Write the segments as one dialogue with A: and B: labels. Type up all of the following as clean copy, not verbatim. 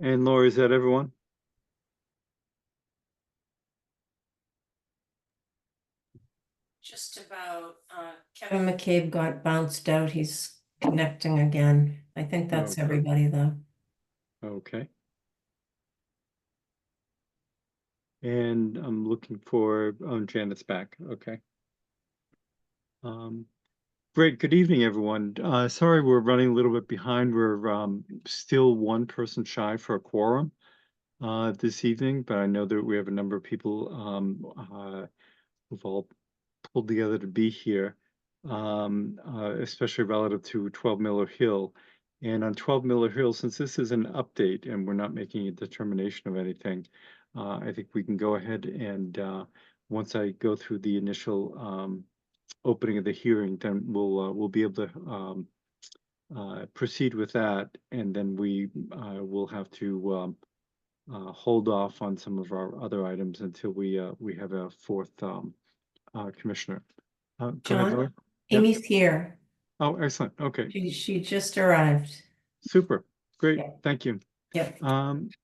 A: And Laura, is that everyone?
B: Just about. Kevin McCabe got bounced out. He's connecting again. I think that's
A: Okay.
B: everybody, though.
A: Okay. And I'm looking for, Janet's back. Okay. Great. Good evening, everyone. Sorry, we're running a little bit behind. We're still one person shy for a quorum this evening, but I know that we have a number of people who've all pulled together to be here, especially relative to 12 Miller Hill. And on 12 Miller Hill, since this is an update and we're not making a determination of anything, I think we can go ahead and once I go through the initial opening of the hearing, then we'll be able to proceed with that, and then we will have to hold off on some of our other items until we have a fourth commissioner. Go ahead,
B: John,
A: Lori. Yep.
B: Amy's here.
A: Oh, excellent. Okay,
B: She just arrived.
A: super. Great.
B: Yep.
A: Thank you.
B: Yep.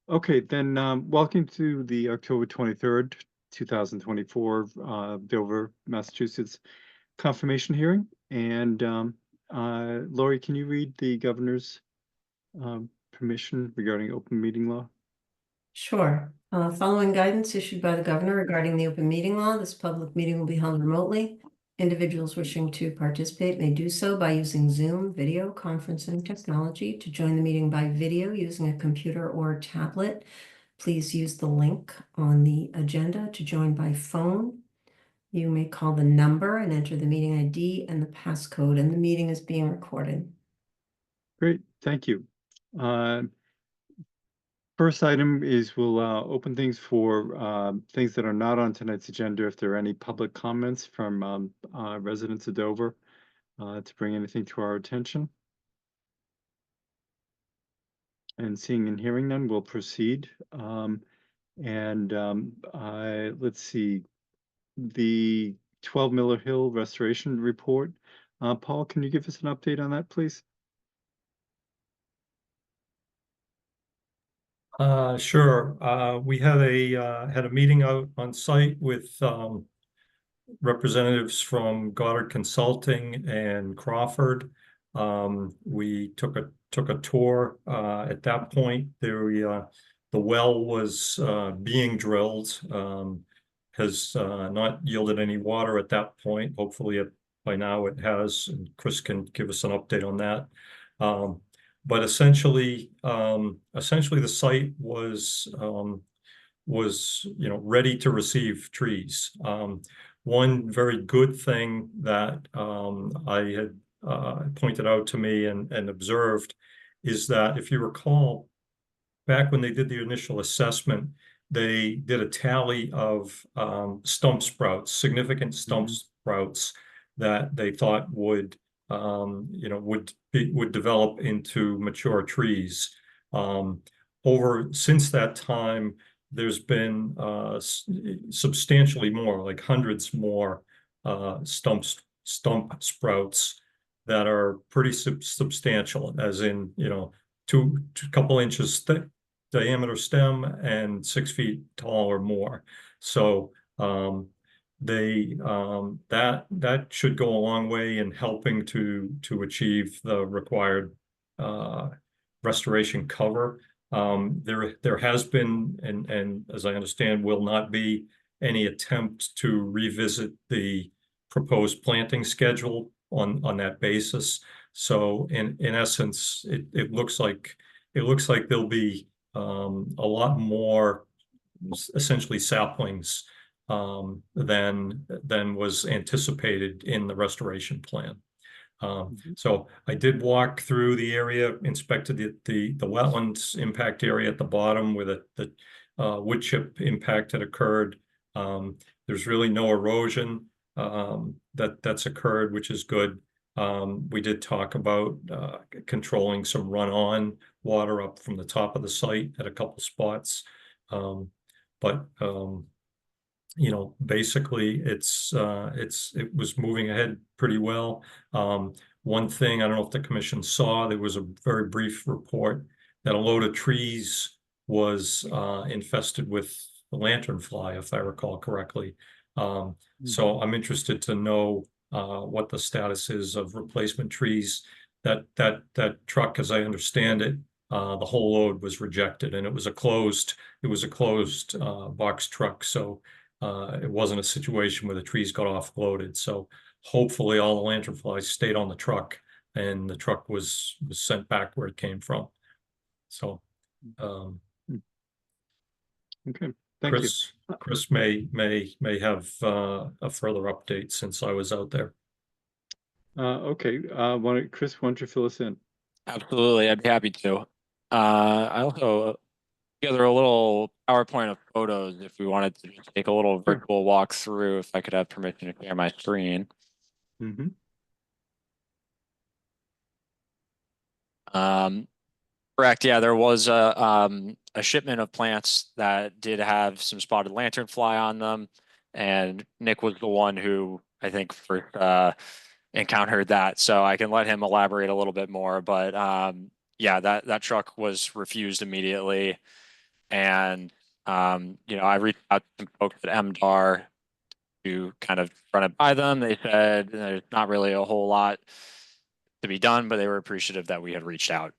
A: Okay, then welcome to the October 23rd, 2024 Dover, Massachusetts confirmation hearing. And Lori, can you read the governor's permission regarding open meeting law?
B: Sure. Following guidance issued by the governor regarding the open meeting law, this public meeting will be held remotely. Individuals wishing to participate may do so by using Zoom video conferencing technology. To join the meeting by video using a computer or tablet, please use the link on the agenda. To join by phone, you may call the number and enter the meeting ID and the passcode, and the meeting is being recorded.
A: Great, thank you. First item is we'll open things for things that are not on tonight's agenda. If there are any public comments from residents of Dover to bring anything to our attention. And seeing and hearing none, we'll proceed. Let's see, the 12 Miller Hill restoration report. Paul, can you give us an update on that, please?
C: Sure. We had a meeting out on site with representatives from Goddard Consulting and Crawford. We took a tour. At that point, the well was being drilled. Has not yielded any water at that point. Hopefully, by now it has. And Chris can give us an update on that. But essentially, the site was ready to receive trees. One very good thing that I had pointed out to me and observed is that if you recall, back when they did the initial assessment, they did a tally of stump sprouts, significant stump sprouts that they thought would develop into mature trees. Since that time, there's been substantially more, like hundreds more stump sprouts that are pretty substantial, as in two couple inches thick diameter stem and 6 feet tall or more. So that should go a long way in helping to achieve the required restoration cover. There has been, and as I understand, will not be any attempt to revisit the proposed planting schedule on that basis. So in essence, it looks like there'll be a lot more essentially saplings than was anticipated in the restoration plan. So I did walk through the area, inspected the wetlands impact area at the bottom where the wood chip impact had occurred. There's really no erosion that's occurred, which is good. We did talk about controlling some run-on water up from the top of the site at a couple spots. Basically it was moving ahead pretty well. One thing, I don't know if the commission saw, there was a very brief report that a load of trees was infested with the lanternfly, if I recall correctly. So I'm interested to know what the status is of replacement trees. That truck, as I understand it, the whole load was rejected, and it was a closed box truck. So it wasn't a situation where the trees got offloaded. So hopefully all the lanternflies stayed on the truck, and the truck was sent back where it came from. So
A: Okay, thank you.
C: Chris may have a further update since I was out there.
A: Okay, Chris, why don't you fill us in?
D: Absolutely, I'd be happy to. I also together a little PowerPoint of photos if we wanted to just take a little
A: Sure.
D: virtual walk through, if I could have permission to share my screen.
A: Mm-hmm.
D: Correct, yeah, there was a shipment of plants that did have some spotted lanternfly on them, and Nick was the one who I think first encountered that, so I can let him elaborate a little bit more. But yeah, that truck was refused immediately, and I reached out to some folks at MDAR to kind of run it by them. They said there's not really a whole lot to be done, but they were appreciative that we had reached out.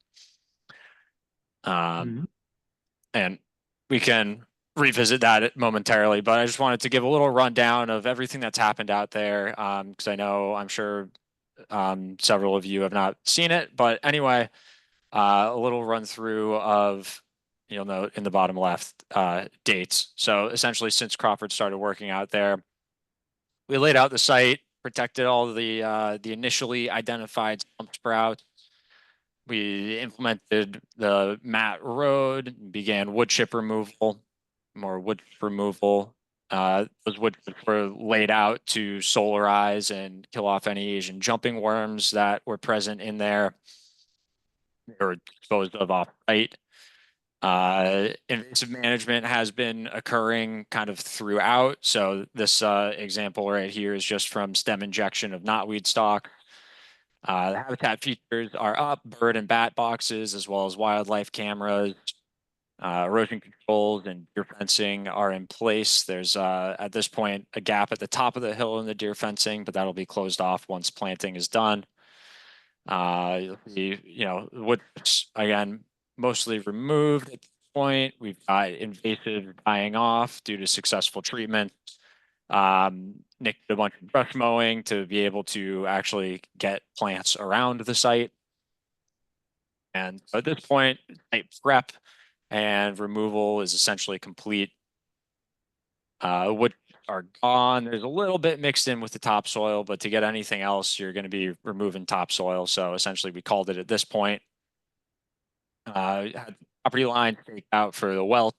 D: And we can revisit that momentarily, but I just wanted to give a little rundown of everything that's happened out there, because I'm sure several of you have not seen it. But anyway, a little run through of, you'll note in the bottom left, dates. So essentially, since Crawford started working out there, we laid out the site, protected all the initially identified stump sprouts. We implemented the mat road, began wood chip removal, more wood chip removal. Those wood chips were laid out to solarize and kill off any Asian jumping worms that were present in there. They were disposed of off-site. Invasive management has been occurring kind of throughout. So this example right here is just from stem injection of knotweed stock. The habitat features are up, bird and bat boxes, as well as wildlife cameras. Erosion controls and deer fencing are in place. There's at this point a gap at the top of the hill in the deer fencing, but that'll be closed off once planting is done. Wood chips, again, mostly removed at this point. We've got invasive dying off due to successful treatment. Nick did a bunch of brush mowing to be able to actually get plants around the site. And so at this point, site prep and removal is essentially complete. Wood are gone. There's a little bit mixed in with the topsoil, but to get anything else, you're going to be removing topsoil. So essentially, we called it at this point. Had property line staked out for the well.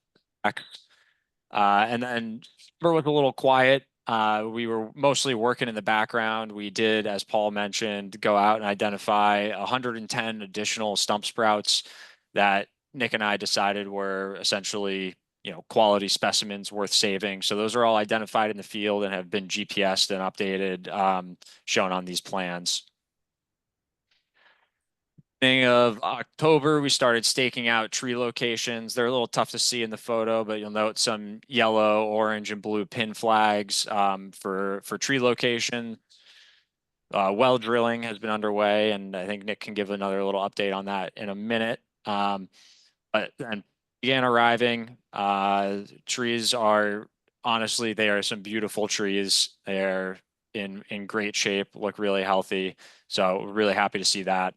D: And then September was a little quiet. We were mostly working in the background. We did, as Paul mentioned, go out and identify 110 additional stump sprouts that Nick and I decided were essentially, quality specimens worth saving. So those are all identified in the field and have been GPSed and updated, shown on these plans. Beginning of October, we started staking out tree locations. They're a little tough to see in the photo, but you'll note some yellow, orange, and blue pin flags for tree location. Well drilling has been underway, and I think Nick can give another little update on that in a minute. But then began arriving. Trees are, honestly, they are some beautiful trees. They're in great shape, look really healthy. So really happy to see that.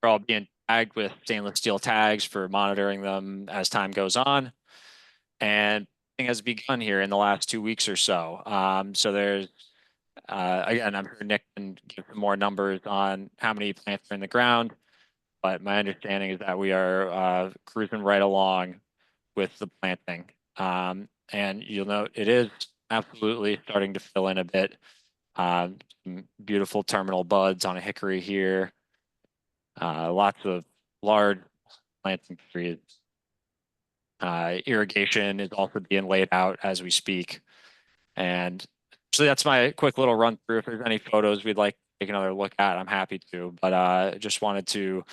D: They're all being tagged with stainless steel tags for monitoring them as time goes on. And it has begun here in the last 2 weeks or so. So there's, again, I'm sure Nick can give some more numbers on how many plants are in the ground, but my understanding is that we are cruising right along with the planting. And you'll note it is absolutely starting to fill in a bit. Some beautiful terminal buds on a hickory here. Lots of large planting trees. Irrigation is also being laid out as we speak. And so that's my quick little run through. If there's any photos we'd like to take another look at, I'm happy to. But just wanted to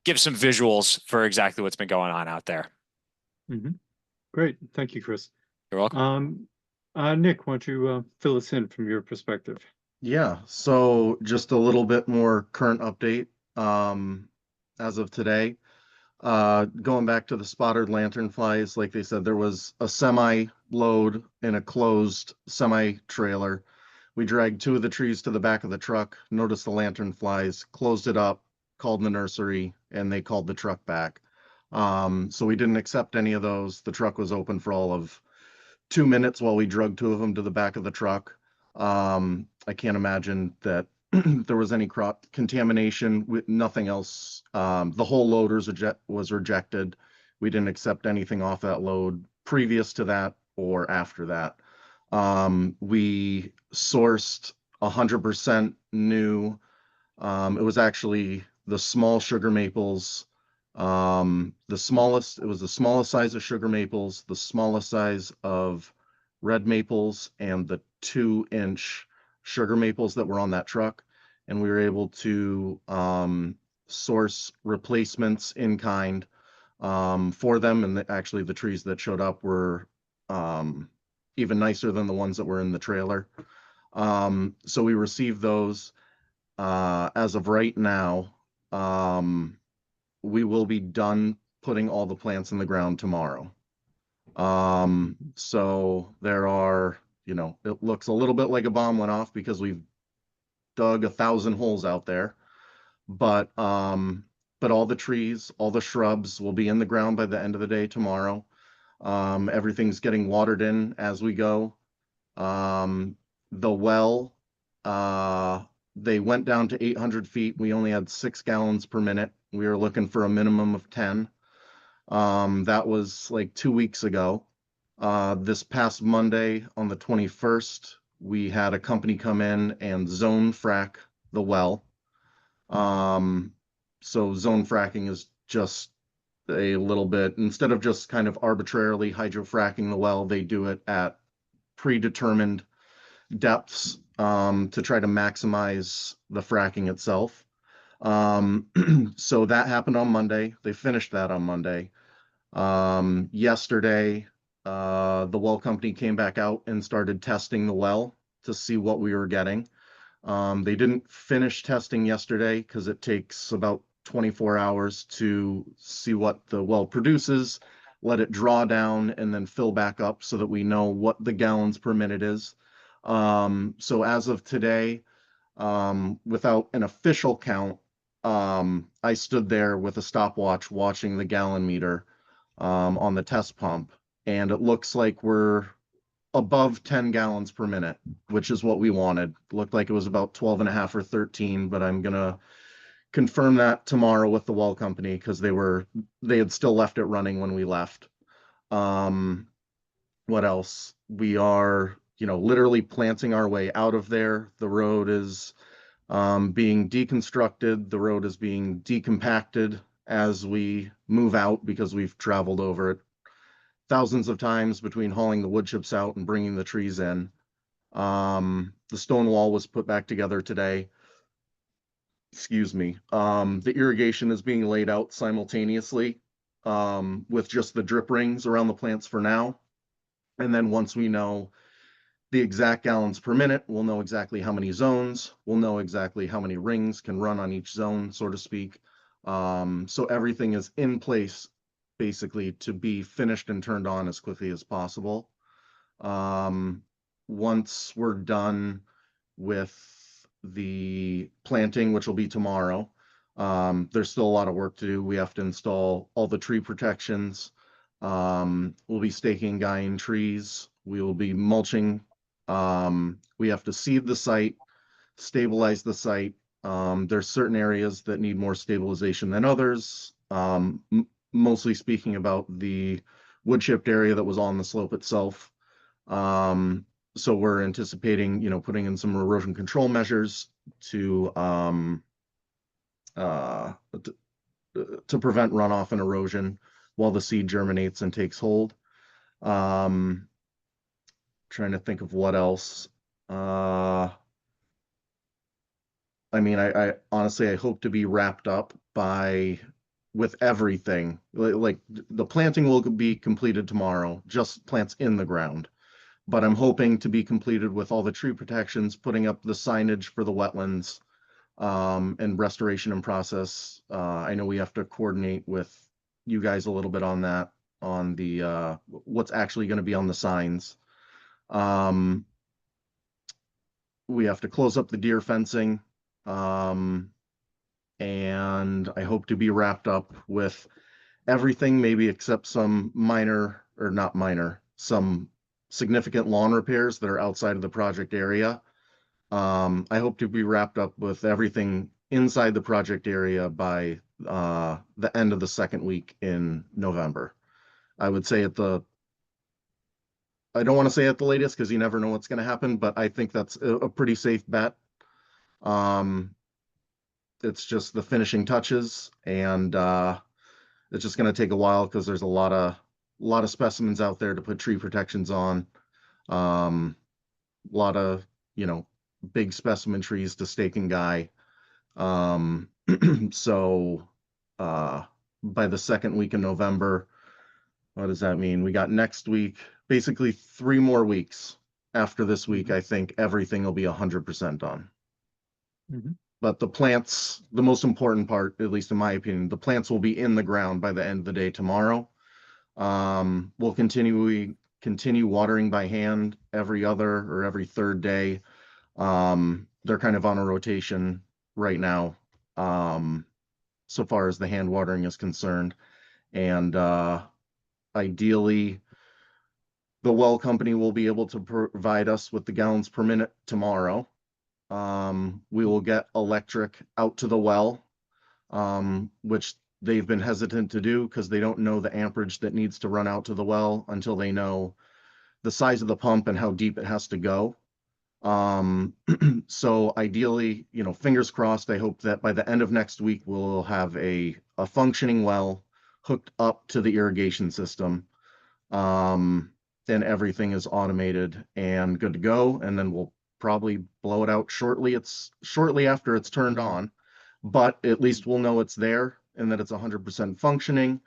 D: give some visuals for exactly what's been going on out there.
A: Great. Thank you, Chris.
D: You're welcome.
A: Nick, why don't you fill us in from your perspective?
E: Yeah, so just a little bit more current update as of today. Going back to the spotted lanternflies, like they said, there was a semi load in a closed semi trailer. We dragged 2 of the trees to the back of the truck, noticed the lanternflies, closed it up, called the nursery, and they called the truck back. So we didn't accept any of those. The truck was open for all of 2 minutes while we drug 2 of them to the back of the truck. I can't imagine that there was any crop contamination with nothing else. The whole load was rejected. We didn't accept anything off that load previous to that or after that. We sourced 100% new. It was actually the small sugar maples. It was the smallest size of sugar maples, the smallest size of red maples, and the 2-inch sugar maples that were on that truck. And we were able to source replacements in kind for them. And actually the trees that showed up were even nicer than the ones that were in the trailer. So we received those. As of right now, we will be done putting all the plants in the ground tomorrow. So there are, it looks a little bit like a bomb went off because we've dug 1,000 holes out there, but all the trees, all the shrubs will be in the ground by the end of the day tomorrow. Everything's getting watered in as we go. The well, they went down to 800 feet. We only had 6 gallons per minute. We were looking for a minimum of 10. That was like 2 weeks ago. This past Monday on the 21st, we had a company come in and zone frack the well. So zone fracking is just a little bit, instead of just kind of arbitrarily hydrofracking the well, they do it at predetermined depths to try to maximize the fracking itself. So that happened on Monday. They finished that on Monday. Yesterday, the well company came back out and started testing the well to see what we were getting. They didn't finish testing yesterday because it takes about 24 hours to see what the well produces, let it draw down, and then fill back up so that we know what the gallons per minute is. So as of today, without an official count, I stood there with a stopwatch watching the gallon meter on the test pump, and it looks like we're above 10 gallons per minute, which is what we wanted. It looked like it was about 12 and a half or 13, but I'm gonna confirm that tomorrow with the well company because they had still left it running when we left. What else? We are, literally planting our way out of there. The road is being deconstructed. The road is being decompacted as we move out because we've traveled over it thousands of times between hauling the wood chips out and bringing the trees in. The stone wall was put back together today. Excuse me. The irrigation is being laid out simultaneously with just the drip rings around the plants for now. And then once we know the exact gallons per minute, we'll know exactly how many zones, we'll know exactly how many rings can run on each zone, so to speak. So everything is in place basically to be finished and turned on as quickly as possible. Once we're done with the planting, which will be tomorrow, there's still a lot of work to do. We have to install all the tree protections. We'll be staking guy-in trees. We will be mulching. We have to seed the site, stabilize the site. There's certain areas that need more stabilization than others. Mostly speaking about the wood chipped area that was on the slope itself. So we're anticipating, putting in some erosion control measures to prevent runoff and erosion while the seed germinates and takes hold. Trying to think of what else. I honestly, I hope to be wrapped up by with everything. Like the planting will be completed tomorrow, just plants in the ground. But I'm hoping to be completed with all the tree protections, putting up the signage for the wetlands, and restoration and process. I know we have to coordinate with you guys a little bit on that, on the what's actually going to be on the signs. We have to close up the deer fencing. And I hope to be wrapped up with everything, maybe except some minor, or not minor, some significant lawn repairs that are outside of the project area. I hope to be wrapped up with everything inside the project area by the end of the second week in November. I would say I don't want to say at the latest because you never know what's going to happen, but I think that's a pretty safe bet. It's just the finishing touches, and it's just going to take a while because there's a lot of specimens out there to put tree protections on. A lot of, big specimen trees to stake and guy. So by the second week in November, what does that mean? We got next week, basically 3 more weeks after this week. I think everything will be 100% done.
A: Mhm.
E: But the plants, the most important part, at least in my opinion, the plants will be in the ground by the end of the day tomorrow. We'll continue watering by hand every other or every third day. They're kind of on a rotation right now, so far as the hand watering is concerned. And ideally, the well company will be able to provide us with the gallons per minute tomorrow. We will get electric out to the well, which they've been hesitant to do because they don't know the amperage that needs to run out to the well until they know the size of the pump and how deep it has to go. So ideally, fingers crossed, I hope that by the end of next week, we'll have a functioning well hooked up to the irrigation system. Then everything is automated and good to go. And then we'll probably blow it out shortly. It's shortly after it's turned on, but at least we'll know it's there and that it's 100% functioning.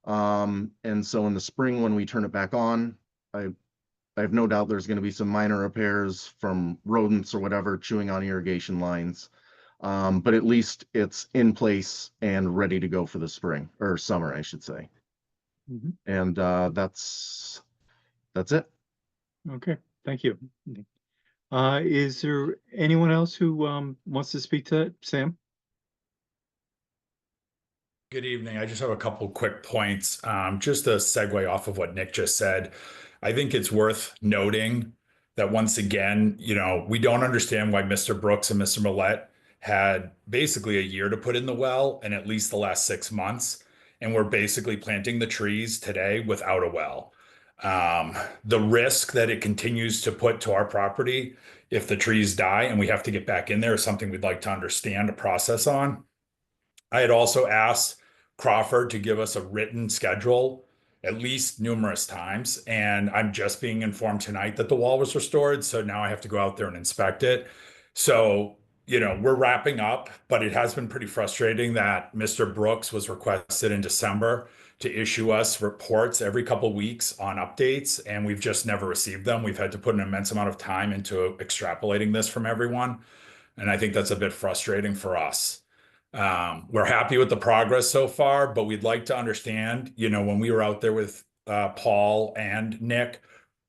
E: And so in the spring, when we turn it back on, I have no doubt there's going to be some minor repairs from rodents or whatever chewing on irrigation lines. But at least it's in place and ready to go for the spring or summer, I should say.
A: Mhm.
E: And that's it.
A: Okay, thank you. Is there anyone else who wants to speak to that? Sam?
F: Good evening. I just have a couple quick points. Just to segue off of what Nick just said, I think it's worth noting that once again, we don't understand why Mr. Brooks and Mr. Millette had basically a year to put in the well and at least the last 6 months. And we're basically planting the trees today without a well. The risk that it continues to put to our property if the trees die and we have to get back in there is something we'd like to understand a process on. I had also asked Crawford to give us a written schedule at least numerous times, and I'm just being informed tonight that the wall was restored, so now I have to go out there and inspect it. So, we're wrapping up, but it has been pretty frustrating that Mr. Brooks was requested in December to issue us reports every couple weeks on updates, and we've just never received them. We've had to put an immense amount of time into extrapolating this from everyone, and I think that's a bit frustrating for us. We're happy with the progress so far, but we'd like to understand, when we were out there with Paul and Nick,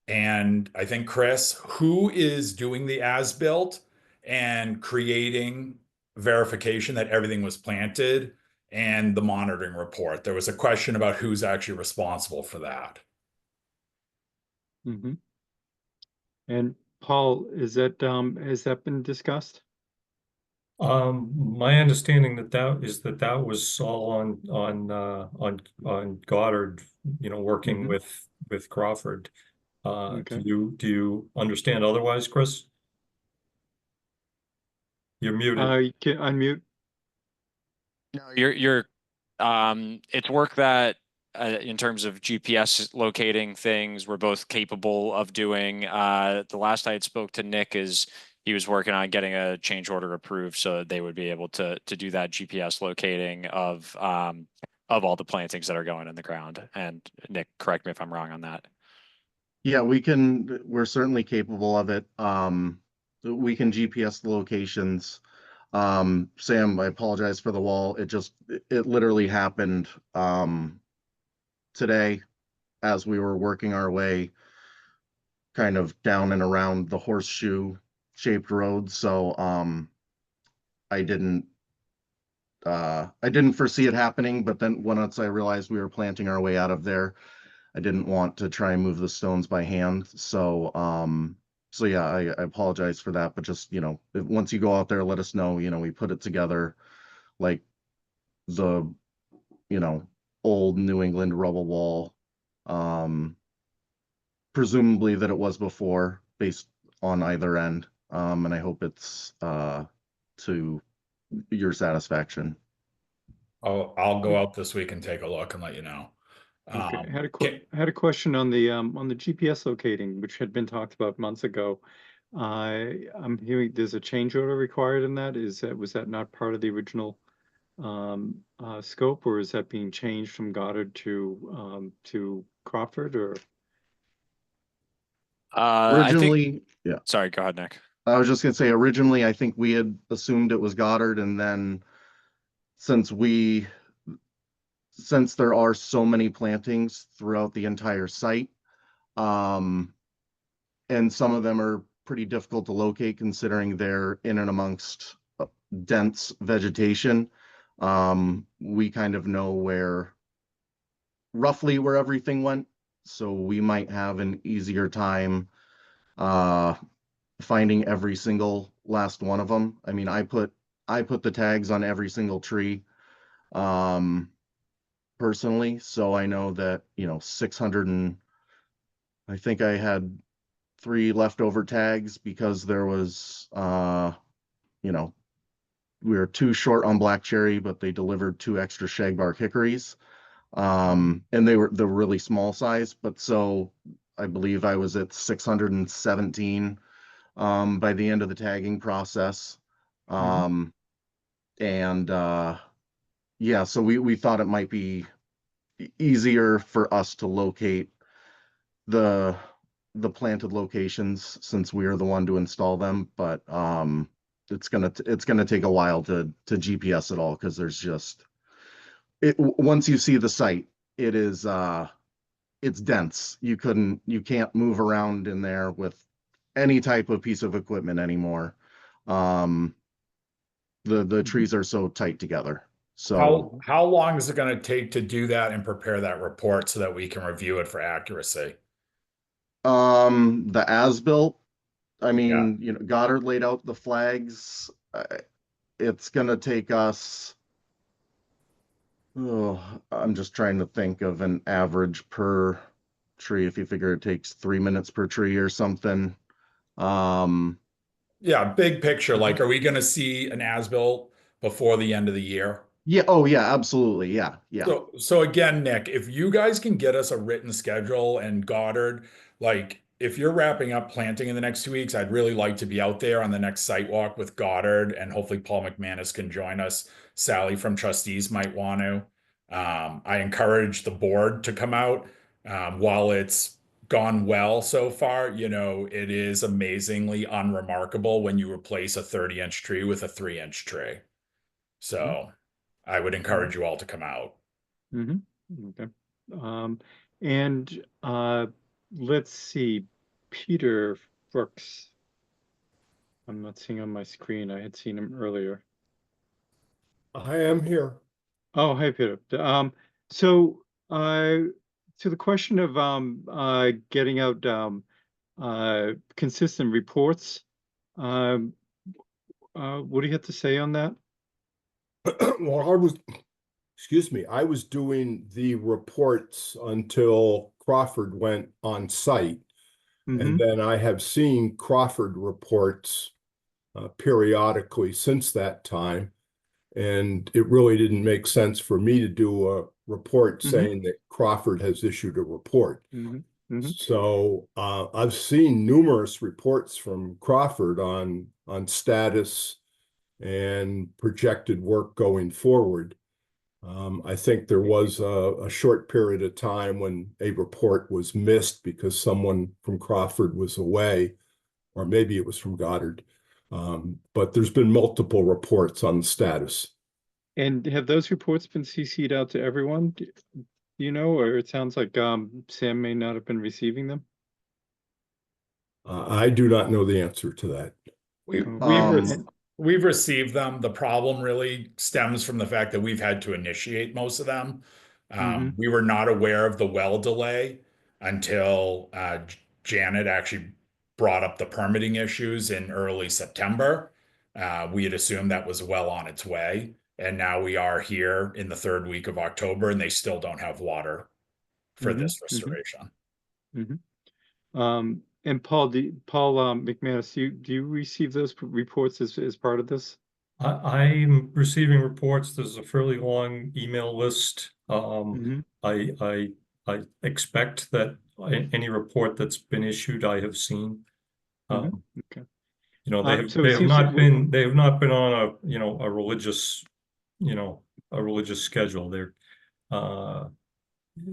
F: and I think Chris, who is doing the as-built and creating verification that everything was planted and the monitoring report. There was a question about who's actually responsible for that.
A: Mm-hmm. And Paul, has that been discussed?
C: My understanding that was all on Goddard, working
A: Mhm.
C: with Crawford.
A: Okay.
C: Do you understand otherwise, Chris? You're muted.
A: You can unmute.
D: No, it's work that in terms of GPS locating things, we're both capable of doing. The last I had spoke to Nick is he was working on getting a change order approved so they would be able to do that GPS locating of of all the plantings that are going in the ground. And Nick, correct me if I'm wrong on that.
E: Yeah, we're certainly capable of it. We can GPS the locations. Sam, I apologize for the wall. It literally happened, today as we were working our way kind of down and around the horseshoe shaped road. So, I didn't foresee it happening, but then once I realized we were planting our way out of there, I didn't want to try and move the stones by hand. So, so yeah, I apologize for that, but just, once you go out there, let us know, we put it together like the, old New England rubble wall, presumably that it was before based on either end. And I hope it's, to your satisfaction.
F: I'll go out this week and take a look and let you know.
A: Okay, I
F: Can-
A: had a question on the GPS locating, which had been talked about months ago. I'm hearing there's a change order required in that. Was that not part of the original scope, or is that being changed from Goddard to Crawford, or?
D: I think,
E: Originally, yeah,
D: sorry, go ahead, Nick.
E: I was just gonna say, originally, I think we had assumed it was Goddard, and then since there are so many plantings throughout the entire site, and some of them are pretty difficult to locate considering they're in and amongst dense vegetation, we kind of know roughly where everything went, so we might have an easier time finding every single last one of them. I mean, I put the tags on every single tree, personally, so I know that, 600 and I think I had 3 leftover tags because there was, we were 2 short on black cherry, but they delivered 2 extra shagbark hickories. And they're really small size, but so I believe I was at 617 by the end of the tagging process. And yeah, so we thought it might be easier for us to locate the planted locations since we are the one to install them, but it's gonna take a while to GPS it all, because there's just once you see the site, it is it's dense. You can't move around in there with any type of piece of equipment anymore. The trees are so tight together. So
F: How long is it going to take to do that and prepare that report so that we can review it for accuracy?
E: the as-built, I mean, Goddard laid out the flags. It's gonna take us, oh, I'm just trying to think of an average per tree. If you figure it takes 3 minutes per tree or something.
F: Yeah, big picture. Like, are we going to see an as-built before the end of the year?
E: Yeah, oh yeah, absolutely. Yeah, yeah.
F: So again, Nick, if you guys can get us a written schedule and Goddard, like if you're wrapping up planting in the next 2 weeks, I'd really like to be out there on the next site walk with Goddard, and hopefully Paul McManus can join us. Sally from trustees might want to. I encourage the board to come out. While it's gone well so far, it is amazingly unremarkable when you replace a 30-inch tree with a 3-inch tree. So I would encourage you all to come out.
A: Okay. And let's see, Peter Brooks. I'm not seeing on my screen. I had seen him earlier.
G: I am here.
A: Oh, hi, Peter. So to the question of getting out consistent reports, what do you have to say on that?
G: Well, I was doing the reports until Crawford went on site. And then I have seen Crawford reports periodically since that time. And it really didn't make sense for me to do a report saying that Crawford has issued a report. So I've seen numerous reports from Crawford on status and projected work going forward. I think there was a short period of time when a report was missed because someone from Crawford was away, or maybe it was from Goddard. But there's been multiple reports on the status.
A: And have those reports been CC'd out to everyone? Do you know, or it sounds like Sam may not have been receiving them?
G: I do not know the answer to that.
F: We,
E: Um,
F: we've received them. The problem really stems from the fact that we've had to initiate most of them.
A: Mhm.
F: We were not aware of the well delay until Janet actually brought up the permitting issues in early September. We had assumed that was well on its way. And now we are here in the third week of October and they still don't have water for
A: Mhm,
F: this
A: mhm.
F: restoration.
A: And Paul, McManus, do you receive those reports as part of this?
C: I'm receiving reports. There's a fairly long email list.
A: Mhm.
C: I expect that any report that's been issued, I have seen.
A: Mhm. Okay.
C: You know,
A: So
C: they
A: it
C: have
A: seems
C: not been, they have not been on a, you know, a religious, you know, a religious schedule. They're,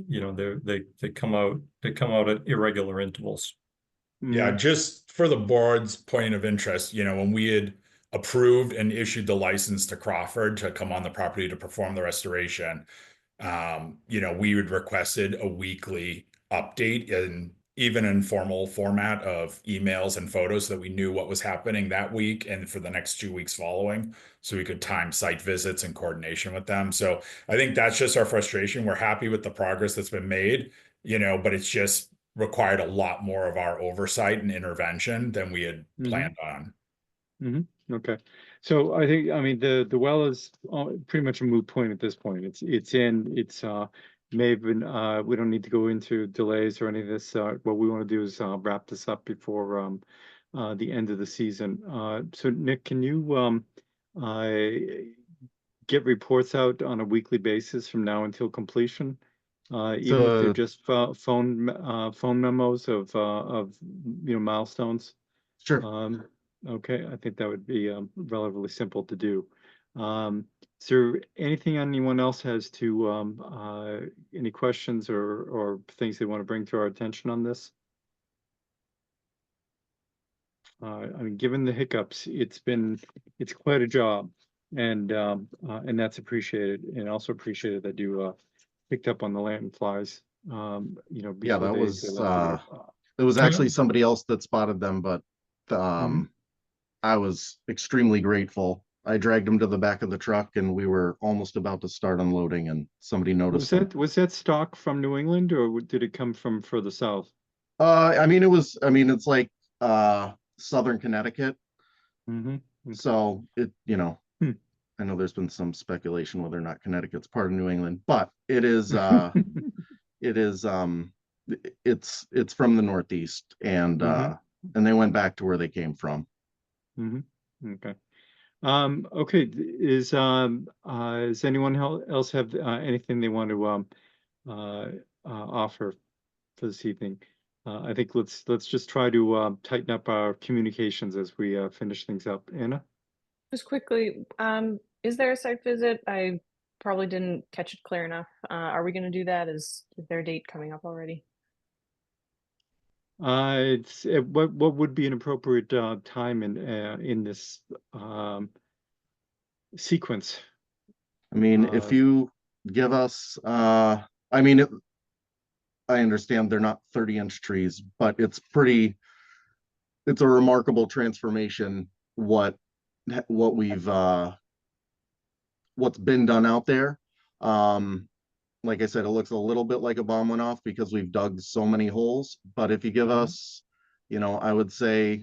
C: you know, they come out at irregular intervals.
F: Yeah,
A: Mhm.
F: just for the board's point of interest, when we had approved and issued the license to Crawford to come on the property to perform the restoration, we had requested a weekly update and even informal format of emails and photos so that we knew what was happening that week and for the next 2 weeks following, so we could time site visits and coordination with them. So I think that's just our frustration. We're happy with the progress that's been made, but it's just required a lot more of our oversight and intervention than we had
A: Mhm.
F: planned on.
A: Okay. So I mean, the well is pretty much a moot point at this point. It's may have been, we don't need to go into delays or any of this. What we want to do is wrap this up before the end of the season. So Nick, can you get reports out on a weekly basis from now until completion? Even if they're
E: the
A: just phone memos of milestones.
E: Sure.
A: Okay, I think that would be relatively simple to do. Is there anything anyone else has to any questions or things they want to bring to our attention on this? I mean, given the hiccups, it's quite a job, and that's appreciated, and also appreciated that you picked up on the lanternflies.
E: Yeah,
A: before
E: that
A: they
E: was
A: left.
E: it was
C: Can I-
E: actually somebody else that spotted them, but
A: Mhm.
E: I was extremely grateful. I dragged them to the back of the truck and we were almost about to start unloading and somebody noticed them.
A: Was that stock from New England or did it come from further south?
E: It's like Southern Connecticut.
A: Mm-hmm. Okay.
E: So
A: Hmm.
E: I know there's been some speculation whether or not Connecticut's part of New England, but it is it is it's from the Northeast and they went back to where they came from.
A: Mm-hmm. Okay. Okay. Does anyone else have anything they want to offer for this evening? I think let's just try to tighten up our communications as we finish things up. Anna?
H: Just quickly, is there a site visit? I probably didn't catch it clear enough. Are we gonna do that? Is there a date coming up already?
A: What would be an appropriate time in this sequence?
E: I mean, if you give us I understand they're not 30-inch trees, but it's a remarkable transformation we've what's been done out there. Like I said, it looks a little bit like a bomb went off because we've dug so many holes. But if you give us, I would say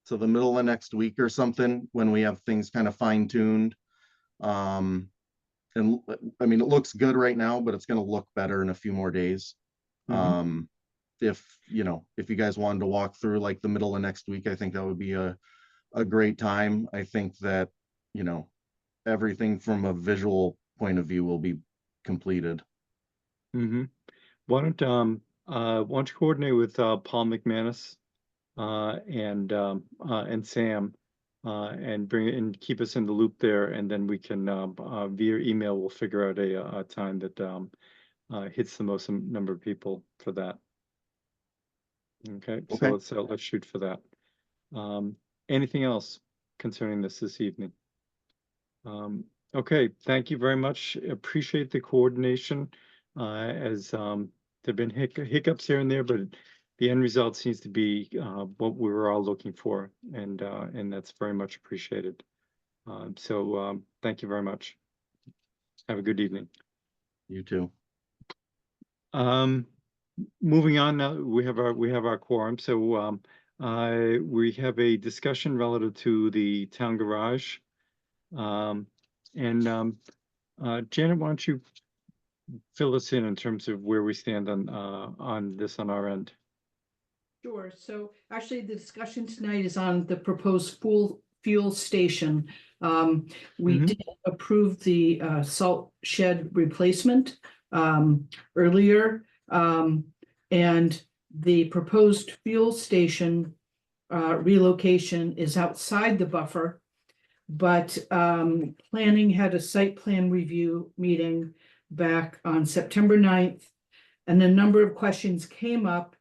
E: to the middle of next week or something when we have things kind of fine-tuned. And I mean, it looks good right now, but it's going to look better in a few more days. If you guys wanted to walk through like the middle of next week, I think that would be a great time. I think that, everything from a visual point of view will be completed.
A: Mm-hmm. Why don't you coordinate with Paul McManus and Sam and bring it and keep us in the loop there, and then we can via email we'll figure out a time that hits the most number of people for that. Okay,
E: Okay.
A: so let's shoot for that. Anything else concerning this evening? Okay, thank you very much. Appreciate the coordination. As there've been hiccups here and there, but the end result seems to be what we were all looking for, and that's very much appreciated. So thank you very much. Have a good evening.
E: You too.
A: Moving on now, we have our quorum. So we have a discussion relative to the town garage. Janet, why don't you fill us in terms of where we stand on this on our end?
I: Sure. So actually, the discussion tonight is on the proposed fuel station. We
A: Mhm.
I: did approve the salt shed replacement earlier. And the proposed fuel station relocation is outside the buffer. But planning had a site plan review meeting back on September 9th. And a number of questions came up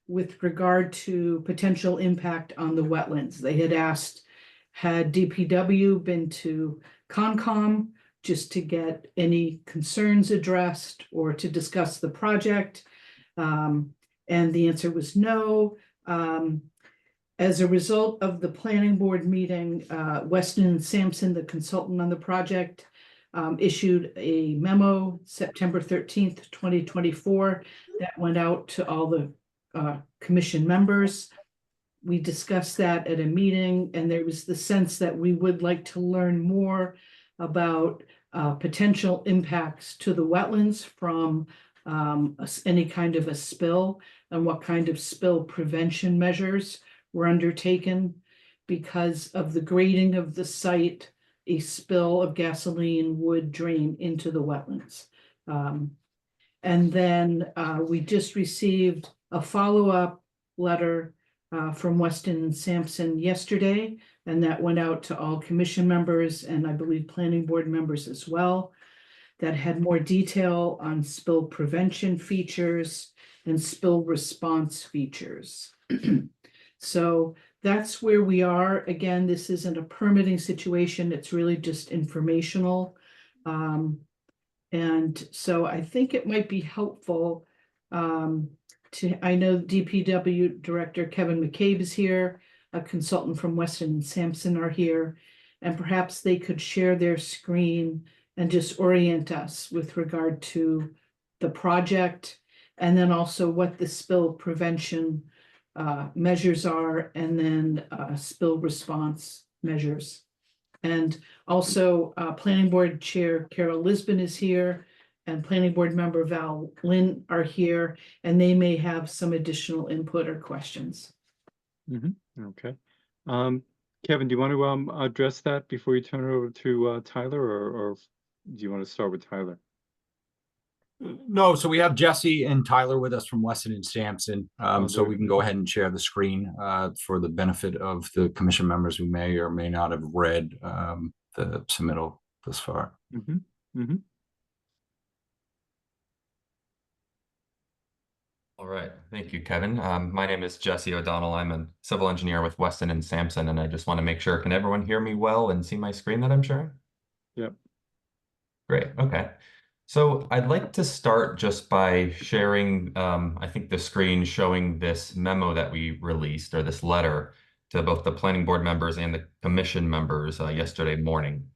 I: with regard to potential impact on the wetlands. They had asked, had DPW been to Concom just to get any concerns addressed or to discuss the project? And the answer was no. As a result of the planning board meeting, Weston and Sampson, the consultant on the project, issued a memo September 13th, 2024, that went out to all the commission members. We discussed that at a meeting, and there was the sense that we would like to learn more about potential impacts to the wetlands from any kind of a spill, and what kind of spill prevention measures were undertaken. Because of the grading of the site, a spill of gasoline would drain into the wetlands. And then we just received a follow-up letter from Weston and Sampson yesterday, and that went out to all commission members and I believe planning board members as well, that had more detail on spill prevention features and spill response features. So that's where we are. Again, this isn't a permitting situation. It's really just informational. And so I think it might be helpful I know DPW Director Kevin McCabe is here, a consultant from Weston and Sampson are here, and perhaps they could share their screen and just orient us with regard to the project, and then also what the spill prevention measures are, and then spill response measures. And also Planning Board Chair Carol Lisbon is here, and Planning Board Member Val Lynn are here, and they may have some additional input or questions.
A: Okay. Kevin, do you want to address that before you turn it over to Tyler, or do you want to start with Tyler?
J: No, so we have Jesse and Tyler with us from Weston and Sampson. So we can go ahead and share the screen for the benefit of the commission members who may or may not have read the submittal thus far.
K: All right, thank you, Kevin. My name is Jesse O'Donnell. I'm a civil engineer with Weston and Sampson, and I just want to make sure, can everyone hear me well and see my screen that I'm sharing?
A: Yep.
K: Great, okay. So I'd like to start just by sharing, I think, the screen showing this memo that we released, or this letter, to both the planning board members and the commission members yesterday morning.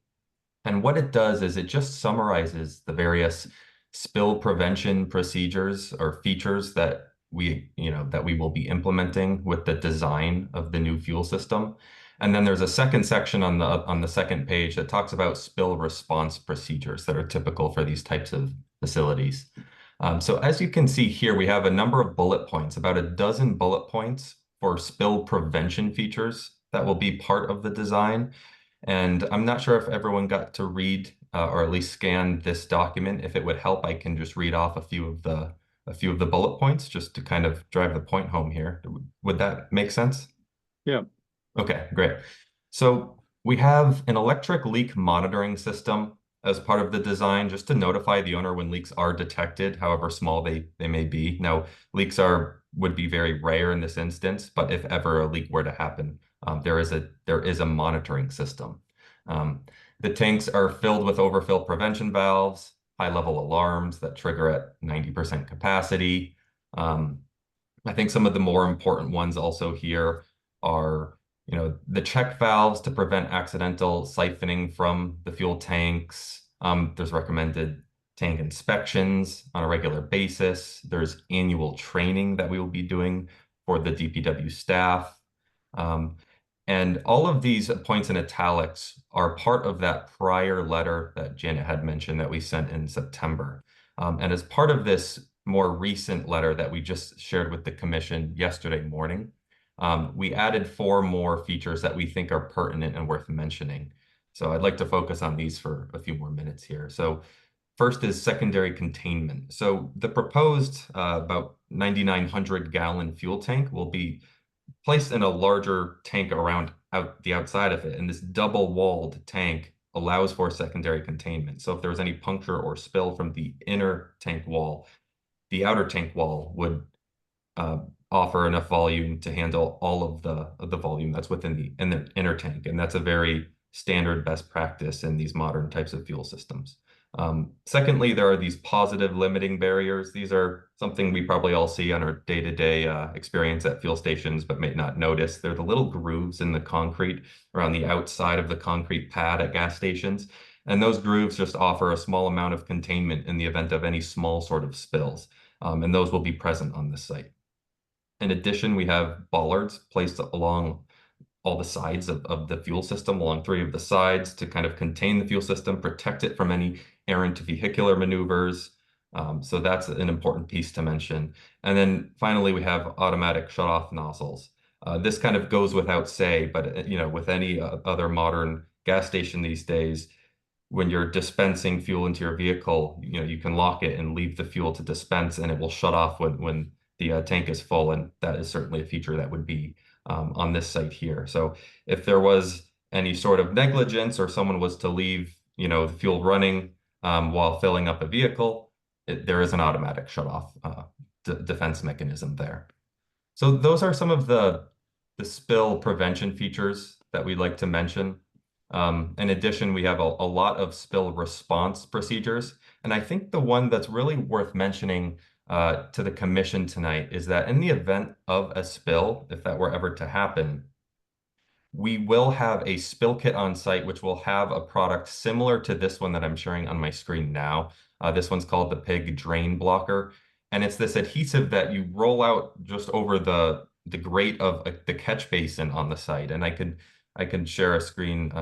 K: And what it does is it just summarizes the various spill prevention procedures or features that we will be implementing with the design of the new fuel system. And then there's a second section on the second page that talks about spill response procedures that are typical for these types of facilities. So as you can see here, we have a number of bullet points, about a dozen bullet points for spill prevention features that will be part of the design. And I'm not sure if everyone got to read or at least scan this document. If it would help, I can just read off a few of the bullet points just to kind of drive the point home here. Would that make sense?
A: Yeah.
K: Okay, great. So we have an electric leak monitoring system as part of the design, just to notify the owner when leaks are detected, however small they may be. Now, leaks would be very rare in this instance, but if ever a leak were to happen, there is a monitoring system. The tanks are filled with overfill prevention valves, high-level alarms that trigger at 90% capacity. I think some of the more important ones also here are, the check valves to prevent accidental siphoning from the fuel tanks. There's recommended tank inspections on a regular basis. There's annual training that we will be doing for the DPW staff. And all of these points in italics are part of that prior letter that Janet had mentioned that we sent in September. And as part of this more recent letter that we just shared with the commission yesterday morning, we added 4 more features that we think are pertinent and worth mentioning. So I'd like to focus on these for a few more minutes here. So first is secondary containment. So the proposed about 9,900 gallon fuel tank will be placed in a larger tank around the outside of it. And this double-walled tank allows for secondary containment. So if there was any puncture or spill from the inner tank wall, the outer tank wall would offer enough volume to handle all of the volume that's within the inner tank. And that's a very standard best practice in these modern types of fuel systems. Secondly, there are these positive limiting barriers. These are something we probably all see on our day-to-day experience at fuel stations, but may not notice. They're the little grooves in the concrete around the outside of the concrete pad at gas stations. And those grooves just offer a small amount of containment in the event of any small sort of spills. And those will be present on the site. In addition, we have bollards placed along all the sides of the fuel system, along 3 of the sides, to kind of contain the fuel system, protect it from any errant vehicular maneuvers. So that's an important piece to mention. And then finally, we have automatic shutoff nozzles. This kind of goes without say, but with any other modern gas station these days, when you're dispensing fuel into your vehicle, you can lock it and leave the fuel to dispense, and it will shut off when the tank is full. And that is certainly a feature that would be on this site here. So if there was any sort of negligence or someone was to leave, the fuel running while filling up a vehicle, there is an automatic shutoff defense mechanism there. So those are some of the spill prevention features that we'd like to mention. In addition, we have a lot of spill response procedures. And I think the one that's really worth mentioning to the commission tonight is that in the event of a spill, if that were ever to happen, we will have a spill kit on site, which will have a product similar to this one that I'm showing on my screen now. This one's called the PIG Drain Blocker. And it's this adhesive that you roll out just over the grate of the catch basin on the site. And I can share a screen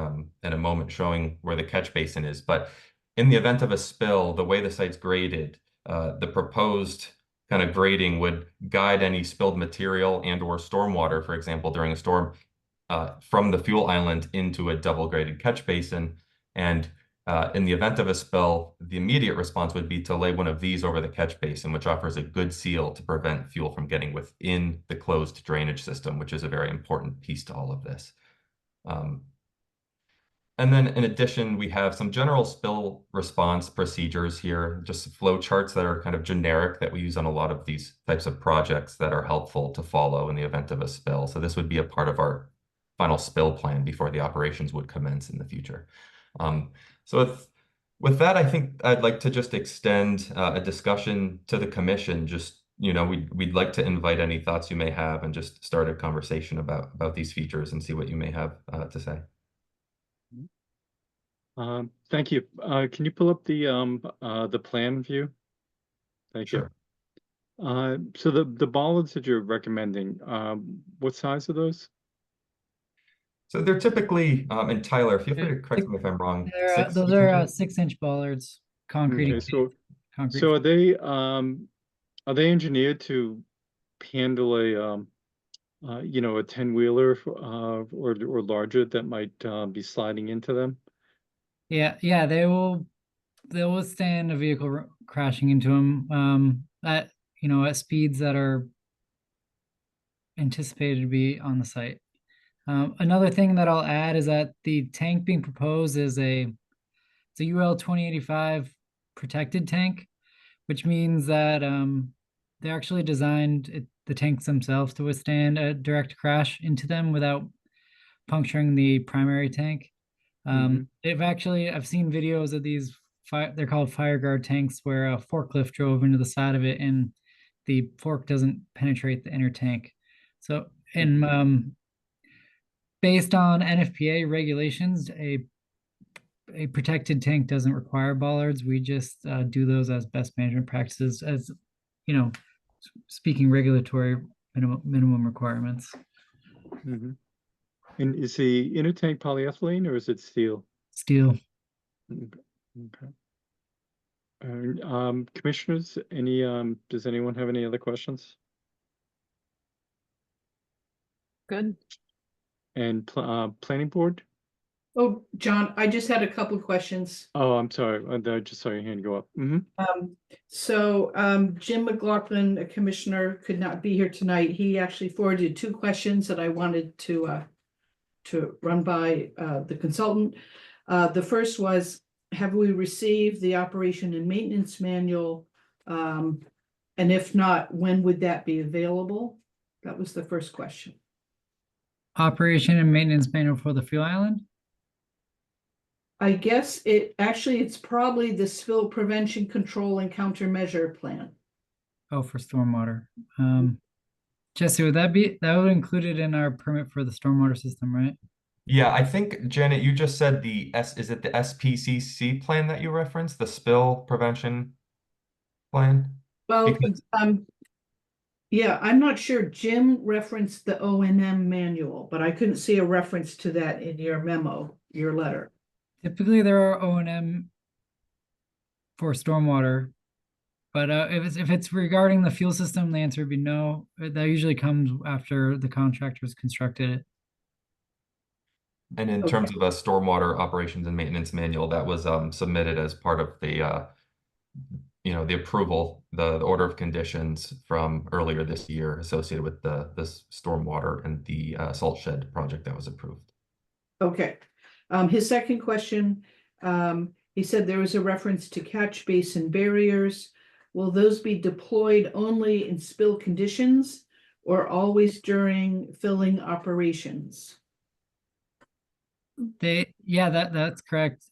K: in a moment showing where the catch basin is. But in the event of a spill, the way the site's graded, the proposed kind of grading would guide any spilled material and or stormwater, for example, during a storm, from the fuel island into a double graded catch basin. And in the event of a spill, the immediate response would be to lay one of these over the catch basin, which offers a good seal to prevent fuel from getting within the closed drainage system, which is a very important piece to all of this. And then in addition, we have some general spill response procedures here, just flow charts that are kind of generic that we use on a lot of these types of projects that are helpful to follow in the event of a spill. So this would be a part of our final spill plan before the operations would commence in the future. So with that, I think I'd like to just extend a discussion to the commission. Just, we'd like to invite any thoughts you may have and just start a conversation about these features and see what you may have to say.
A: Thank you. Can you pull up the plan view? Thank you. So the bollards that you're recommending, what size are those?
K: So they're typically, and Tyler, feel free to correct me if I'm wrong.
L: Those are 6-inch bollards, concrete.
A: Okay, so are they engineered to handle a 10-wheeler or larger that might be sliding into them?
L: Yeah, they'll withstand a vehicle crashing into them at speeds that are anticipated to be on the site. Another thing that I'll add is that the tank being proposed is it's a UL 2085 protected tank, which means that they're actually designed the tanks themselves to withstand a direct crash into them without puncturing the primary tank. I've seen videos of these they're called fire guard tanks where a forklift drove into the side of it and the fork doesn't penetrate the inner tank. So, and based on NFPA regulations, a protected tank doesn't require bollards. We just do those as best management practices, as speaking regulatory minimum requirements.
A: And is the inner tank polyethylene or is it steel?
L: Steel.
A: Okay. Commissioners, does anyone have any other questions?
H: Good.
A: And planning board?
I: Oh, John, I just had a couple of questions.
A: Oh, I'm sorry. I just saw your hand go up.
I: Jim McLaughlin, a commissioner, could not be here tonight. He actually forwarded 2 questions that I wanted to run by the consultant. The first was, have we received the operation and maintenance manual? And if not, when would that be available? That was the first question.
L: Operation and maintenance manual for the fuel island?
I: I guess it's probably the spill prevention, control, and countermeasure plan.
L: Oh, for stormwater. Jesse, would that would include it in our permit for the stormwater system, right?
K: Yeah, I think, Janet, you just said is it the SPCC plan that you referenced, the spill prevention plan?
I: Well,
K: Because-
I: yeah, I'm not sure. Jim referenced the O&M manual, but I couldn't see a reference to that in your memo, your letter.
L: Typically, there are O&M for stormwater, but if it's regarding the fuel system, the answer would be no. That usually comes after the contractor's constructed it.
K: And in terms of a stormwater operations and maintenance manual, that was submitted as part of the the approval, the order of conditions from earlier this year associated with this stormwater and the salt shed project that was approved.
I: Okay. His second question, he said there was a reference to catch basin barriers. Will those be deployed only in spill conditions or always during filling operations?
L: That's correct.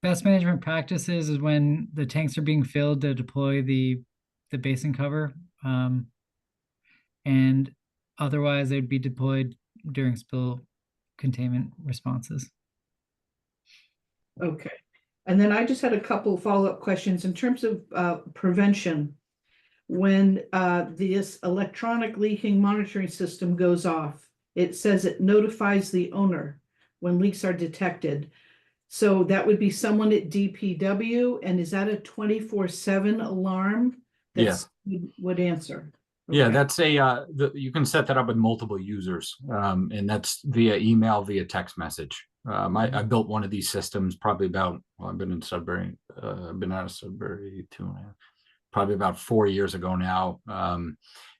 L: Best management practices is when the tanks are being filled to deploy the basin cover, and otherwise they'd be deployed during spill containment responses.
I: Okay. And then I just had a couple follow-up questions in terms of prevention. When this electronic leaking monitoring system goes off, it says it notifies the owner when leaks are detected. So that would be someone at DPW, and is that a 24/7 alarm? That would answer.
J: Yeah,
I: Okay.
J: that's you can set that up with multiple users, and that's via email, via text message. I built one of these systems probably I've been in Sudbury, I've been out of Sudbury probably about 4 years ago now.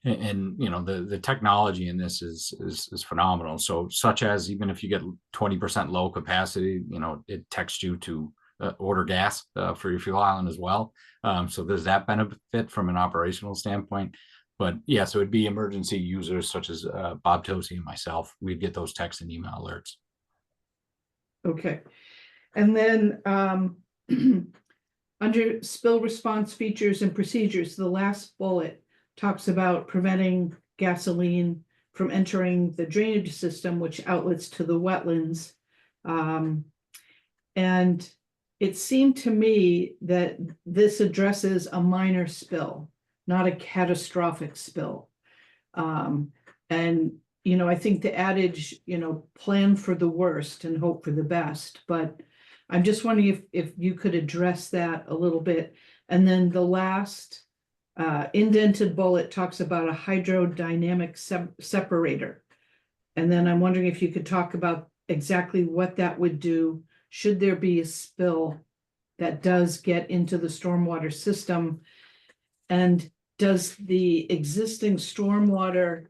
J: And the technology in this is phenomenal. So such as even if you get 20% low capacity, it texts you to order gas for your fuel island as well. So there's that benefit from an operational standpoint. But yeah, so it'd be emergency users such as Bob Tosi and myself. We'd get those text and email alerts.
I: Okay. And then under spill response features and procedures, the last bullet talks about preventing gasoline from entering the drainage system, which outlets to the wetlands. And it seemed to me that this addresses a minor spill, not a catastrophic spill. And I think the adage, plan for the worst and hope for the best, but I'm just wondering if you could address that a little bit. And then the last indented bullet talks about a hydrodynamic separator. And then I'm wondering if you could talk about exactly what that would do should there be a spill that does get into the stormwater system. And does the existing stormwater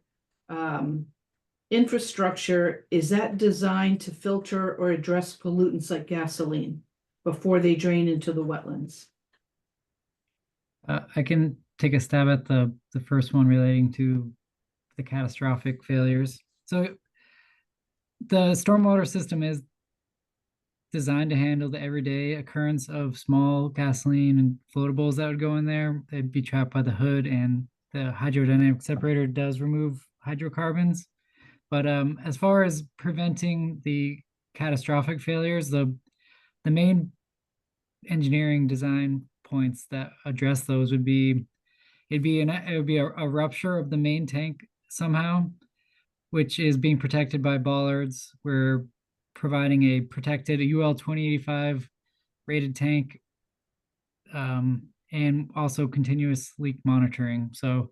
I: infrastructure, is that designed to filter or address pollutants like gasoline before they drain into the wetlands?
L: I can take a stab at the first one relating to the catastrophic failures. So the stormwater system is designed to handle the everyday occurrence of small gasoline and floatables that would go in there. They'd be trapped by the hood, and the hydrodynamic separator does remove hydrocarbons. But as far as preventing the catastrophic failures, the main engineering design points that address those would be it would be a rupture of the main tank somehow, which is being protected by bollards. We're providing a protected UL 2085 rated tank, and also continuous leak monitoring. So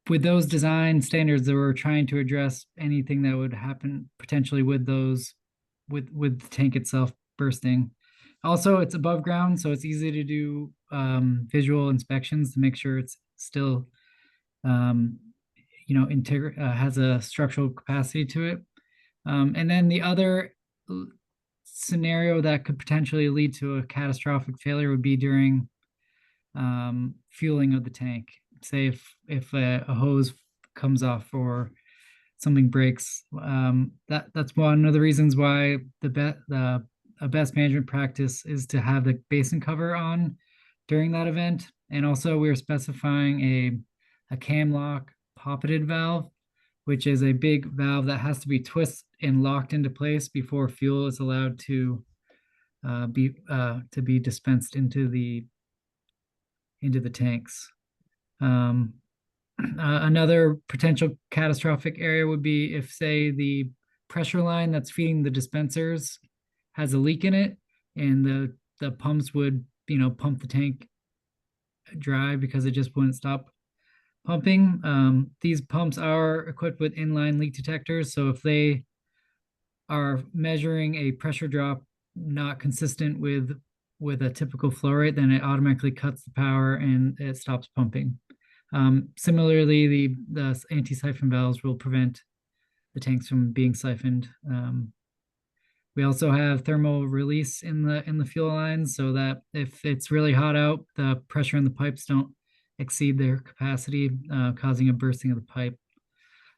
L: with those design standards, that we're trying to address anything that would happen potentially with those, with the tank itself bursting. Also, it's above ground, so it's easy to do visual inspections to make sure it's still, has a structural capacity to it. And then the other scenario that could potentially lead to a catastrophic failure would be during fueling of the tank. Say if a hose comes off or something breaks, that's one of the reasons why a best management practice is to have the basin cover on during that event. And also we're specifying a cam lock puppeted valve, which is a big valve that has to be twisted and locked into place before fuel is allowed to be dispensed into the tanks. Another potential catastrophic area would be if, say, the pressure line that's feeding the dispensers has a leak in it, and the pumps would, pump the tank dry because it just wouldn't stop pumping. These pumps are equipped with inline leak detectors, so if they are measuring a pressure drop not consistent with a typical flow rate, then it automatically cuts the power and it stops pumping. Similarly, the anti-siphon valves will prevent the tanks from being siphoned. We also have thermal release in the fuel lines, so that if it's really hot out, the pressure in the pipes don't exceed their capacity, causing a bursting of the pipe.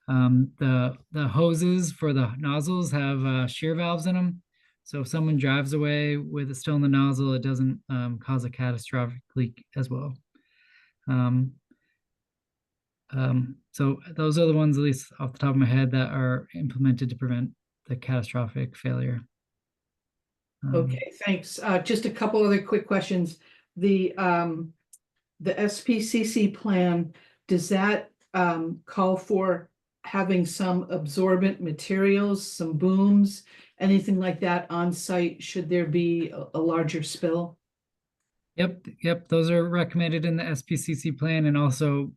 L: The hoses for the nozzles have shear valves in them. So if someone drives away with it still in the nozzle, it doesn't cause a catastrophic leak as well. So those are the ones, at least off the top of my head, that are implemented to prevent the catastrophic failure.
I: Okay, thanks. Just a couple other quick questions. The SPCC plan, does that call for having some absorbent materials, some booms, anything like that on site should there be a larger spill?
L: Yep. Those are recommended in the SPCC plan and also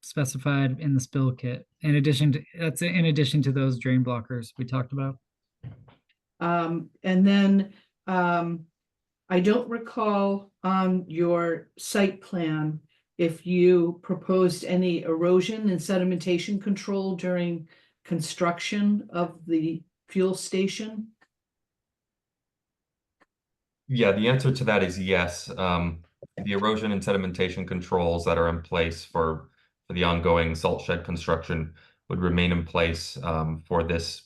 L: specified in the spill kit. In addition to those drain blockers we talked about.
I: And then I don't recall on your site plan if you proposed any erosion and sedimentation control during construction of the fuel station.
K: Yeah, the answer to that is yes. The erosion and sedimentation controls that are in place for the ongoing salt shed construction would remain in place for this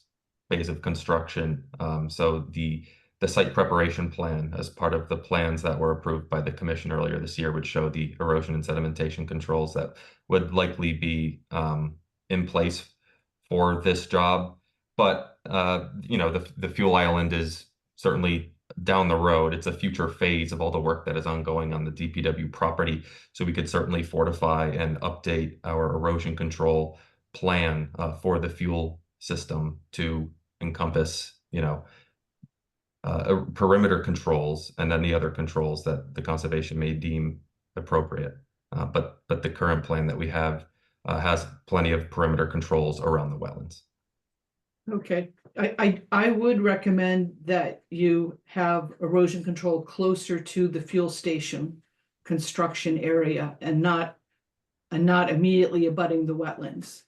K: phase of construction. So the site preparation plan, as part of the plans that were approved by the commission earlier this year, would show the erosion and sedimentation controls that would likely be in place for this job. But the fuel island is certainly down the road. It's a future phase of all the work that is ongoing on the DPW property. So we could certainly fortify and update our erosion control plan for the fuel system to encompass, perimeter controls and any other controls that the conservation may deem appropriate. But the current plan that we have has plenty of perimeter controls around the wetlands.
I: Okay, I would recommend that you have erosion control closer to the fuel station construction area and not immediately abutting the wetlands.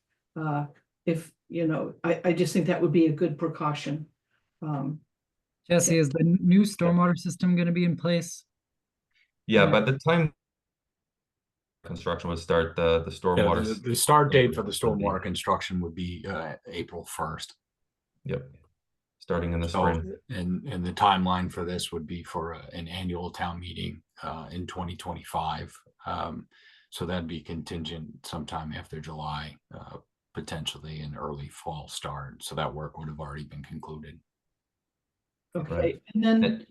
I: if, you know, I just think that would be a good precaution.
L: Jesse, is the new stormwater system going to be in place?
K: Yeah, by the time construction would start, the
J: Yeah,
K: stormwater.
J: the start date for the
K: would be-
J: stormwater construction would be April 1st.
K: Yep. Starting in the
J: So,
K: spring.
J: and the timeline for this would be for an annual town meeting in 2025. So that'd be contingent sometime after July, potentially an early fall start. So that work would have already been concluded.
I: Okay,
K: Right.
I: and then.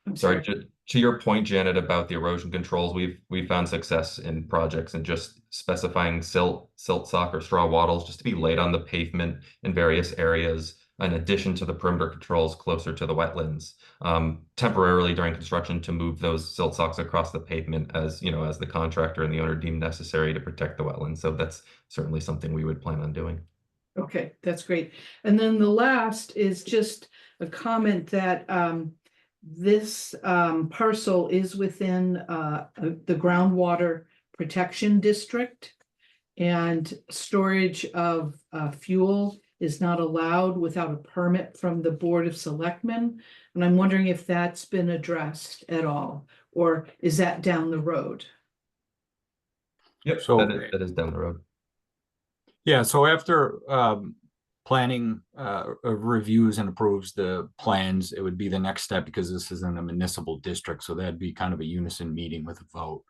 I: I'm
K: Sorry, to your point, Janet, about the erosion controls, we've found success in projects and just specifying silt sock or straw wattles just to be laid on the pavement in various areas, in addition to the perimeter controls closer to the wetlands, temporarily during construction to move those silt socks across the pavement as, you know, as the contractor and the owner deem necessary to protect the wetlands. So that's certainly something we would plan on doing.
I: Okay, that's great. And then the last is just a comment that this parcel is within the groundwater protection district, and storage of fuel is not allowed without a permit from the Board of Selectmen. And I'm wondering if that's been addressed at all, or is that down the road?
K: Yep,
J: So-
K: that is down the road.
J: Yeah, so after planning reviews and approves the plans, it would be the next step, because this is in a municipal district, so that'd be kind of a unison meeting with a vote.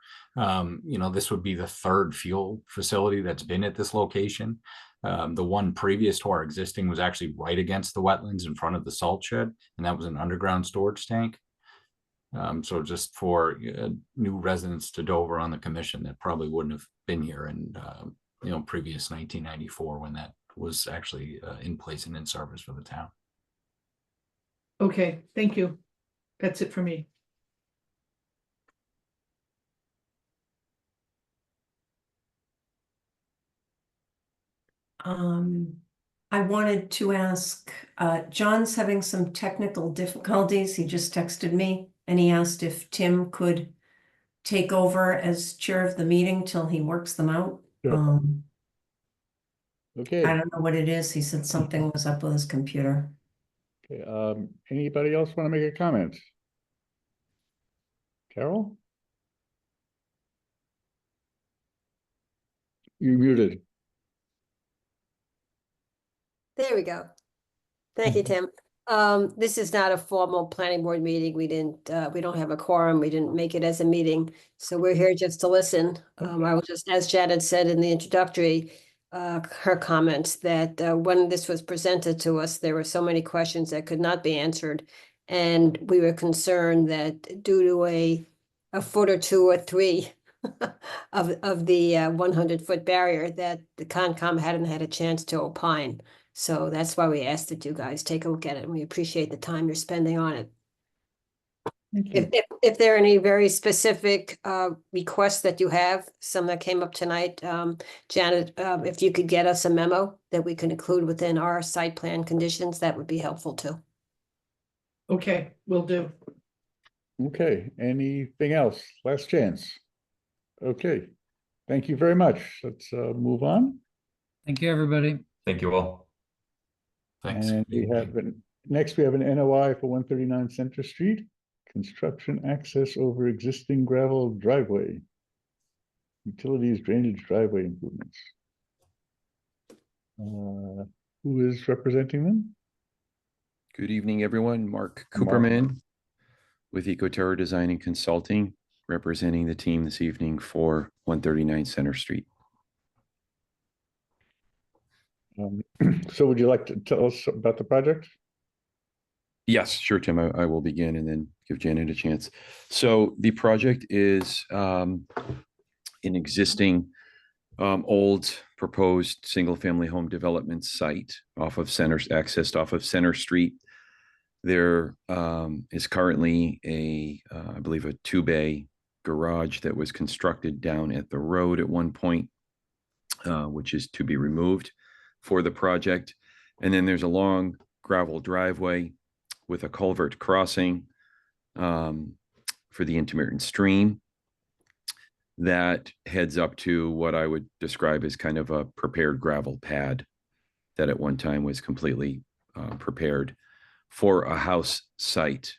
J: You know, this would be the third fuel facility that's been at this location. The one previous to our existing was actually right against the wetlands in front of the salt shed, and that was an underground storage tank. So just for new residents to Dover on the commission that probably wouldn't have been here in you know, previous 1994 when that was actually in place and in service for the town.
I: Okay, thank you. That's it for me.
B: I wanted to ask, John's having some technical difficulties. He just texted me and he asked if Tim could take over as chair of the meeting till he works them out.
M: Sure.
B: I
M: Okay,
B: don't know what it is. He said something was up with his computer.
M: okay, anybody else want to make a comment? Carol? You're muted.
N: There we go. Thank you, Tim. This is not a formal planning board meeting. We don't have a quorum. We didn't make it as a meeting. So we're here just to listen. I will just, as Janet said in the introductory, her comments, that when this was presented to us, there were so many questions that could not be answered. And we were concerned that due to a foot or two or three of the 100-foot barrier, that the Concom hadn't had a chance to opine. So that's why we asked that you guys take a look at it, and we appreciate the time you're spending on it.
M: Thank you.
N: If there are any very specific requests that you have, some that came up tonight, Janet, if you could get us a memo that we can include within our site plan conditions, that would be helpful too.
I: Okay, will do.
M: Okay, anything else? Last chance. Okay, thank you very much. Let's move on.
L: Thank you, everybody.
K: Thank you all.
J: Thanks.
M: And next we have an NOI for 139 Center Street. Construction access over existing gravel driveway. Utilities, drainage, driveway improvements. Who is representing them?
O: Good evening, everyone. Mark Cooperman with EcoTerra Design and Consulting, representing the team this evening for 139 Center Street.
M: So would you like to tell us about the project?
O: Yes, sure, Tim. I will begin and then give Janet a chance. So the project is an existing old proposed single-family home development site accessed off of Center Street. There is currently I believe a 2-bay garage that was constructed down at the road at one point, which is to be removed for the project. And then there's a long gravel driveway with a culvert crossing for the intermittent stream. that heads up to what I would describe as kind of a prepared gravel pad that at one time was completely prepared for a house site.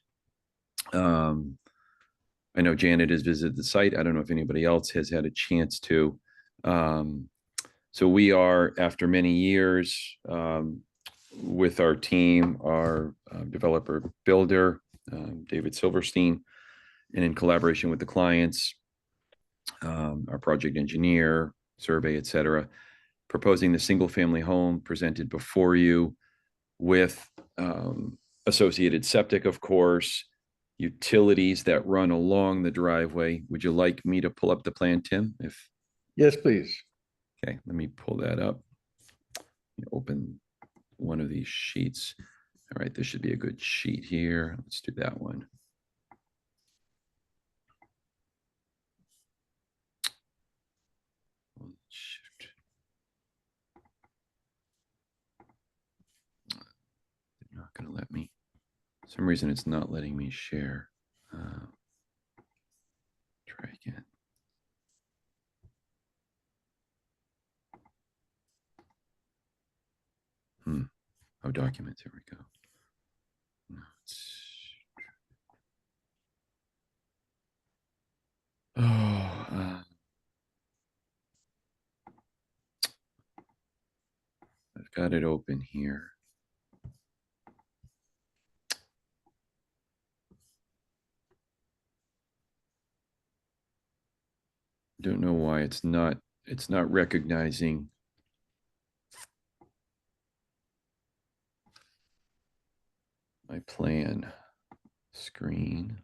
O: I know Janet has visited the site. I don't know if anybody else has had a chance to. So we are, after many years, with our team, our developer builder, David Silverstein, and in collaboration with the clients, our project engineer, survey, et cetera, proposing the single family home presented before you with associated septic, of course, utilities that run along the driveway. Would you like me to pull up the plan, Tim?
M: Yes, please.
O: Okay, let me pull that up. Open one of these sheets. All right, this should be a good sheet here. Let's do that one. Shift. They're not going to let me. For some reason, it's not letting me share. Try again. Oh, documents. Here we go. No, I've got it open here. Don't know why it's not recognizing. My plan screen.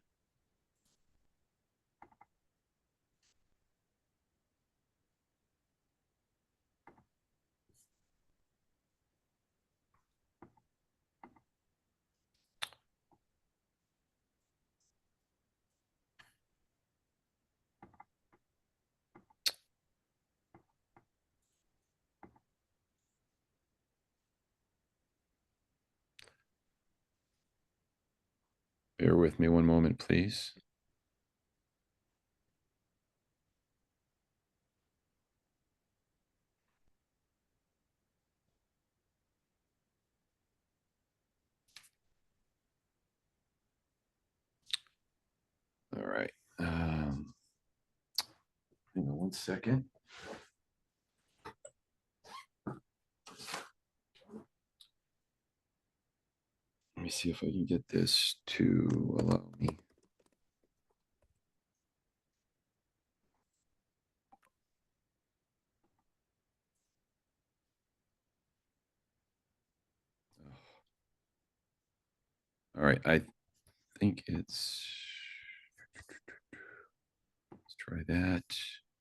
O: Bear with me one moment, please. All right. Hang on one second. Let me see if I can get this to allow me. All right, I think it's, let's try that.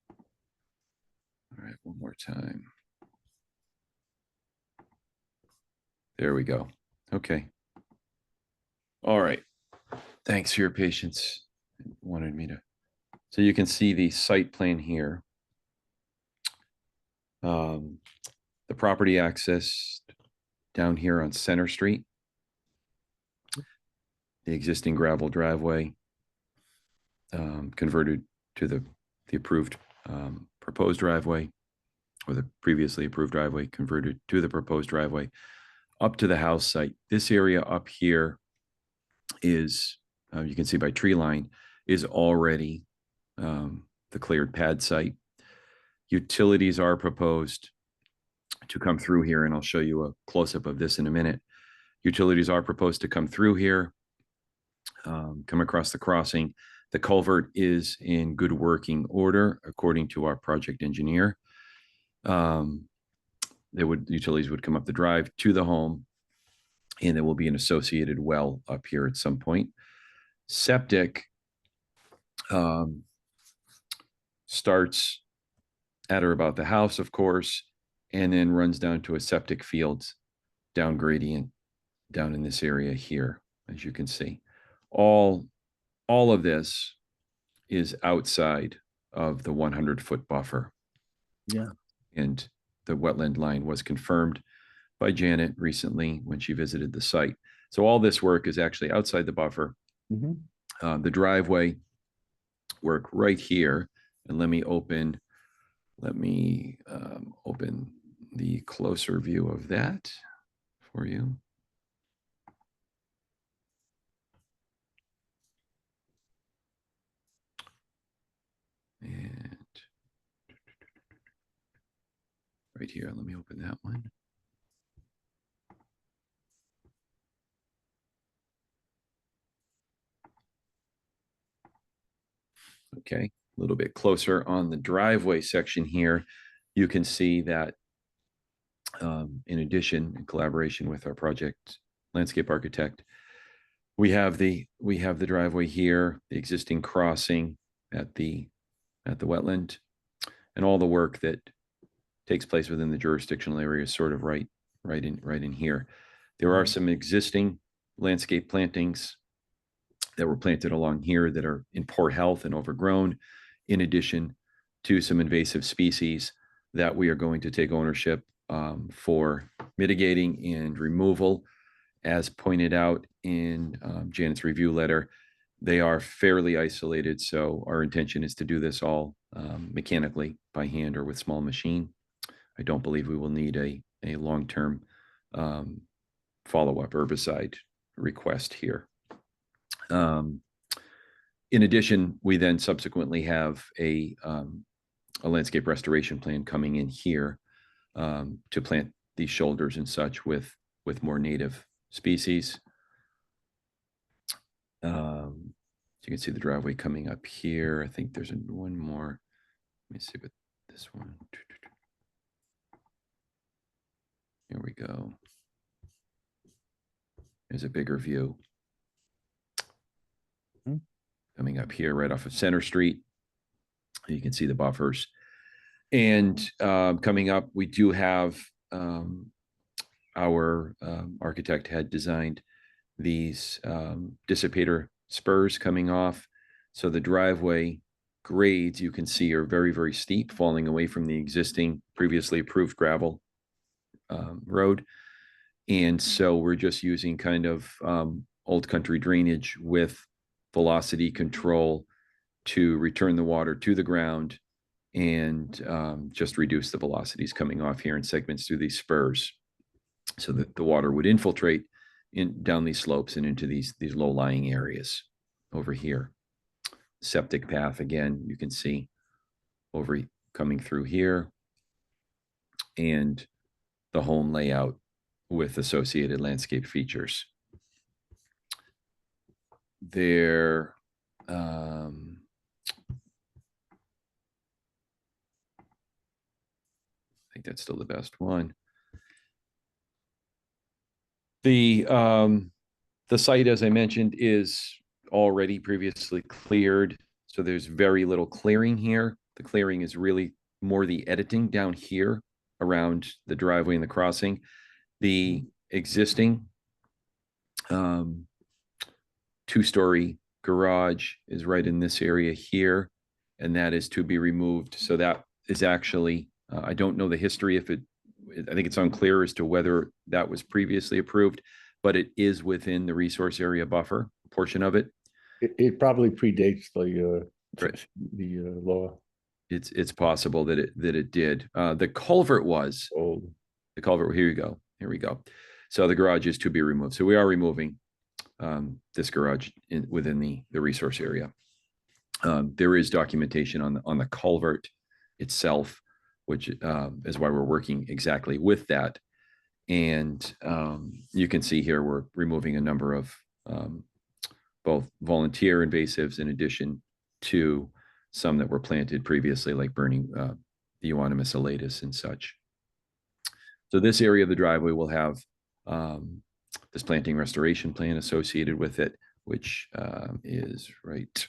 O: All right, one more time. There we go. Okay. All right. Thanks for your patience. Wanted me to. So you can see the site plan here. The property access down here on Center Street. The existing gravel driveway converted to the approved proposed driveway, or the previously approved driveway converted to the proposed driveway up to the house site. This area up here is, you can see by tree line, is already the cleared pad site. Utilities are proposed to come through here, and I'll show you a close-up of this in a minute. Utilities are proposed to come through here, come across the crossing. The culvert is in good working order, according to our project engineer. Utilities would come up the drive to the home, and there will be an associated well up here at some point. Septic starts at or about the house, of course, and then runs down to a septic field down gradient down in this area here, as you can see. All of this is outside of the 100-foot buffer.
M: Yeah.
O: And the wetland line was confirmed by Janet recently when she visited the site. So all this work is actually outside the buffer. The driveway work right here And let me open the closer view of that for you. And right here, let me open that one. Okay, a little bit closer on the driveway section here, you can see that in addition, in collaboration with our project landscape architect, we have the driveway here, the existing crossing at the wetland, and all the work that takes place within the jurisdictional area is sort of right in here. There are some existing landscape plantings that were planted along here that are in poor health and overgrown, in addition to some invasive species that we are going to take ownership for mitigating and removal. As pointed out in Janet's review letter, they are fairly isolated, so our intention is to do this all mechanically by hand or with small machine. I don't believe we will need a long-term follow-up herbicide request here. In addition, we then subsequently have a landscape restoration plan coming in here to plant these shoulders and such with more native species. You can see the driveway coming up here. I think there's one more. Let me see what this one. Here we go. There's a bigger view. Coming up here right off of Center Street. You can see the buffers. And coming up, we do have our architect had designed these dissipator spurs coming off. So the driveway grades you can see are very, very steep, falling away from the existing previously approved gravel road. And so we're just using kind of old country drainage with velocity control to return the water to the ground and just reduce the velocities coming off here in segments through these spurs so that the water would infiltrate down these slopes and into these low-lying areas over here. Septic path, again, you can see over coming through here, and the home layout with associated landscape features. There, I think that's still the best one. The site, as I mentioned, is already previously cleared, so there's very little clearing here. The clearing is really more the editing down here around the driveway and the crossing. The existing two-story garage is right in this area here, and that is to be removed. So that is actually, I don't know the history if I think it's unclear as to whether that was previously approved, but it is within the resource area buffer portion of it.
M: It probably predates the
O: Right.
M: the law.
O: It's possible that it did. The culvert was
M: old.
O: The culvert. Here we go. So the garage is to be removed. So we are removing this garage within the resource area. There is documentation on the culvert itself, which is why we're working exactly with that. And you can see here we're removing a number of both volunteer invasives in addition to some that were planted previously, like burning the Euonymus elatus and such. So this area of the driveway will have this planting restoration plan associated with it, which is right.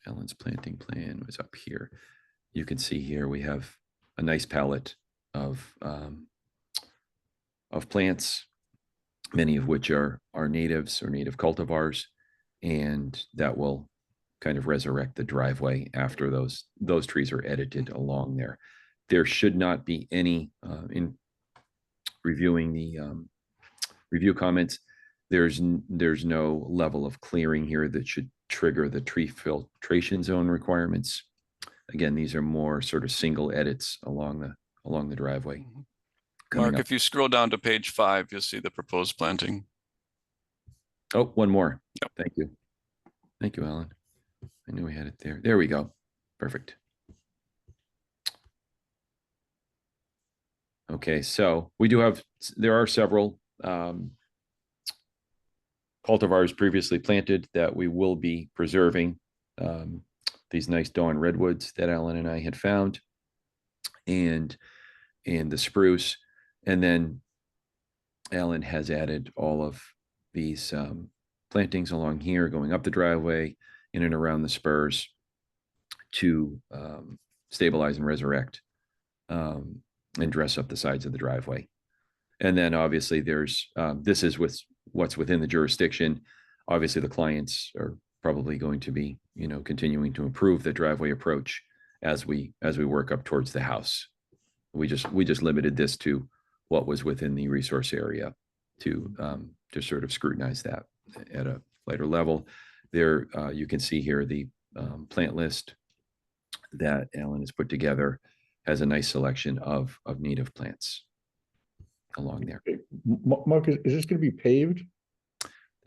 O: Ellen's planting plan was up here. You can see here we have a nice palette of plants, many of which are natives or native cultivars, and that will kind of resurrect the driveway after those trees are edited along there. There should not be any in reviewing the review comments. There's no level of clearing here that should trigger the tree filtration zone requirements. Again, these are more sort of single edits along the driveway. coming
P: Mark,
O: up.
P: if you scroll down to page 5, you'll see the proposed planting.
O: Oh, one more.
P: Yep.
O: Thank you. Thank you, Alan. I knew we had it there. There we go. Perfect. Okay, so we do have, there are several cultivars previously planted that we will be preserving. These nice dawn redwoods that Alan and I had found, and the spruce. And then Alan has added all of these plantings along here, going up the driveway, in and around the spurs, to stabilize and resurrect and dress up the sides of the driveway. And then obviously there's, this is what's within the jurisdiction. Obviously the clients are probably going to be, you know, continuing to improve the driveway approach as we work up towards the house. We just limited this to what was within the resource area to sort of scrutinize that at a lighter level. There, you can see here the plant list that Alan has put together has a nice selection of native plants along there.
M: Mark, is this going to be paved?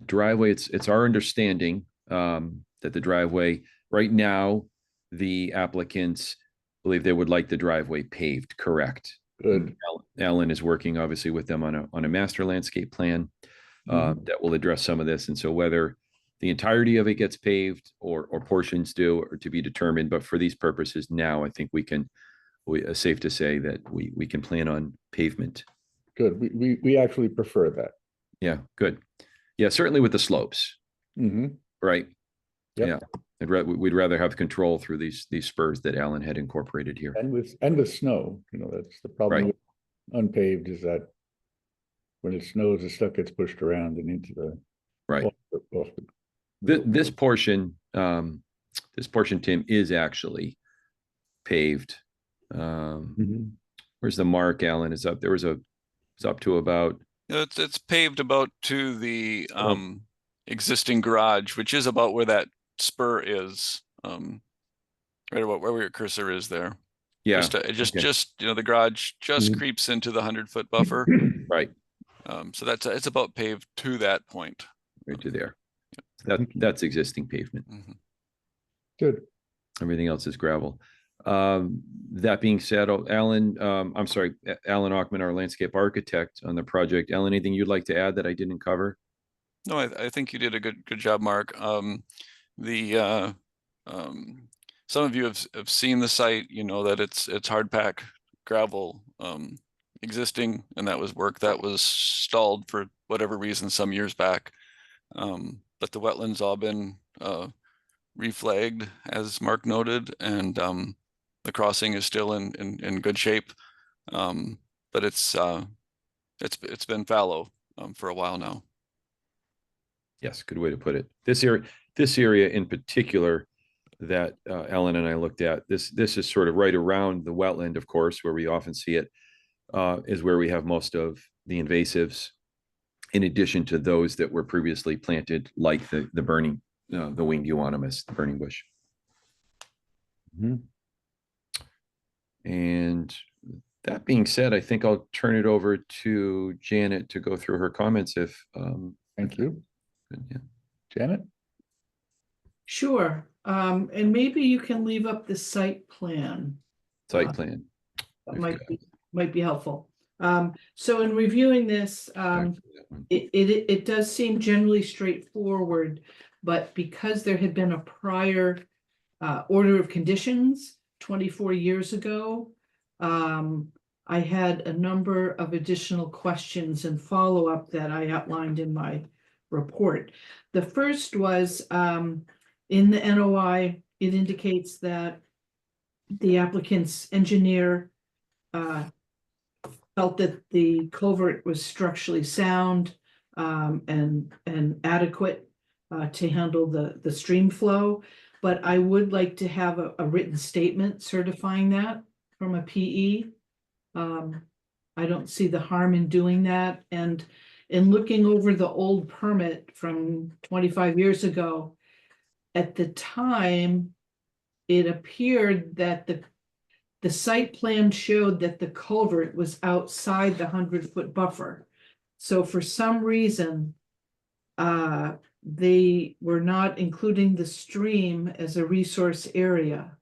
O: Driveway, it's our understanding that the driveway, right now, the applicants believe they would like the driveway paved, correct?
M: Good.
O: Alan is working obviously with them on a master landscape plan that will address some of this. And so whether the entirety of it gets paved or portions do, or to be determined, but for these purposes now, I think it's safe to say that we can plan on pavement.
M: Good. We actually prefer that.
O: Yeah, good. Yeah, certainly with the slopes.
M: Mm-hmm.
O: Right.
M: Yep.
O: Yeah. We'd rather have control through these spurs that Alan had incorporated here.
M: And with snow, you know, that's the problem
O: Right.
M: with unpaved, is that when it snows, the stuff gets pushed around and into the
O: Right.
M: off
O: This portion, Tim, is actually paved. Where's the mark, Alan? Is up? It's up to about.
P: It's paved about to the existing garage, which is about where that spur is. Right about where your cursor is there.
O: Yeah.
P: Just you know, the garage just creeps into the 100-foot buffer.
O: Right.
P: So it's about paved to that point.
O: Right to there. That's existing pavement.
M: Good.
O: Everything else is gravel. That being said, Alan Ockman, our landscape architect on the project. Alan, anything you'd like to add that I didn't cover?
P: No, I think you did a good job, Mark. Some of you have seen the site. You know that it's hard pack gravel existing, and that was work that was stalled for whatever reason some years back. But the wetlands all been reflagged, as Mark noted, and the crossing is still in good shape. But it's been fallow for a while now.
O: Yes, good way to put it. This area in particular that Alan and I looked at, this is sort of right around the wetland, of course, where we often see it, is where we have most of the invasives, in addition to those that were previously planted, like the burning, the winged euonymus, the burning bush. And that being said, I think I'll turn it over to Janet to go through her comments if.
M: Thank you.
O: Yeah.
M: Janet?
I: Sure. And maybe you can leave up the site plan.
O: Site plan.
I: That might be helpful. So in reviewing this, it does seem generally straightforward, but because there had been a prior order of conditions 24 years ago, I had a number of additional questions and follow-up that I outlined in my report. The first was in the NOI, it indicates that the applicant's engineer felt that the culvert was structurally sound and adequate to handle the stream flow. But I would like to have a written statement certifying that from a PE. I don't see the harm in doing that. And in looking over the old permit from 25 years ago, at the time, it appeared that the site plan showed that the culvert was outside the 100-foot buffer. So for some reason, they were not including the stream as a resource area.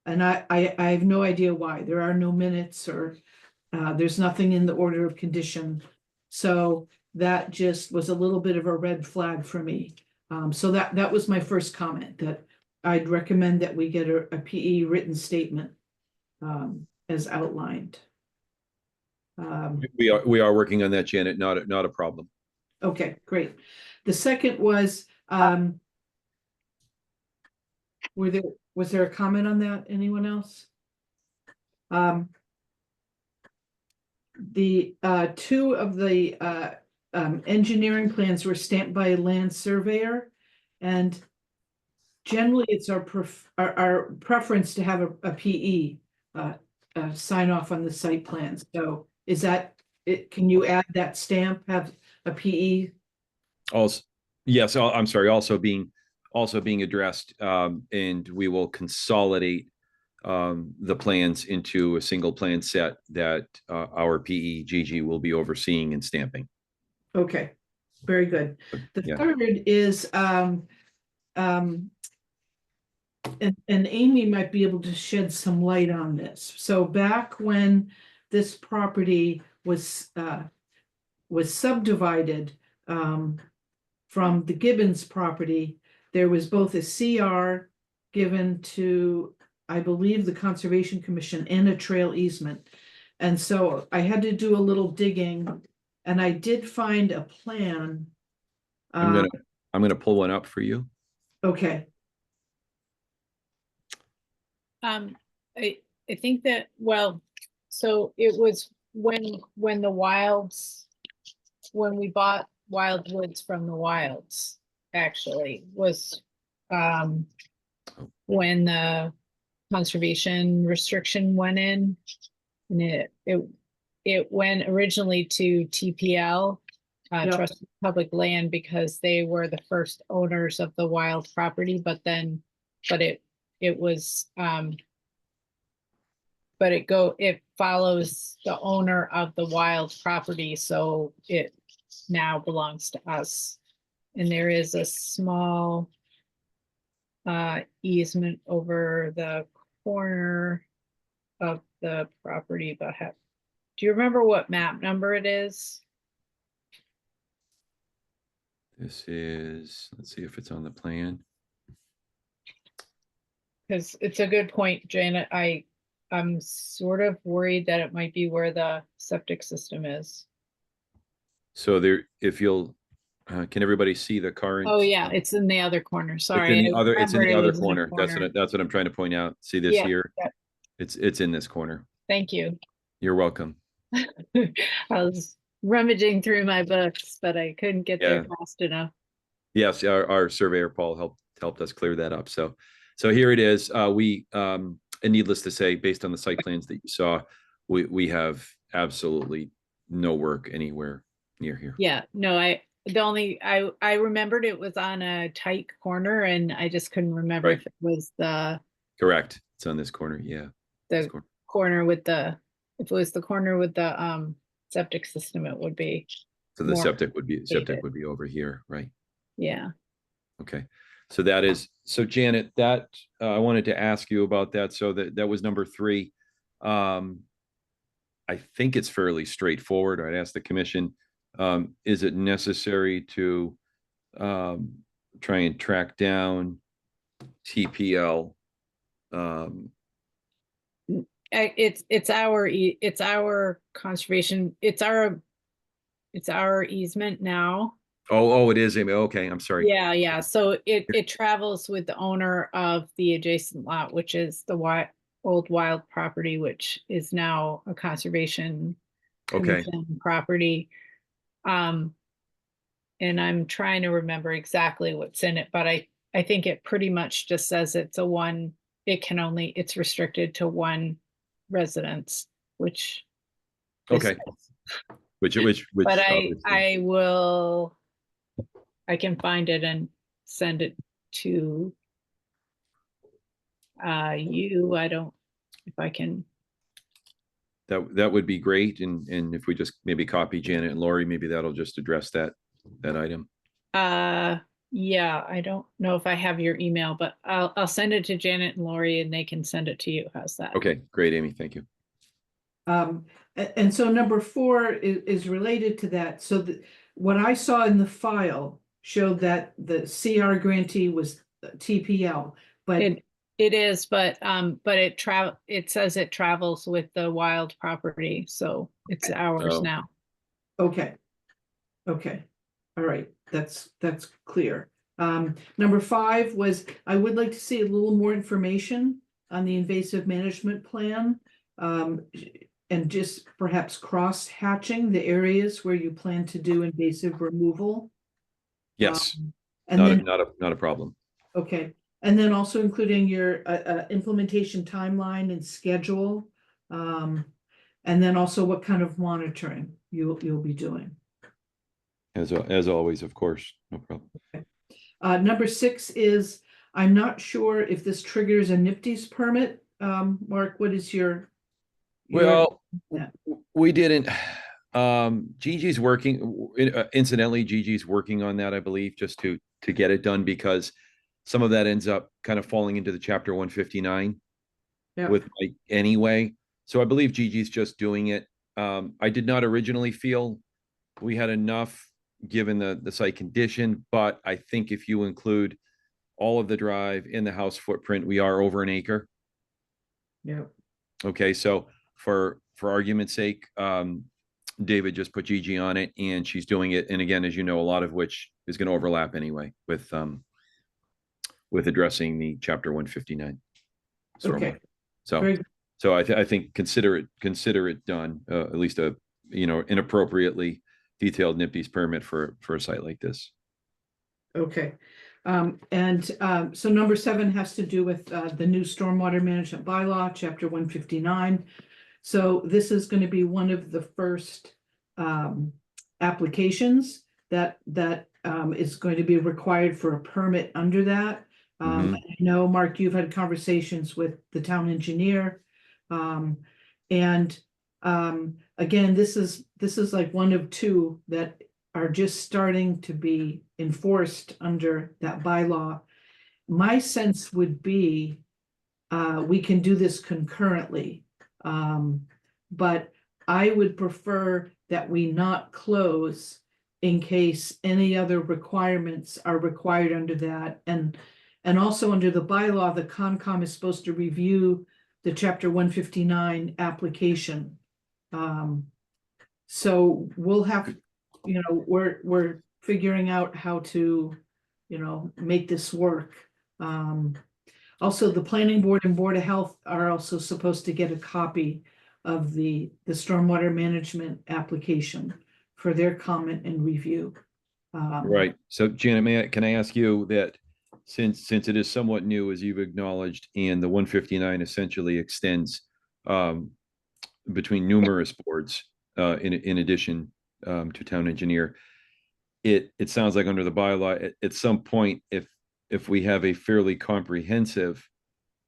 I: And I have no idea why. There are no minutes or there's nothing in the order of condition. So that just was a little bit of a red flag for me. So that was my first comment, that I'd recommend that we get a PE written statement as outlined.
O: We are working on that, Janet, not a problem.
I: Okay, great. The second was, was there a comment on that? Anyone else? The two of the engineering plans were stamped by a land surveyor, and generally it's our preference to have a PE sign off on the site plans. So is that it? Can you add that stamp, have a PE?
O: Also, yes, I'm sorry, also being addressed, and we will consolidate the plans into a single plan set that our PE Gigi will be overseeing and stamping.
I: Okay, very good. The
O: Yeah.
I: third is and Amy might be able to shed some light on this. So back when this property was subdivided from the Gibbons property, there was both a CR given to, I believe, the Conservation Commission and a trail easement. And so I had to do a little digging, and I did find a plan.
O: I'm gonna pull one up for you.
I: Okay.
Q: I think that, well, so it was when we bought Wildwoods from the Wilds, actually, was when the conservation restriction went in, and it went originally to TPL,
I: Yep.
Q: Trust Public Land, because they were the first owners of the wild property, but it follows the owner of the wild property, so it now belongs to us. And there is a small easement over the corner of the property, but do you remember what map number it is?
O: This is, let's see if it's on the plan.
Q: Because it's a good point, Janet. I'm sort of worried that it might be where the septic system is.
O: So there, if you'll, can everybody see the current?
Q: Oh yeah, it's in the other corner. Sorry.
O: It's in the other corner.
Q: corner.
O: That's what I'm trying to point out. See this
Q: Yeah,
O: here?
Q: yeah.
O: It's in this corner.
Q: Thank you.
O: You're welcome.
Q: I was rummaging through my books, but I couldn't get there fast enough.
O: Yes, our surveyor Paul helped us clear that up. So here it is. And needless to say, based on the site plans that you saw, we have absolutely no work anywhere near here.
Q: Yeah, no, I remembered it was on a tight corner, and I just couldn't remember if it was
O: Correct. It's on this corner. Yeah.
Q: Corner with if it was the corner with the septic system, it would be.
O: So the septic would be over here, right?
Q: Yeah.
O: Okay. So Janet, that I wanted to ask you about that. So that was number 3. I think it's fairly straightforward. I'd ask the commission, is it necessary to try and track down TPL?
Q: It's our conservation. It's our easement now.
O: Oh, it is. Okay, I'm sorry.
Q: Yeah. So it travels with the owner of the adjacent lot, which is the old wild property, which is now a conservation commission property. And I'm trying to remember exactly what's in it, but I think it pretty much just says it's restricted to one residence, which.
O: Okay. Which.
Q: But I can find it and send it to you. I don't, if I can.
O: That would be great. And if we just maybe copy Janet and Lori, maybe that'll just address that item.
Q: Yeah, I don't know if I have your email, but I'll send it to Janet and Lori and they can send it to you. How's that?
O: Okay, great, Amy. Thank you.
I: And so number 4 is related to that. So what I saw in the file showed that the CR grantee was TPL, but
Q: it is, but it says it travels with the wild property, so it's ours
O: Oh.
Q: now.
I: okay. Okay. All right. That's clear. Number 5 was, I would like to see a little more information on the invasive management plan. And just perhaps cross hatching the areas where you plan to do invasive removal.
O: Yes,
I: And
O: not a problem.
I: okay. And then also including your implementation timeline and schedule. And then also what kind of monitoring you'll be doing.
O: As always, of course, no problem.
I: Okay. Number 6 is, I'm not sure if this triggers a NIPD's permit. Mark, what is your?
O: Well, we didn't. Gigi's working. Incidentally, Gigi's working on that, I believe, just to get it done, because some of that ends up kind of falling into the Chapter 159 with Mike anyway. So I believe Gigi's just doing it. I did not originally feel we had enough given the site condition, but I think if you include all of the drive in the house footprint, we are over an acre.
I: Yeah.
O: Okay, so for argument's sake, David just put Gigi on it and she's doing it. And again, as you know, a lot of which is going to overlap anyway with addressing the Chapter 159.
I: Okay.
O: So I think consider it done, at least an appropriately detailed NIPD's permit for a site like this.
I: Okay. So number 7 has to do with the new stormwater management bylaw, Chapter 159. So this is going to be one of the first applications that is going to be required for a permit under that. I know, Mark, you've had conversations with the town engineer. Again, this is like one of 2 that are just starting to be enforced under that bylaw. My sense would be we can do this concurrently, but I would prefer that we not close in case any other requirements are required under that. And also under the bylaw, the Concom is supposed to review the Chapter 159 application. So we'll have, we're figuring out how to, make this work. Also, the Planning Board and Board of Health are also supposed to get a copy of the stormwater management application for their comment and review.
O: Right. So Janet, can I ask you that since it is somewhat new, as you've acknowledged, and the 159 essentially extends between numerous boards in addition to town engineer, it sounds like under the bylaw at some point, if we have a fairly comprehensive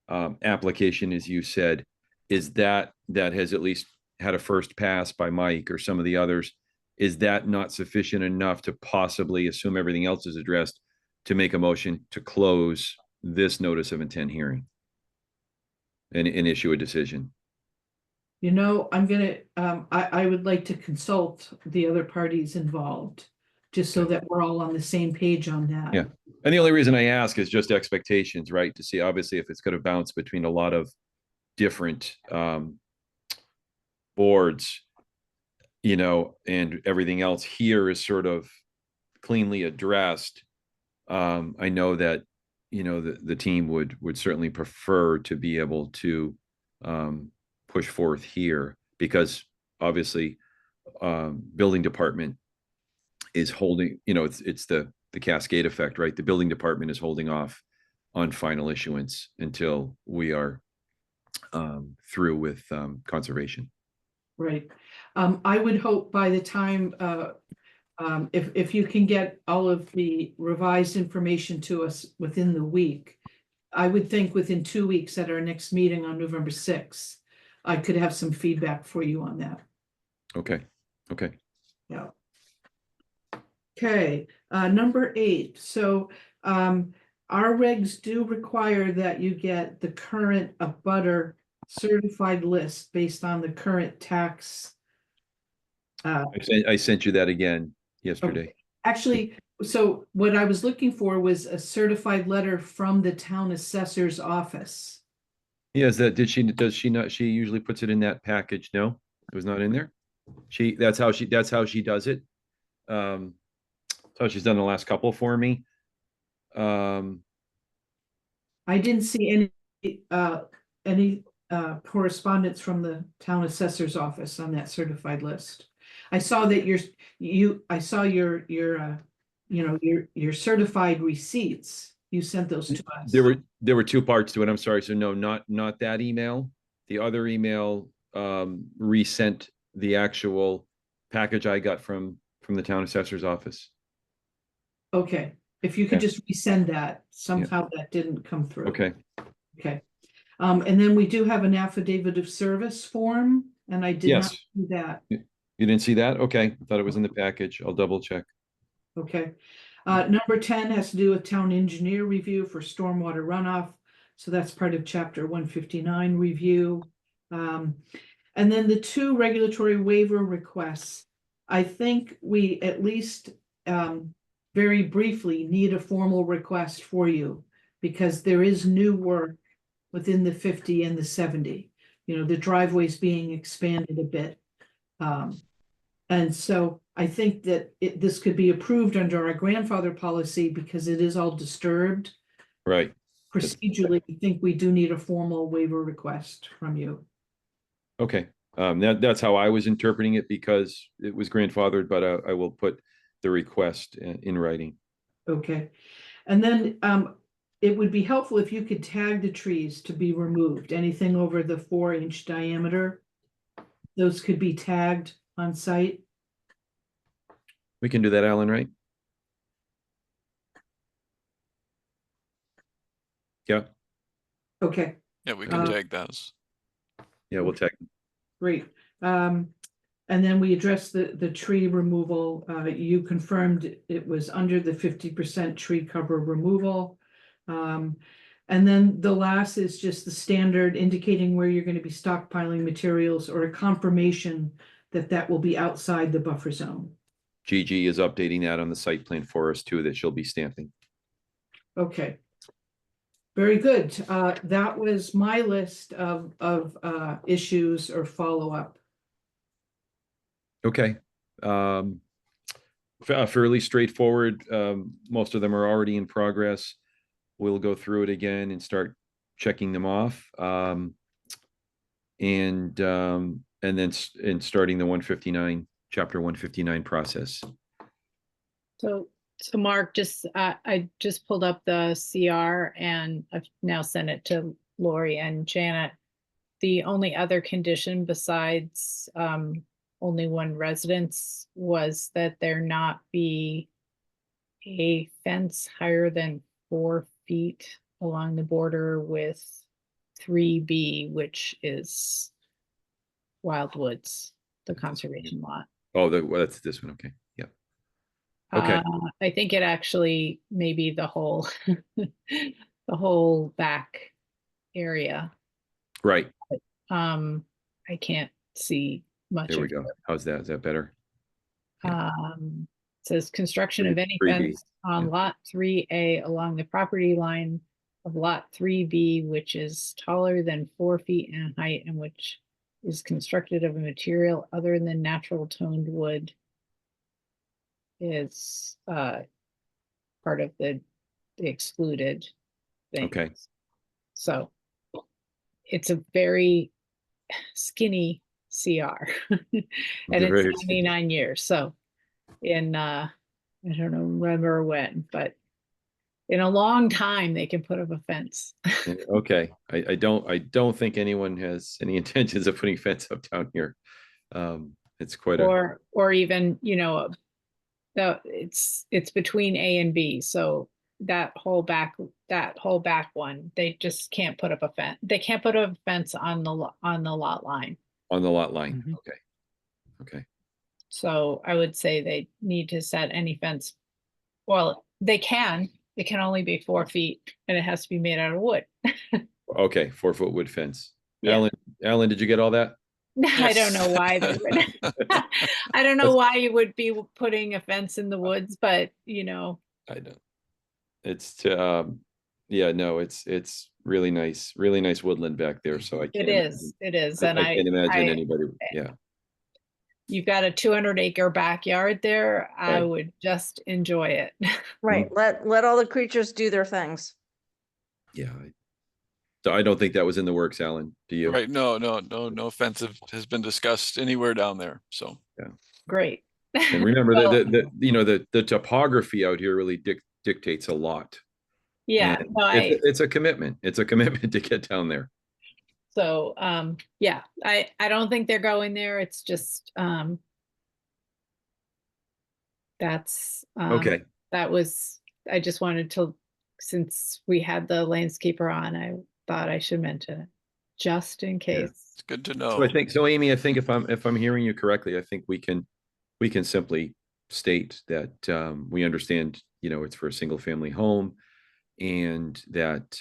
O: application, as you said, is that has at least had a first pass by Mike or some of the others, is that not sufficient enough to possibly assume everything else is addressed to make a motion to close this notice of intent hearing and issue a decision?
I: I'm gonna, I would like to consult the other parties involved, just so that we're all on the same page on that.
O: Yeah. And the only reason I ask is just expectations, right? To see obviously if it's going to bounce between a lot of different boards, and everything else here is sort of cleanly addressed. I know that, the team would certainly prefer to be able to push forth here, because obviously building department is holding, it's the cascade effect, right? The building department is holding off on final issuance until we are through with conservation.
I: Right. I would hope by the time If you can get all of the revised information to us within the week, I would think within 2 weeks at our next meeting on November 6th, I could have some feedback for you on that.
O: Okay, okay.
I: Yeah. Okay, number 8. So our regs do require that you get the current abutter certified list based on the current tax.
O: I sent you that again yesterday.
I: Actually, so what I was looking for was a certified letter from the town assessor's office.
O: Yes, does she not, she usually puts it in that package. No, it was not in there. That's how she does it. So she's done the last couple for me.
I: I didn't see any correspondence from the town assessor's office on that certified list. I saw that I saw your certified receipts. You sent those to us.
O: There were 2 parts to it. I'm sorry. So no, not that email. The other email resent the actual package I got from the town assessor's office.
I: Okay, if you could just resend that, somehow that didn't come through.
O: Okay.
I: Okay, and then we do have an affidavit of service form, and I did not see that.
O: You didn't see that? Okay, I thought it was in the package. I'll double check.
I: Okay, number 10 has to do with town engineer review for stormwater runoff. So that's part of chapter 159 review. And then the 2 regulatory waiver requests. I think we at least very briefly need a formal request for you because there is new work within the 50 and the 70. The driveway's being expanded a bit. And so I think that this could be approved under our grandfather policy because it is all disturbed.
O: Right.
I: Procedurally, I think we do need a formal waiver request from you.
O: Okay. That's how I was interpreting it because it was grandfathered, but I will put the request in writing.
I: Okay. And then it would be helpful if you could tag the trees to be removed. Anything over the 4-inch diameter, those could be tagged on site.
O: We can do that, Alan, right? Yeah.
I: Okay.
P: Yeah, we can tag those.
O: Yeah, we'll tag.
I: Great. And then we addressed the tree removal. You confirmed it was under the 50% tree cover removal. And then the last is just the standard indicating where you're going to be stockpiling materials or a confirmation that will be outside the buffer zone.
O: Gigi is updating that on the site plan for us too, that she'll be stamping.
I: Okay. Very good. That was my list of issues or follow-up.
O: Okay. Fairly straightforward. Most of them are already in progress. We'll go through it again and start checking them off. And then starting the 159, chapter 159 process.
Q: So Mark, I just pulled up the CR and I've now sent it to Lori and Janet. The only other condition besides only one residence was that there not be a fence higher than 4 feet along the border with 3B, which is Wildwoods, the conservation lot.
O: Oh, that's this one. Okay. Yeah. Okay.
Q: I think it actually may be the whole the whole back area.
O: Right.
Q: I can't see much.
O: There we go. How's that? Is that better?
Q: It says construction of any
O: 3B.
Q: fence on lot 3A along the property line of lot 3B, which is taller than 4 feet in height and which is constructed of a material other than natural toned wood, is part of the excluded thing.
O: Okay.
Q: So it's a very skinny CR and
O: Very
Q: it's 99 years. So in I don't know, remember when, but in a long time they can put up a fence.
O: Okay. I don't think anyone has any intentions of putting fence up down here. It's quite
Q: or even, you know, it's between A and B, so that whole back one, they just can't put up a fence. They can't put up a fence on the lot line.
O: On the lot line, okay. Okay,
Q: So I would say they need to set any fence. Well, they can. It can only be 4 feet, and it has to be made out of wood.
O: okay, 4-foot wood fence.
Q: Yeah.
O: Alan, did you get all that?
Q: I don't know why they would. I don't know why you would be putting a fence in the woods, but you know.
O: I know. It's yeah, no, it's really nice woodland back there. So I can't.
Q: It is, and
O: I can't imagine anybody. Yeah.
Q: You've got a 200-acre backyard there. I
O: Right.
Q: would just enjoy it.
R: Right. Let all the creatures do their things.
O: Yeah. So I don't think that was in the works, Alan. Do you?
P: Right, no offensive has been discussed anywhere down there, so.
O: Yeah.
Q: Great.
O: And remember
Q: Well,
O: the topography out here really dictates a lot.
Q: Yeah,
O: And
Q: no,
O: it's a commitment. It's a commitment to get down there.
Q: so yeah, I don't think they're going there. It's just that's
O: Okay.
Q: that was, I just wanted to, since we had the landscaper on, I thought I should mention it just in case.
P: It's good to know.
O: So Amy, I think if I'm hearing you correctly, I think we can simply state that we understand, it's for a single family home, and that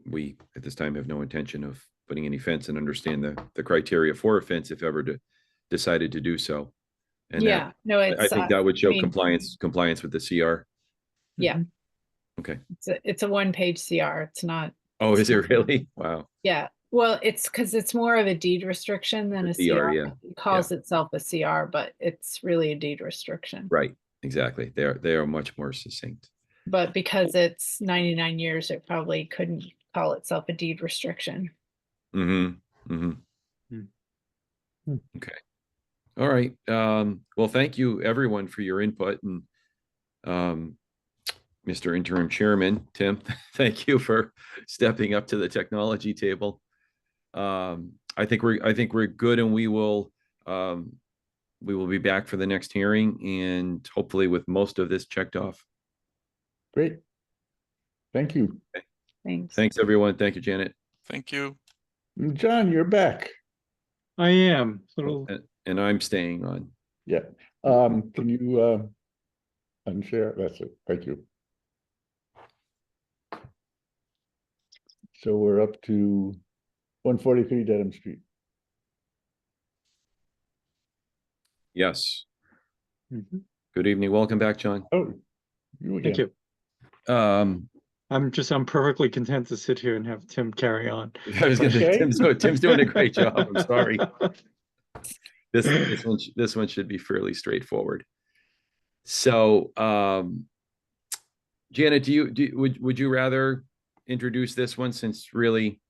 O: we at this time have no intention of putting any fence, and understand the criteria for a fence if ever decided to do so. And
Q: Yeah, no,
O: I
Q: it's
O: think that would show
Q: I mean,
O: compliance with the CR.
Q: Yeah,
O: Okay.
Q: it's a 1-page CR. It's not.
O: Oh, is it really? Wow.
Q: Yeah, well, it's because it's more of a deed restriction than a
O: The CR,
Q: CR.
O: yeah.
Q: It calls itself a CR, but it's really a deed restriction.
O: Right. Exactly. They are much more succinct.
Q: But because it's 99 years, it probably couldn't call itself a deed restriction.
O: Mm-hmm. Mm-hmm. Okay. All right. Well, thank you everyone for your input, and Mr. Interim Chairman, Tim, thank you for stepping up to the technology table. I think we're good, and we will be back for the next hearing, and hopefully with most of this checked off.
M: Great. Thank you.
Q: Thanks.
O: Thanks, everyone. Thank you, Janet.
P: Thank you.
M: John, you're back.
A: I am.
O: And I'm staying on.
M: Yeah. Can you unshare? That's it. Thank you. So we're up to 143 Dedham Street.
O: Yes.
A: Mhm.
O: Good evening. Welcome back, John.
M: Oh, you again.
A: Thank you. I'm perfectly content to sit here and have Tim carry on.
O: I was going to
M: Okay.
O: say, Tim's doing a great job. I'm sorry. This one should be fairly straightforward. So, Janet, would you rather introduce this one, since really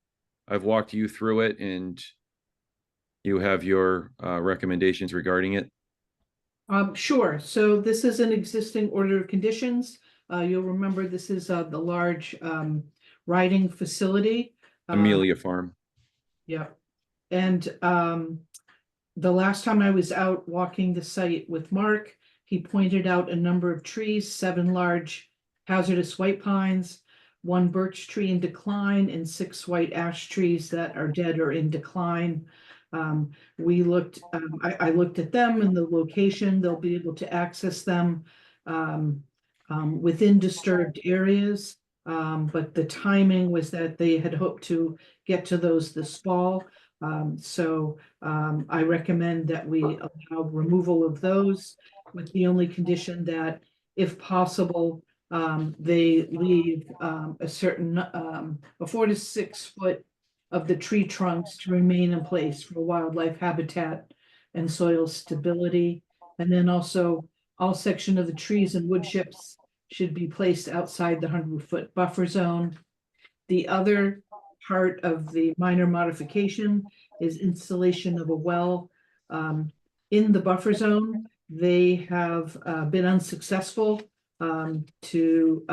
O: I've walked you through it and you have your recommendations regarding it?
I: Sure. So this is an existing order of conditions. You'll remember this is the large riding facility.
O: Amelia Farm.
I: Yeah. And the last time I was out walking the site with Mark, he pointed out a number of trees, 7 large hazardous white pines, 1 birch tree in decline, and 6 white ash trees that are dead or in decline. We looked, I looked at them and the location. They'll be able to access them within disturbed areas. But the timing was that they had hoped to get to those this fall. So I recommend that we allow removal of those, with the only condition that, if possible, they leave a certain a 4 to 6 foot of the tree trunks to remain in place for wildlife habitat and soil stability. And then also all section of the trees and wood chips should be placed outside the 100-foot buffer zone. The other part of the minor modification is installation of a well in the buffer zone. They have been unsuccessful to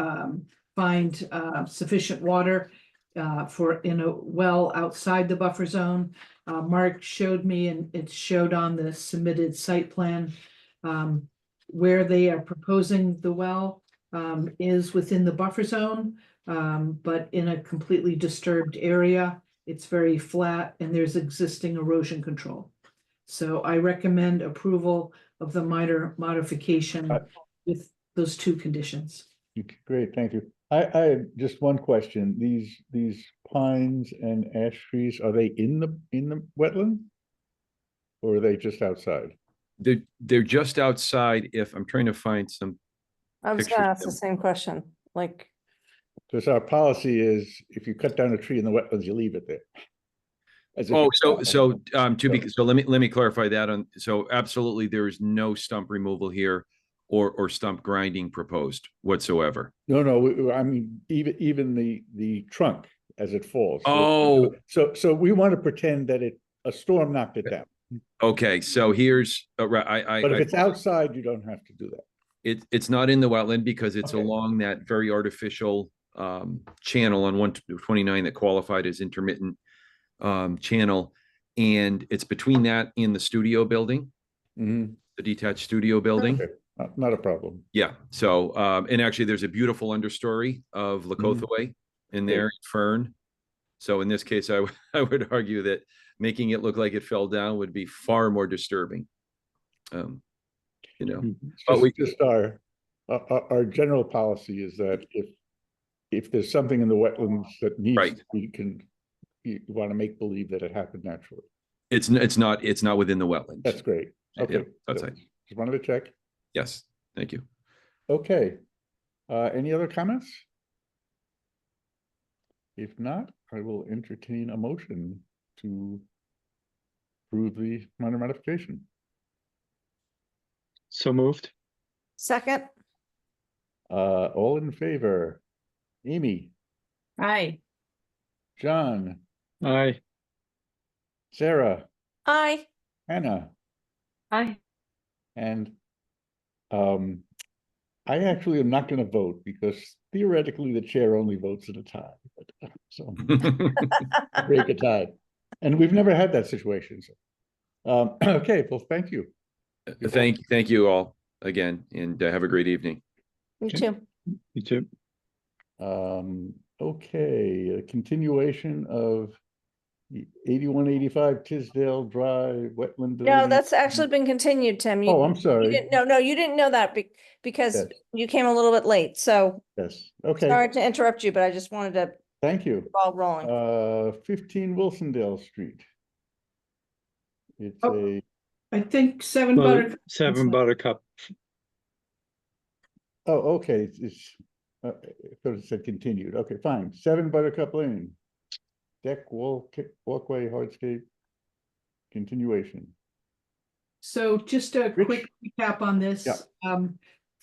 I: find sufficient water in a well outside the buffer zone. Mark showed me, and it showed on the submitted site plan, where they are proposing the well is within the buffer zone, but in a completely disturbed area. It's very flat and there's existing erosion control. So I recommend approval of the minor modification with those two conditions.
M: Okay, great, thank you. I have just one question. These pines and ash trees, are they in the wetland? Or are they just outside?
O: They're just outside. If I'm trying to find some
R: I was
O: pictures
R: gonna
O: of
R: ask the
O: them.
R: same question, like,
M: Because our policy is if you cut down a tree in the wetlands, you leave it there. As if
O: Oh,
M: it's
O: so
M: not.
O: let me clarify that on, so absolutely there is no stump removal here or stump grinding proposed whatsoever.
M: No, I mean, even the trunk as it falls.
O: Oh.
M: So we want to pretend that a storm knocked it down.
O: Okay, so here's, right,
M: But if it's outside, you don't have to do that.
O: it's not in the wetland because it's
M: Okay.
O: along that very artificial channel on 129 that qualified as intermittent channel. And it's between that and the studio building, the detached studio building.
M: Okay, not a problem.
O: Yeah, so, and actually there's a beautiful understory of Lacothaway in there, fern. So in this case, I would argue that making it look like it fell down would be far more disturbing. You know, but we
M: Just our general policy is that if there's something in the wetlands that needs, you want to make believe that it happened naturally.
O: it's not within the wetlands.
M: That's great. Okay,
O: Yep, outside.
M: just wanted to check.
O: Yes, thank you.
M: Okay, any other comments? If not, I will entertain a motion to approve the minor modification.
A: So moved.
R: second,
M: All in favor? Amy,
Q: Aye.
M: John,
A: Aye.
M: Sarah,
R: aye.
M: Hannah,
H: Aye.
M: and I actually am not going to vote because theoretically the chair only votes at a tie. So break a tie, and we've never had that situation. So, okay, well, thank you.
O: Thank you all again, and have a great evening.
R: You too.
A: You too.
M: Okay, a continuation of 8185 Tisdale Drive Wetland.
R: No,
M: Building.
R: that's actually been continued, Tim.
M: Oh, I'm sorry.
R: No, you didn't know that because
M: Yes.
R: you came a little bit late, so
M: Yes, okay.
R: sorry to interrupt you, but I just wanted to
M: Thank you.
R: ball rolling.
M: 15 Wilsondale Street. It's
I: Oh.
M: a,
I: I think Seven
A: Well,
I: Buttercup.
A: 7 Buttercup.
M: oh, okay, it's, I thought it said continued. Okay, fine. 7 Buttercup Lane. Deck, walkway, hardscape, continuation.
I: So just a
M: Rich?
I: quick recap on this.
M: Yeah.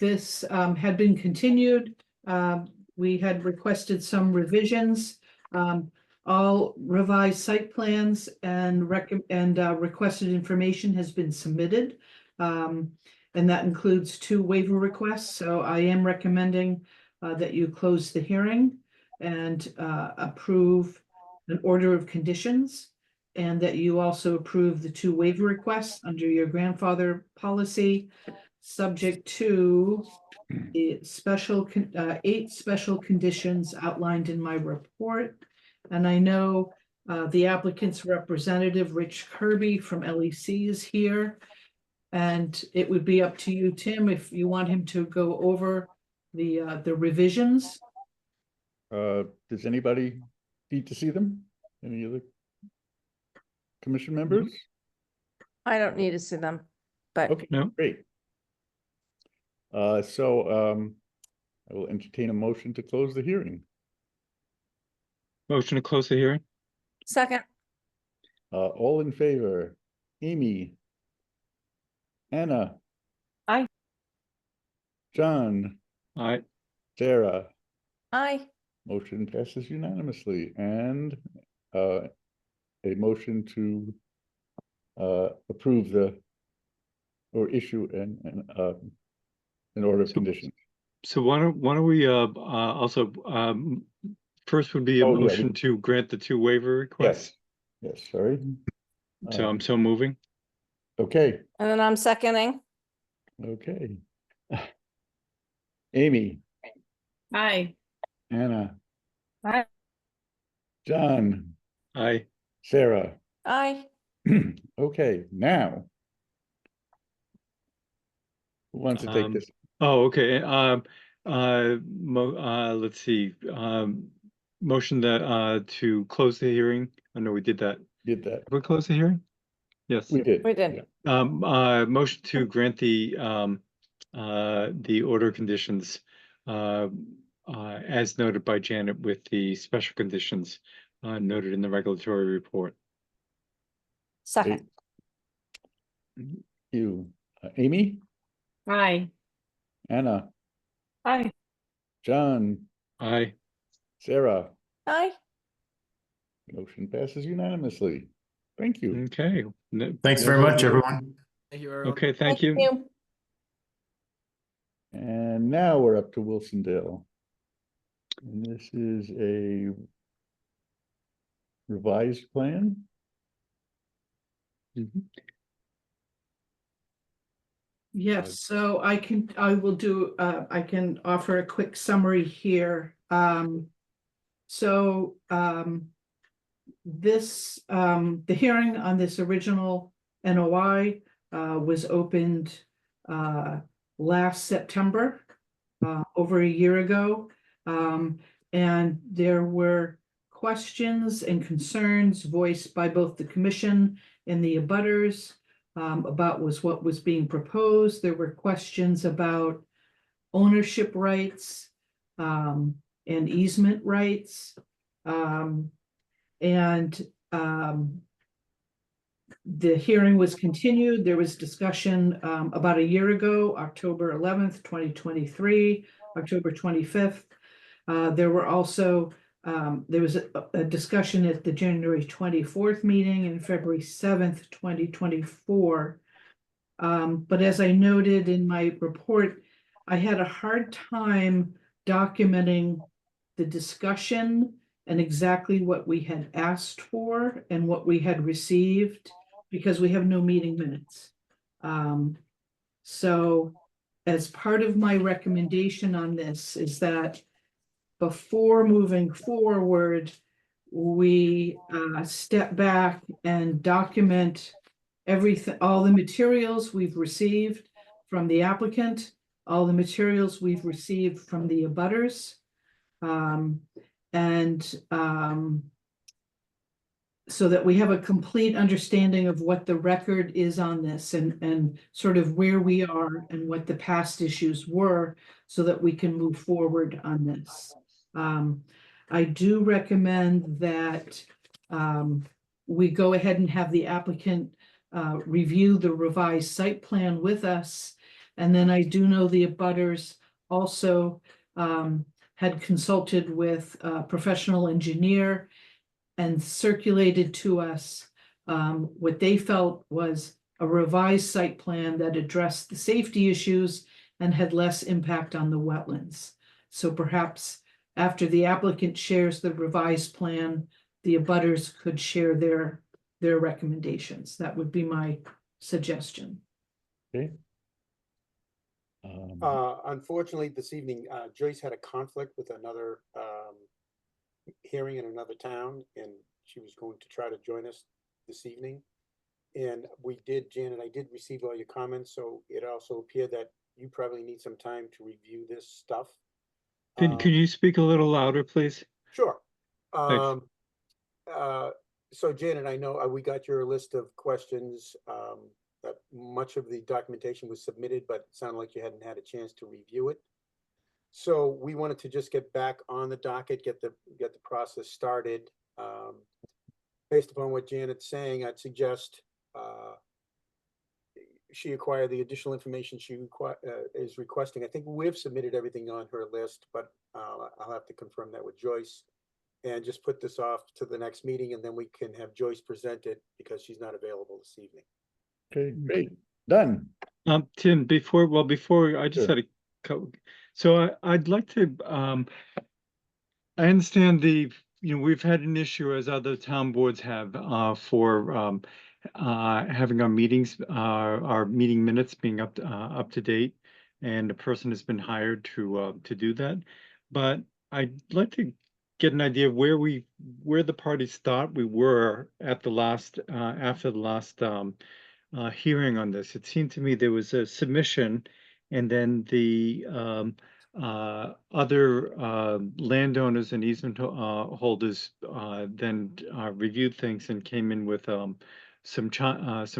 I: This had been continued. We had requested some revisions. All revised site plans and requested information has been submitted. And that includes 2 waiver requests. So I am recommending that you close the hearing and approve an order of conditions, and that you also approve the 2 waiver requests under your grandfather policy, subject to the 8 special conditions outlined in my report. And I know the applicant's representative, Rich Kirby from LEC, is here. And it would be up to you, Tim, if you want him to go over the revisions.
M: Does anybody need to see them? Any other commission members?
R: I don't need to see them, but
M: Okay, great. So I will entertain a motion to close the hearing.
A: Motion to close the hearing.
R: second,
M: All in favor? Amy? Anna?
H: Aye.
M: John?
A: Aye.
M: Sarah?
R: aye.
M: Motion passes unanimously, and a motion to approve or issue an order of conditions.
A: So why don't we also first would be a
M: Oh, yeah,
A: motion to grant the 2 waiver requests.
M: Yes, sorry.
A: So I'm so moving.
M: Okay,
R: And then I'm seconding.
M: okay. Amy,
Q: Aye.
M: Anna,
H: Aye.
M: John,
A: Aye.
M: Sarah.
R: Aye.
M: Okay, now. Who wants to take this?
A: Oh, okay. Let's see. Motion that to close the hearing. I know we did that.
M: Did that.
A: Did we close the hearing? Yes.
M: We did.
R: We did.
A: Motion to grant the order conditions as noted by Janet with the special conditions noted in the regulatory report.
R: Second.
M: You, Amy,
Q: Aye.
M: Anna,
H: Aye.
M: John,
A: Aye.
M: Sarah.
R: Aye.
M: Motion passes unanimously. Thank you.
A: Okay.
S: Thanks very much, everyone.
T: Thank you, everyone.
A: Okay, thank you.
M: And now we're up to Wilsondale. And this is a revised plan.
I: Yes, so I can offer a quick summary here. The hearing on this original NOI was opened last September, over a year ago. And there were questions and concerns voiced by both the commission and the abutters about what was being proposed. There were questions about ownership rights and easement rights. The hearing was continued. There was discussion about a year ago, October 11th, 2023, October 25th. There were also there was a discussion at the January 24th meeting and February 7th, 2024. But as I noted in my report, I had a hard time documenting the discussion and exactly what we had asked for and what we had received because we have no meeting minutes. So as part of my recommendation on this is that before moving forward, we step back and document everything, all the materials we've received from the applicant, all the materials we've received from the abutters, so that we have a complete understanding of what the record is on this and sort of where we are and what the past issues were so that we can move forward on this. I do recommend that we go ahead and have the applicant review the revised site plan with us. And then I do know the abutters also had consulted with a professional engineer and circulated to us what they felt was a revised site plan that addressed the safety issues and had less impact on the wetlands. So perhaps after the applicant shares the revised plan, the abutters could share their recommendations. That would be my suggestion.
M: Okay.
T: Unfortunately, this evening, Joyce had a conflict with another hearing in another town, and she was going to try to join us this evening. And Janet, I did receive all your comments, so it also appeared that you probably need some time to review this stuff.
A: Can you speak a little louder, please?
T: Sure.
A: Thanks.
T: So Janet, I know we got your list of questions. That much of the documentation was submitted, but it sounded like you hadn't had a chance to review it. So we wanted to just get back on the docket, get the process started. Based upon what Janet's saying, I'd suggest she acquire the additional information she is requesting. I think we've submitted everything on her list, but I'll have to confirm that with Joyce and just put this off to the next meeting, and then we can have Joyce present it because she's not available this evening.
M: Okay, great. Done.
A: Tim, before I just had a so I'd like to I understand we've had an issue as other town boards have for having our meetings, our meeting minutes being up to date. and a person has been hired to do that. But I'd like to get an idea of where the parties thought we were at the last, after the last hearing on this. It seemed to me there was a submission, and then the other landowners and easement holders then reviewed things and came in with some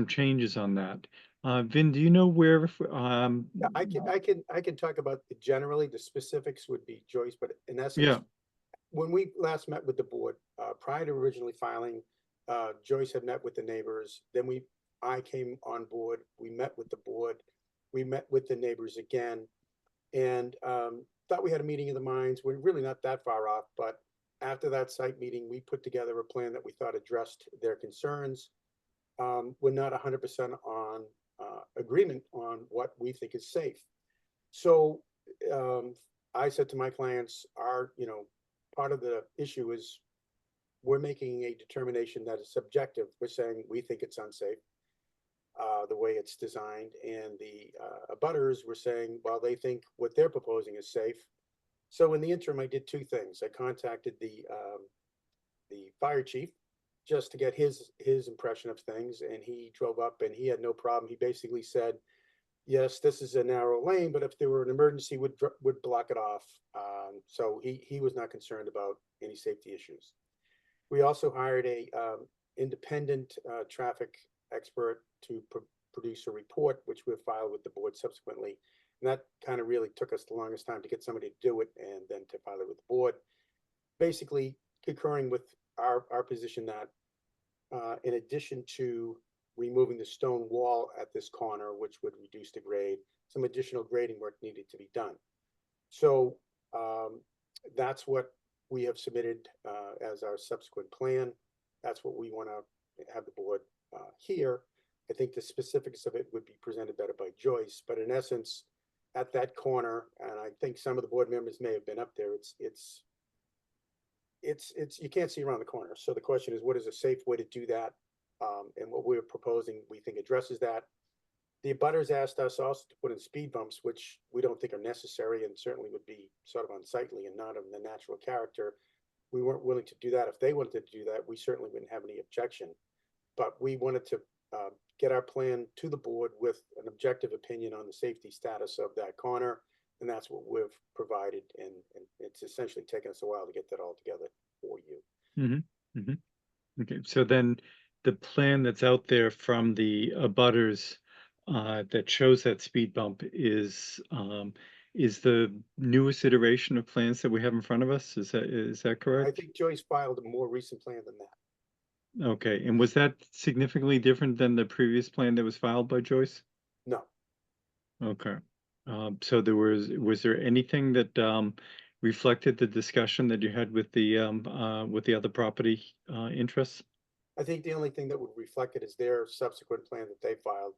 A: changes on that. Vin, do you know where?
T: Yeah, I can talk about generally. The specifics would be Joyce, but in essence,
A: Yeah.
T: when we last met with the board, prior to originally filing, Joyce had met with the neighbors. Then I came on board. We met with the board. We met with the neighbors again, and thought we had a meeting of the minds. We're really not that far off, but after that site meeting, we put together a plan that we thought addressed their concerns. We're not 100% on agreement on what we think is safe. So I said to my clients, part of the issue is we're making a determination that is subjective. We're saying we think it's unsafe, the way it's designed, and the abutters were saying, well, they think what they're proposing is safe. So in the interim, I did two things. I contacted the fire chief just to get his impression of things, and he drove up and he had no problem. He basically said, yes, this is a narrow lane, but if there were an emergency, would block it off. So he was not concerned about any safety issues. We also hired a independent traffic expert to produce a report, which we've filed with the board subsequently. And that kind of really took us the longest time to get somebody to do it and then to file it with the board. Basically concurring with our position that in addition to removing the stone wall at this corner, which would reduce the grade, some additional grading work needed to be done. So that's what we have submitted as our subsequent plan. That's what we want to have the board hear. I think the specifics of it would be presented better by Joyce, but in essence, at that corner, and I think some of the board members may have been up there, it's you can't see around the corner. So the question is, what is a safe way to do that? And what we're proposing, we think addresses that. The abutters asked us also to put in speed bumps, which we don't think are necessary and certainly would be sort of unsightly and not of the natural character. We weren't willing to do that. If they wanted to do that, we certainly wouldn't have any objection. But we wanted to get our plan to the board with an objective opinion on the safety status of that corner. And that's what we've provided. And it's essentially taken us a while to get that all together for you.
A: Mm-hmm. Mm-hmm. Okay, so then the plan that's out there from the abutters that shows that speed bump is the newest iteration of plans that we have in front of us. Is that correct?
T: I think Joyce filed a more recent plan than that.
A: Okay, and was that significantly different than the previous plan that was filed by Joyce?
T: No.
A: Okay. So was there anything that reflected the discussion that you had with the other property interests?
T: I think the only thing that would reflect it is their subsequent plan that they filed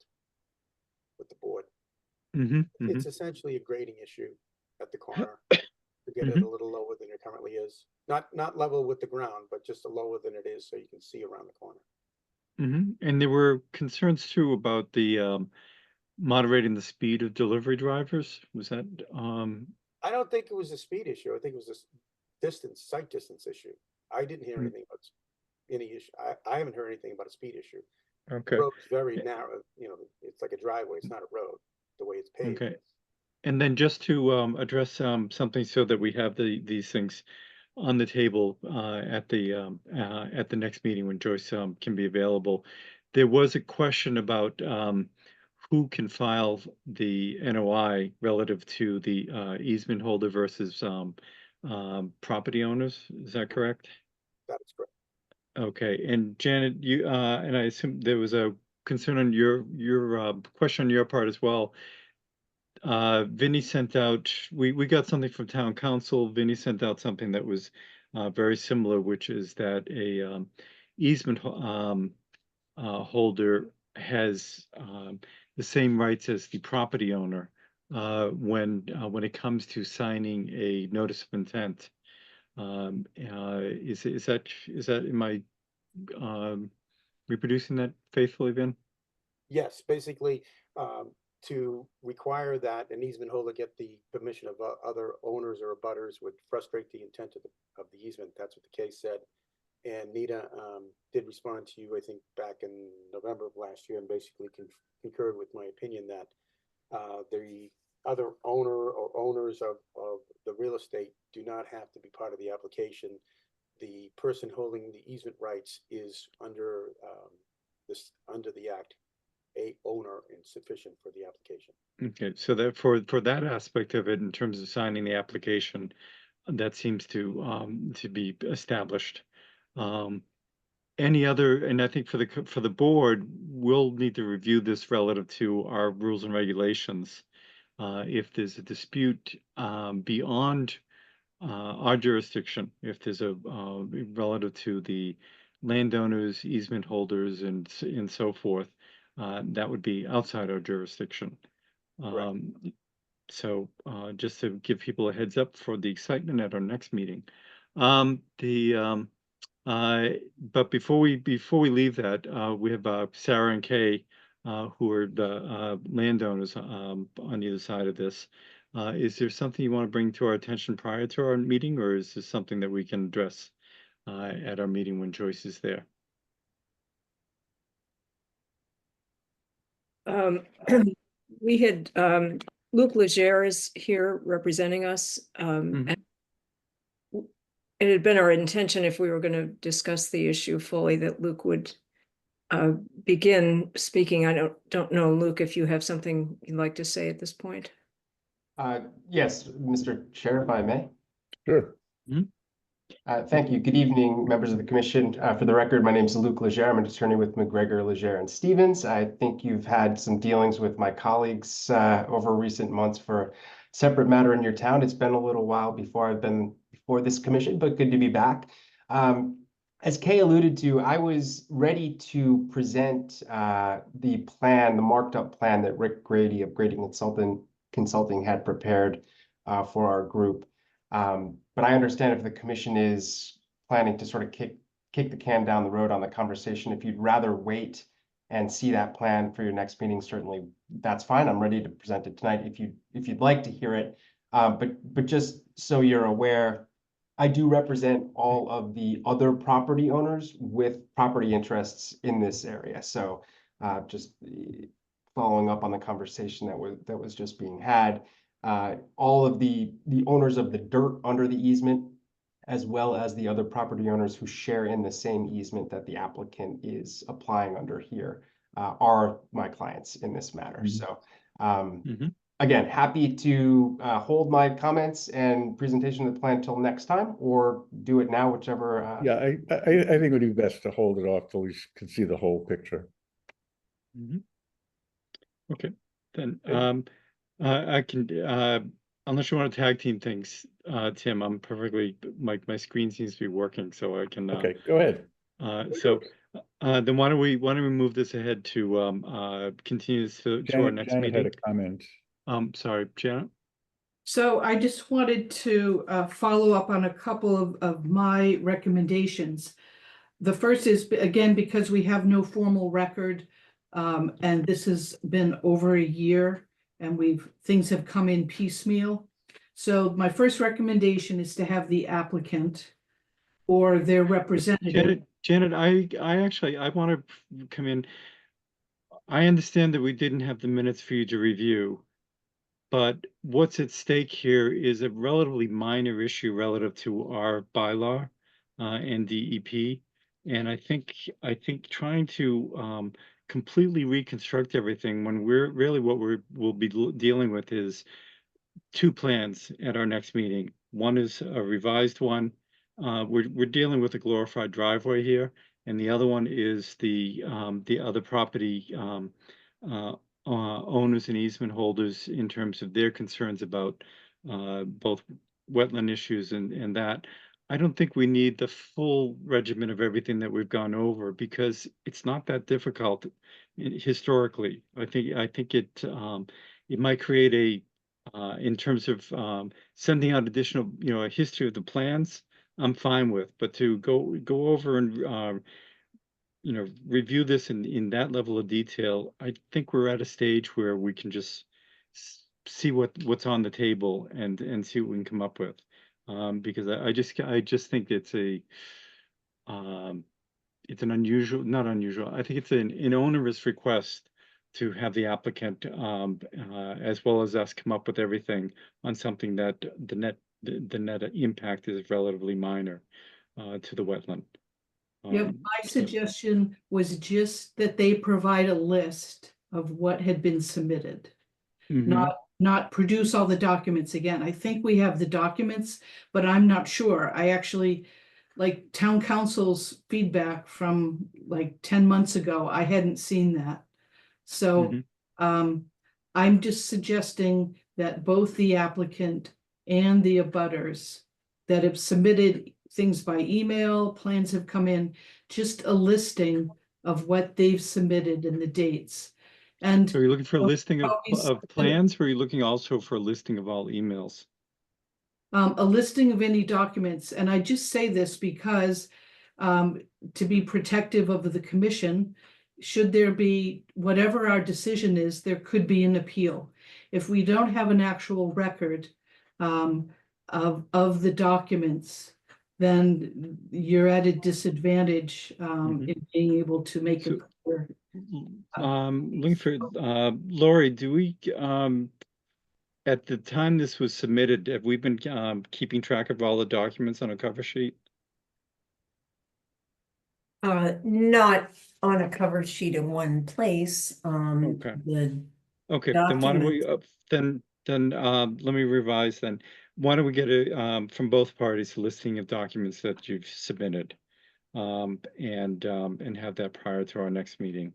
T: with the board.
A: Mm-hmm,
T: It's essentially a grading issue at the corner to get it a little lower than it currently is. Not level with the ground, but just a lower than it is so you can see around the corner.
A: Mm-hmm. And there were concerns too about the moderating the speed of delivery drivers. Was that
T: I don't think it was a speed issue. I think it was a sight distance issue. I didn't hear anything about any issue. I haven't heard anything about a speed issue.
A: okay?
T: The road's very narrow. It's like a driveway. It's not a road the way it's paved.
A: Okay. And then just to address something so that we have these things on the table at the next meeting when Joyce can be available. There was a question about who can file the NOI relative to the easement holder versus property owners. Is that correct?
T: That is correct.
A: Okay, and Janet, you and I assume there was a concern on your question on your part as well. Vinny sent out, we got something from town council. Vinny sent out something that was very similar, which is that a easement holder has the same rights as the property owner when it comes to signing a notice of intent. Is that am I reproducing that faithfully, Vin?
T: Yes, basically, to require that an easement holder get the permission of other owners or abutters would frustrate the intent of the easement. That's what the case said. And Nita did respond to you, I think, back in November of last year, and basically concurred with my opinion that the other owner or owners of the real estate do not have to be part of the application. The person holding the easement rights is under under the act a owner and sufficient for the application.
A: Okay, so that for that aspect of it, in terms of signing the application, that seems to be established. Any other, and I think for the board, we'll need to review this relative to our rules and regulations. If there's a dispute beyond our jurisdiction, if there's a relative to the landowners, easement holders, and so forth, that would be outside our jurisdiction. So just to give people a heads up for the excitement at our next meeting. But before we leave that, we have Sarah and Kay, who are the landowners on either side of this. Is there something you want to bring to our attention prior to our meeting, or is this something that we can address at our meeting when Joyce is there?
S: We had Luke Legere is here representing us. And it had been our intention, if we were going to discuss the issue fully, that Luke would begin speaking. I don't know, Luke, if you have something you'd like to say at this point.
U: Yes, Mr. Chair, if I may.
G: Sure.
U: Thank you. Good evening, members of the commission. For the record, my name is Luke Legere. I'm an attorney with McGregor, Legere, and Stevens. I think you've had some dealings with my colleagues over recent months for a separate matter in your town. It's been a little while before I've been before this commission, but good to be back. As Kay alluded to, I was ready to present the plan, the marked up plan that Rick Grady of Grady Consulting had prepared for our group. But I understand if the commission is planning to sort of kick the can down the road on the conversation, if you'd rather wait and see that plan for your next meeting, certainly that's fine. I'm ready to present it tonight if you'd like to hear it. But just so you're aware, I do represent all of the other property owners with property interests in this area. So just following up on the conversation that was just being had, all of the owners of the dirt under the easement, as well as the other property owners who share in the same easement that the applicant is applying under here, are my clients in this matter. So again, happy to hold my comments and presentation of the plan till next time, or do it now, whichever.
M: Yeah, I think it would be best to hold it off till we can see the whole picture.
A: Okay, then I can, unless you want to tag team things, Tim, I'm perfectly, my screen seems to be working, so I can.
M: Okay, go ahead.
A: So then why don't we move this ahead to continue this to our next
M: Janet
A: meeting?
M: had a comment.
A: Sorry, Janet.
I: So I just wanted to follow up on a couple of my recommendations. The first is, again, because we have no formal record, and this has been over a year, and things have come in piecemeal. So my first recommendation is to have the applicant or their representative.
A: Janet, I want to come in. I understand that we didn't have the minutes for you to review, but what's at stake here is a relatively minor issue relative to our bylaw and DEP. And I think trying to completely reconstruct everything when we'll be dealing with is two plans at our next meeting. One is a revised one. We're dealing with a glorified driveway here, and the other one is the other property owners and easement holders in terms of their concerns about both wetland issues and that. I don't think we need the full regimen of everything that we've gone over, because it's not that difficult historically. I think it might create in terms of sending out additional, a history of the plans, I'm fine with, but to go over and review this in that level of detail, I think we're at a stage where we can just see what's on the table and see what we can come up with. Because I just think it's an unusual, not unusual. I think it's an onerous request to have the applicant, as well as us, come up with everything on something that the net impact is relatively minor to the wetland.
I: Yep, my suggestion was just that they provide a list of what had been submitted. Not produce all the documents again. I think we have the documents, but I'm not sure. I actually, like town council's feedback from like 10 months ago, I hadn't seen that. So I'm just suggesting that both the applicant and the abutters that have submitted things by email, plans have come in, just a listing of what they've submitted and the dates. And
A: so are you looking for a listing of plans, or are you looking also for a listing of all emails?
I: A listing of any documents. And I just say this because to be protective of the commission, should there be, whatever our decision is, there could be an appeal. If we don't have an actual record of the documents, then you're at a disadvantage in being able to make it clear.
A: Looking for Lori, do we at the time this was submitted, have we been keeping track of all the documents on a cover sheet?
B: Not on a cover sheet in one place.
A: Okay.
B: Okay,
A: then why don't we let me revise then. Why don't we get a from both parties a listing of documents that you've submitted, and have that prior to our next meeting.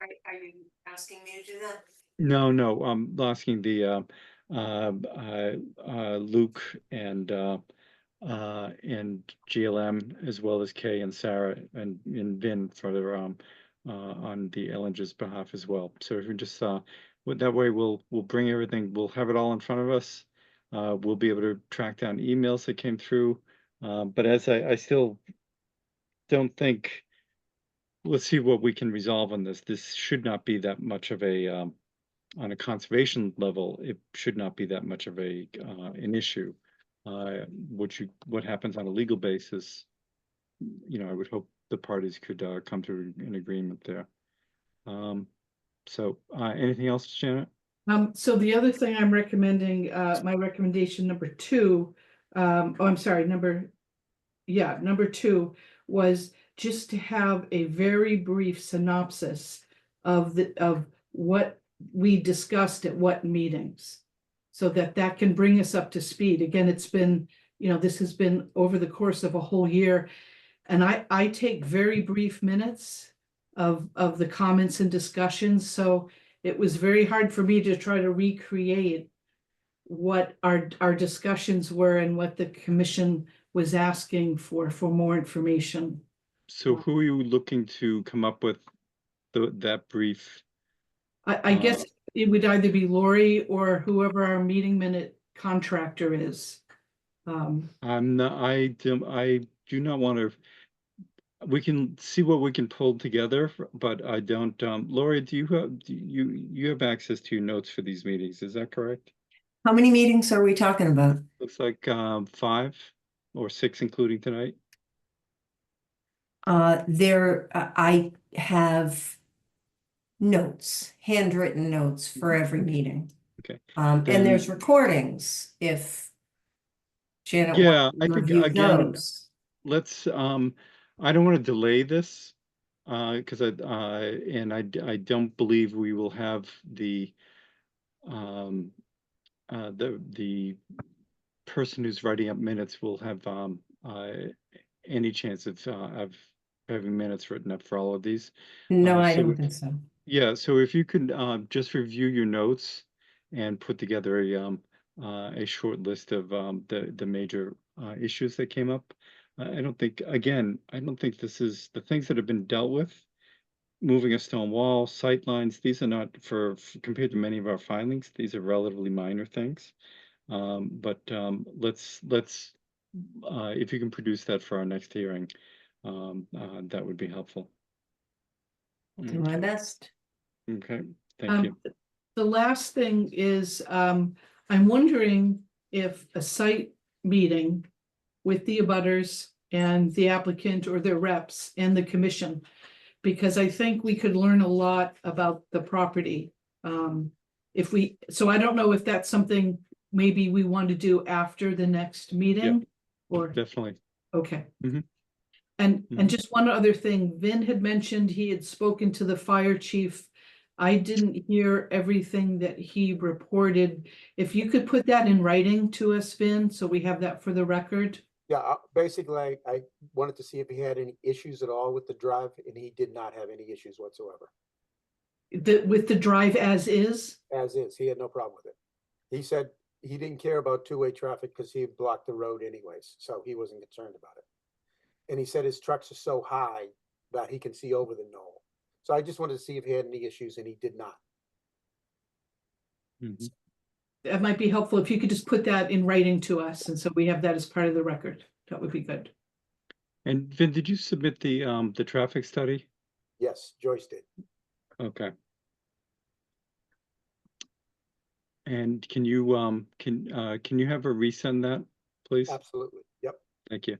B: Are you asking me to do that?
A: No, I'm asking the Luke and GLM, as well as Kay and Sarah and Vin for their on the Ellinger's behalf as well. So if we just that way we'll bring everything, we'll have it all in front of us. We'll be able to track down emails that came through. But as I still don't think, let's see what we can resolve on this. This should not be that much of a on a conservation level, it should not be that much of a an issue. What happens on a legal basis, I would hope the parties could come to an agreement there. So anything else, Janet?
I: So the other thing I'm recommending, my recommendation number 2, I'm sorry, number 2 was just to have a very brief synopsis of what we discussed at what meetings, so that can bring us up to speed. Again, it's been, this has been over the course of a whole year, and I take very brief minutes of the comments and discussions, so it was very hard for me to try to recreate what our discussions were and what the commission was asking for more information.
A: So who are you looking to come up with that brief?
I: I guess it would either be Lori or whoever our meeting minute contractor is.
A: I do not want to. We can see what we can pull together, but I don't. Lori, do you have access to your notes for these meetings? Is that correct?
B: How many meetings are we talking about?
A: Looks like 5 or 6, including tonight.
B: I have notes, handwritten notes for every meeting.
A: Okay.
B: And there's recordings if Janet.
A: Yeah,
B: wants to
A: I think
B: review
A: again,
B: those.
A: let's I don't want to delay this because I don't believe we will have the person who's writing up minutes will have any chance of having minutes written up for all of these.
B: No, I don't think so.
A: Yeah, so if you could just review your notes and put together a short list of the major issues that came up. I don't think this is the things that have been dealt with. Moving a stone wall, sight lines, these are not compared to many of our filings, these are relatively minor things. But let's if you can produce that for our next hearing, that would be helpful.
B: Do my best.
A: Okay, thank you.
I: The last thing is, I'm wondering if a site meeting with the abutters and the applicant or their reps and the commission, because I think we could learn a lot about the property. So I don't know if that's something maybe we want to do after the next meeting or.
A: Definitely.
I: Okay.
A: Mhm.
I: And just one other thing, Vin had mentioned he had spoken to the fire chief. I didn't hear everything that he reported. If you could put that in writing to us, Vin, so we have that for the record.
T: Yeah, basically, I wanted to see if he had any issues at all with the drive, and he did not have any issues whatsoever.
I: With the drive as is?
T: As is, he had no problem with it. He said he didn't care about two-way traffic because he had blocked the road anyways, so he wasn't concerned about it. And he said his trucks are so high that he can see over the knoll. So I just wanted to see if he had any issues, and he did not.
I: That might be helpful if you could just put that in writing to us, and so we have that as part of the record. That would be good.
A: And Vin, did you submit the traffic study?
T: Yes, Joyce did.
A: Okay. And can you have her resend that, please?
T: Absolutely. Yep.
A: Thank you.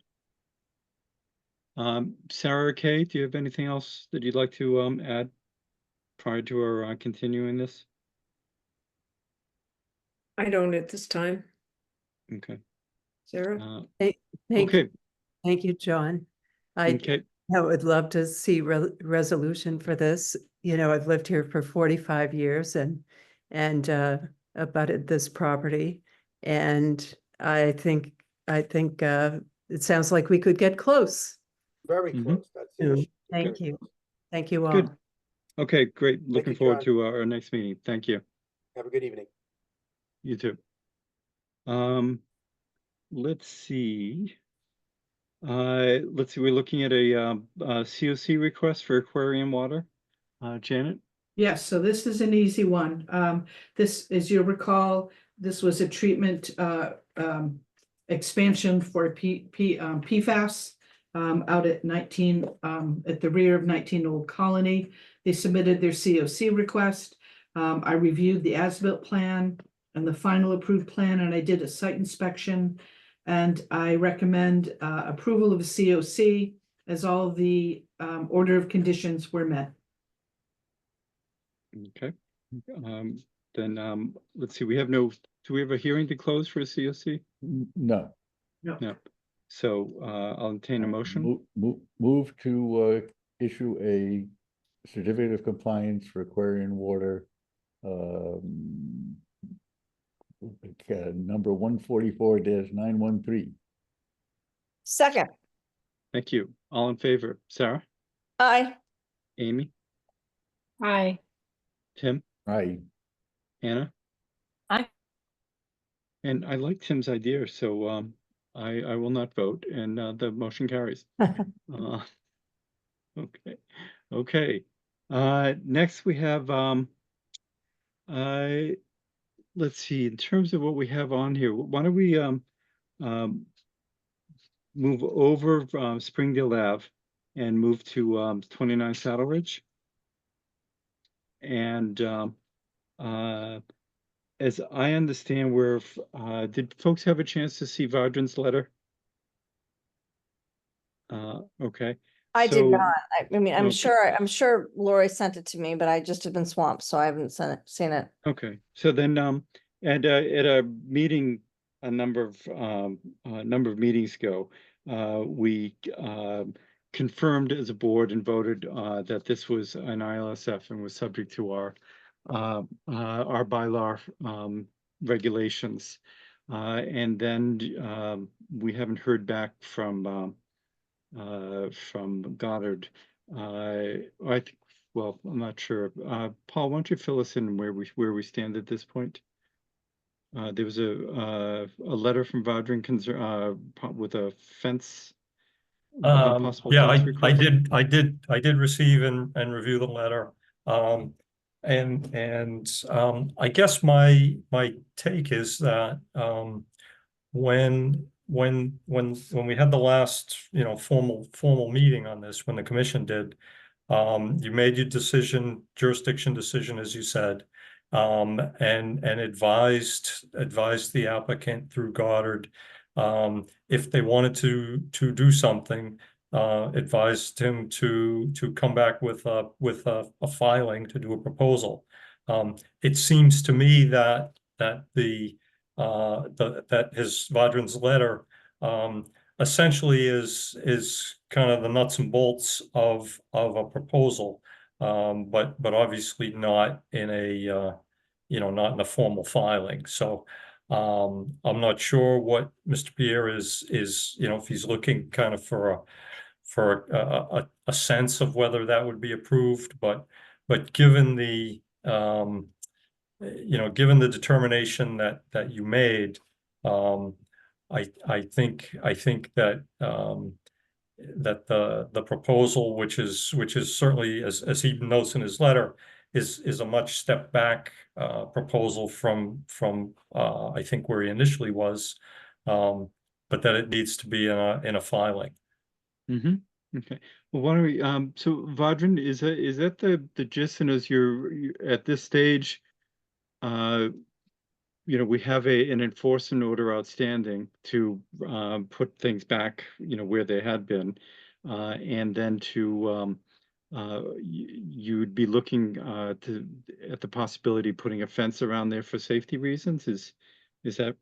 A: Sarah or Kay, do you have anything else that you'd like to add prior to our continuing this?
S: I don't at this time.
A: Okay.
S: Sarah?
A: Okay.
D: Thank you, John. I would love to see resolution for this. You know, I've lived here for 45 years and abutted this property. And I think it sounds like we could get close.
T: Very close. That's the issue.
D: Thank you. Thank you all.
A: Good. Okay, great. Looking
T: you,
A: forward
T: John.
A: to our next meeting. Thank you.
T: Have a good evening.
A: You too. Let's see. We're looking at a COC request for aquarium water. Janet?
I: Yes, so this is an easy one. This, as you recall, this was a treatment expansion for PFAS out at 19 at the rear of 19 Old Colony. They submitted their COC request. I reviewed the as-built plan and the final approved plan, and I did a site inspection. And I recommend approval of a COC as all the order of conditions were met.
A: Okay. Then let's see, do we have a hearing to close for a COC?
M: No.
A: No. So I'll entertain a motion.
M: Move to issue a certificate of compliance for aquarium water. Number 144-913.
R: Second.
A: Thank you. All in favor? Sarah?
R: Aye.
A: Amy?
Q: Aye.
A: Tim?
M: Aye.
A: Anna?
H: Aye.
A: And I like Tim's idea, so I will not vote, and the motion carries. Okay. Next we have let's see, in terms of what we have on here, why don't we move over Springdale Ave and move to 29 Saddle Ridge. And as I understand, did folks have a chance to see Vardren's letter? Okay.
R: I did
A: So-
R: not. I mean, I'm
A: Okay.
R: sure Lori sent it to me, but I just have been swamped, so I haven't seen it.
A: Okay, so then, at a meeting, a number of meetings ago, we confirmed as a board and voted that this was an ILSF and was subject to our bylaw regulations. And then we haven't heard back from Goddard. I think, well, I'm not sure. Paul, why don't you fill us in where we stand at this point? There was a letter from Vardren with a fence. Possible
C: Yeah,
A: fence
C: I
A: request.
C: did receive and review the letter. And I guess my take is that when when we had the last, formal meeting on this, when the commission did, you made your jurisdiction decision, as you said, and advised the applicant through Goddard, if they wanted to do something, advised him to come back with a filing to do a proposal. It seems to me that Vadran's letter essentially is kind of the nuts and bolts of a proposal, but obviously not in a not in a formal filing. So I'm not sure what Mr. Pierre is if he's looking kind of for a sense of whether that would be approved, but given the given the determination that you made, I think that that the proposal, which is certainly, as he notes in his letter, is a much step back proposal from I think where he initially was, but that it needs to be in a filing.
A: Okay. Well, why don't we, so Vadran, is that the gist? And as you're at this stage, we have an enforcement order outstanding to put things back, where they had been, and then to you'd be looking at the possibility of putting a fence around there for safety reasons. Is that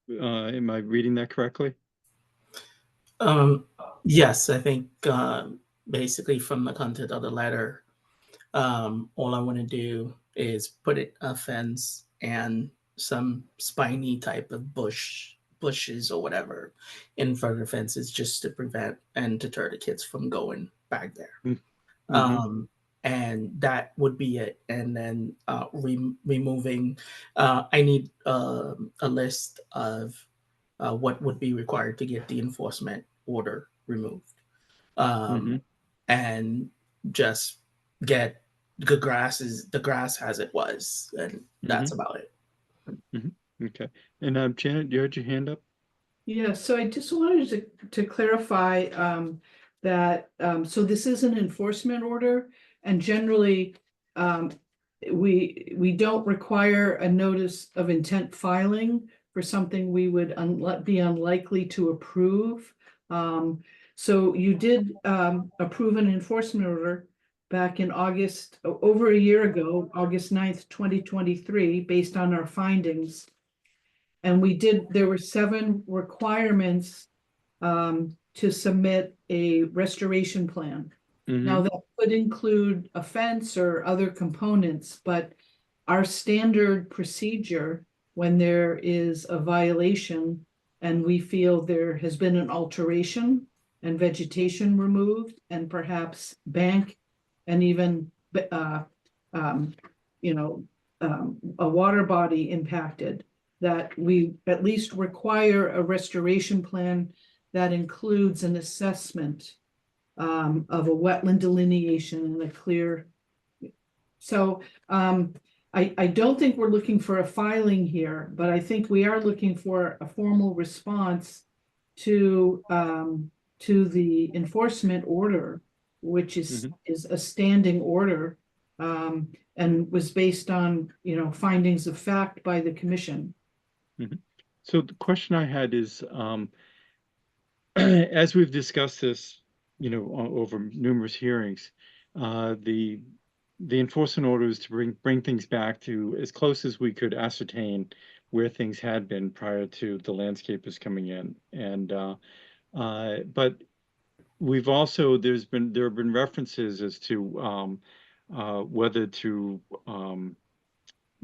A: am I reading that correctly?
F: Yes, I think basically from the content of the letter, all I want to do is put a fence and some spiny type of bushes or whatever in front of the fences, just to prevent and deter the kids from going back there. And that would be it. And then removing, I need a list of what would be required to get the enforcement order removed, and just get the grass as it was, and that's about it.
A: Okay. And Janet, you had your hand up?
I: Yeah, so I just wanted to clarify that so this is an enforcement order, and generally we don't require a notice of intent filing for something we would be unlikely to approve. So you did approve an enforcement order back in August, over a year ago, August 9th, 2023, based on our findings. And there were 7 requirements to submit a restoration plan. Now that could include a fence or other components, but our standard procedure when there is a violation and we feel there has been an alteration and vegetation removed and perhaps bank and even a water body impacted, that we at least require a restoration plan that includes an assessment of a wetland delineation and a clear. So I don't think we're looking for a filing here, but I think we are looking for a formal response to the enforcement order, which is a standing order, and was based on findings of fact by the commission.
A: So the question I had is, as we've discussed this, over numerous hearings, the enforcement order is to bring things back to as close as we could ascertain where things had been prior to the landscapers coming in. And but we've also there have been references as to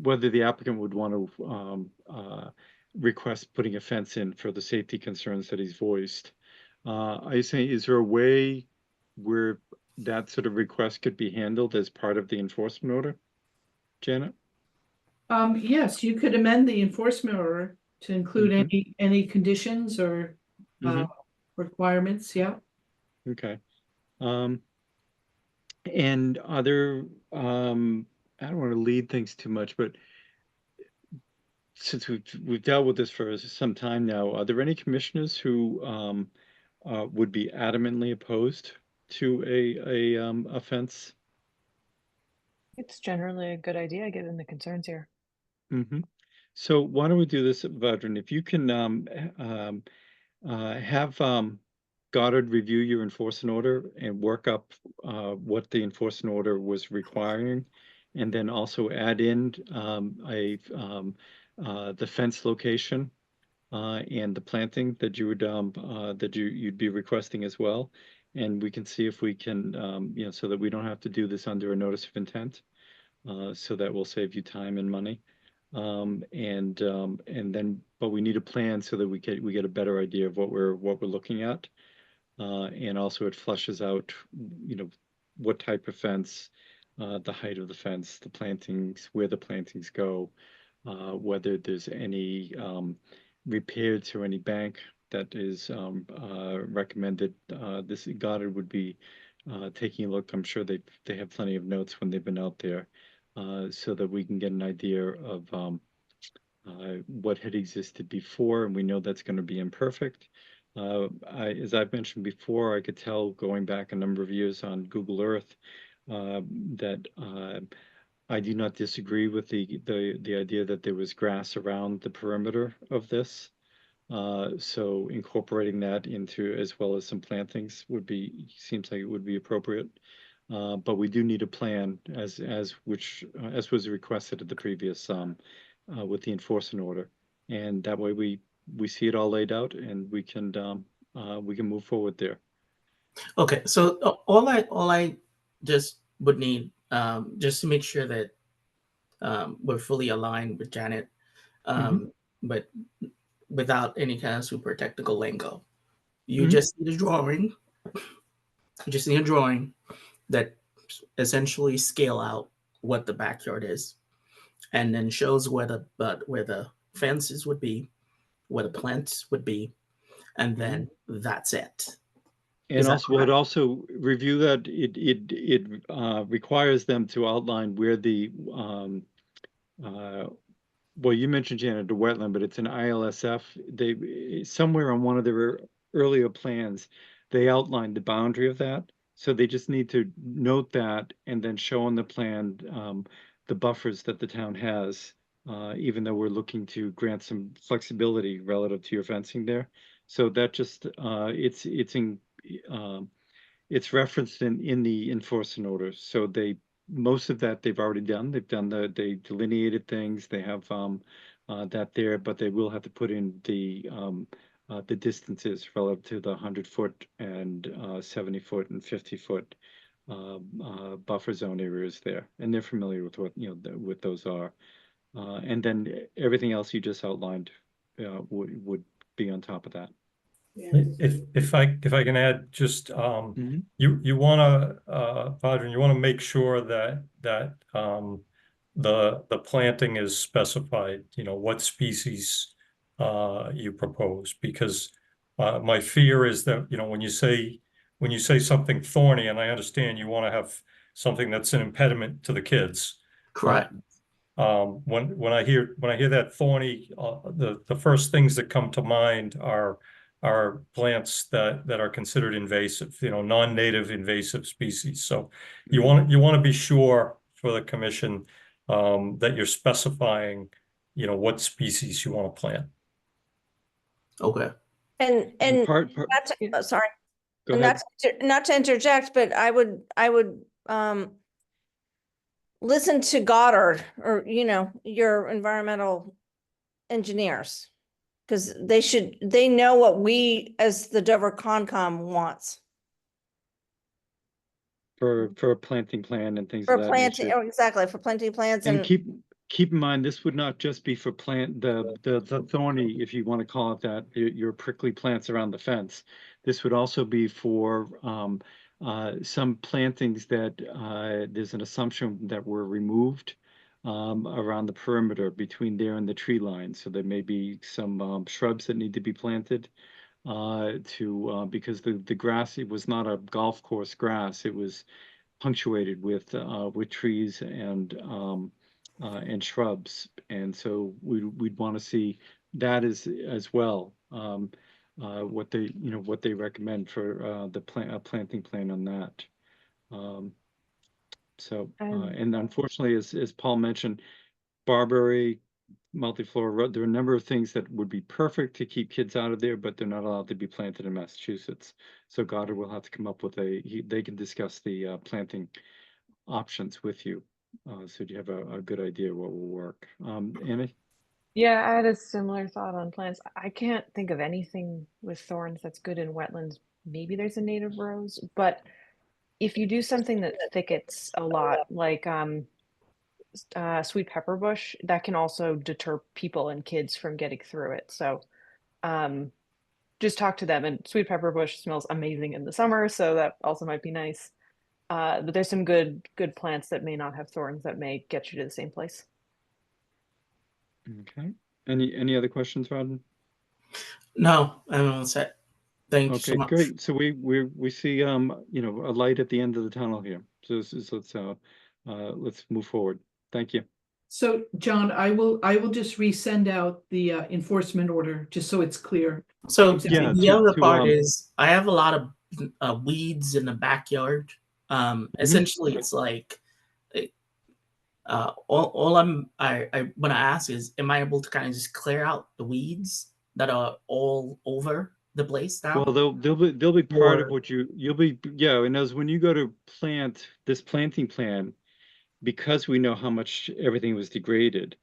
A: whether the applicant would want to request putting a fence in for the safety concerns that he's voiced. Are you saying, is there a way where that sort of request could be handled as part of the enforcement order, Janet?
I: Yes, you could amend the enforcement order to include any conditions or requirements. Yeah.
A: Okay. And other, I don't want to lead things too much, but since we've dealt with this for some time now, are there any commissioners who would be adamantly opposed to a fence?
H: It's generally a good idea given the concerns here.
A: Mm-hmm. So why don't we do this, Vadran? If you can have Goddard review your enforcement order and work up what the enforcement order was requiring, and then also add in the fence location and the planting that you would you'd be requesting as well, and we can see if we can you know, so that we don't have to do this under a notice of intent, so that will save you time and money. And then, but we need a plan so that we get a better idea of what we're looking at, and also it fleshes out, you know, what type of fence, the height of the fence, the plantings, where the plantings go, whether there's any repairs or any bank that is recommended. This Goddard would be taking a look. I'm sure they have plenty of notes when they've been out there. So that we can get an idea of what had existed before, and we know that's going to be imperfect. As I've mentioned before, I could tell going back a number of years on Google Earth that I do not disagree with the idea that there was grass around the perimeter of this. So incorporating that into, as well as some plantings, seems like it would be appropriate. But we do need a plan as was requested at the previous with the enforcement order, and that way we see it all laid out and we can move forward there.
F: Okay, so all I just would need, just to make sure that we're fully aligned with Janet, but without any kind of super technical lingo. You just need a drawing. You just need a drawing that essentially scale out what the backyard is, and then shows where the fences would be, where the plants would be, and then that's it.
A: And also, we'll also review that it requires them to outline where the well, you mentioned, Janet, the wetland, but it's an ILSF. They somewhere on one of their earlier plans, they outlined the boundary of that. So they just need to note that and then show on the plan the buffers that the town has, even though we're looking to grant some flexibility relative to your fencing there. So that just it's referenced in the enforcement order. So most of that they've already done. They delineated things. They have that there, but they will have to put in the distances relative to the 100-foot and 70-foot and 50-foot buffer zone areas there, and they're familiar with what what those are. And then everything else you just outlined would be on top of that.
C: If I can add, just you want to Vadran, you want to make sure that the planting is specified. You know what species you propose, because my fear is that when you say something thorny, and I understand you want to have something that's an impediment to the kids.
F: Correct.
C: When I hear that thorny, the first things that come to mind are plants that are considered invasive, non-native invasive species. So you want to be sure for the commission that you're specifying, what species you want to plant.
F: Okay.
R: And not to, sorry,
A: Go ahead.
R: not to interject, but I would listen to Goddard or your environmental engineers, because they know what we as the Dover Concom wants
A: For a planting plan and things
R: for
A: of that
R: planting.
A: nature.
R: Oh, exactly, for planting plants.
A: And keep in mind, this would not just be for the thorny, if you want to call it that, your prickly plants around the fence. This would also be for some plantings that there's an assumption that were removed around the perimeter between there and the tree line. So there may be some shrubs that need to be planted because the grass, it was not a golf course grass. It was punctuated with trees and and shrubs. And so we'd want to see that as well. What they recommend for the planting plan on that. And unfortunately, as Paul mentioned, barberry, multiflora, there are a number of things that would be perfect to keep kids out of there, but they're not allowed to be planted in Massachusetts. So Goddard will have to come up with they can discuss the planting options with you. So you have a good idea what will work. Annie?
H: Yeah, I had a similar thought on plants. I can't think of anything with thorns that's good in wetlands. Maybe there's a native rose, but if you do something that thickets a lot, like sweet pepper bush, that can also deter people and kids from getting through it. So just talk to them. And sweet pepper bush smells amazing in the summer, so that also might be nice. But there's some good plants that may not have thorns that may get you to the same place.
A: Okay. Any other questions, Rodden?
F: No, I'm all set. Thank you so much.
A: Okay, great. So we see a light at the end of the tunnel here. So let's move forward. Thank you.
I: So John, I will just resend out the enforcement order, just so it's clear.
F: So the other part is I have a lot of weeds in the backyard. Essentially, it's like all I want to ask is, am I able to kind of just clear out the weeds that are all over the place now?
A: Well, they'll be part of what you'll be. Yeah, and as when you go to plant this planting plan, because we know how much everything was degraded,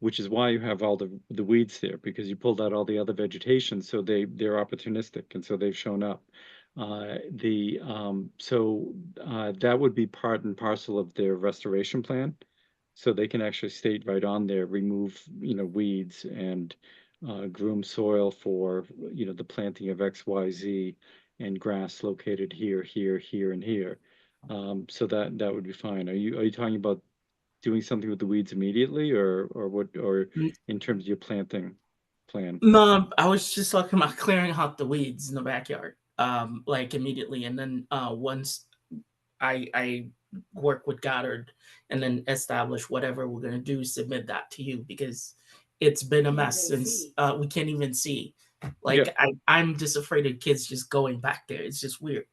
A: which is why you have all the weeds there, because you pulled out all the other vegetation, so they're opportunistic, and so they've shown up. That would be part and parcel of their restoration plan, so they can actually state right on there, remove weeds and groom soil for the planting of XYZ and grass located here, here, here, and here. So that would be fine. Are you talking about doing something with the weeds immediately, or what, or in terms of your planting plan?
F: No, I was just talking about clearing out the weeds in the backyard, like immediately, and then once I work with Goddard and then establish whatever we're gonna do, submit that to you, because it's been a mess since we can't even see. Like I'm just afraid of kids just going back there. It's just weird.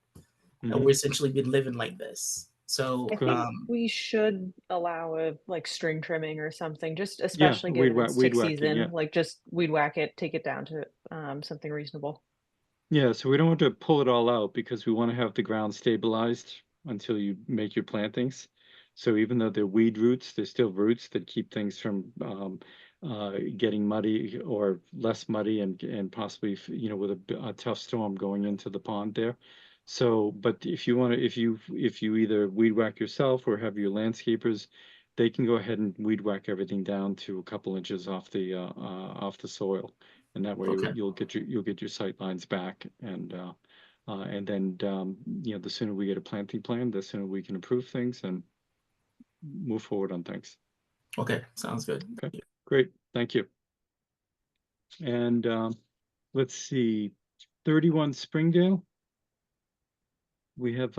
F: And we're essentially been living like this. So
H: I think we should allow a string trimming or something, just especially given it's tick season. Like just weed whack it, take it down to something reasonable.
A: Yeah, so we don't want to pull it all out because we want to have the ground stabilized until you make your plantings. So even though they're weed roots, they're still roots that keep things from getting muddy or less muddy and possibly with a tough storm going into the pond there. So, but if you want to, if you either weed whack yourself or have your landscapers, they can go ahead and weed whack everything down to a couple inches off the soil, and that way you'll get your sight lines back, and then the sooner we get a planting plan, the sooner we can improve things and move forward on things.
F: Okay, sounds good.
A: Okay, great, thank you. And let's see, 31 Springdale. We have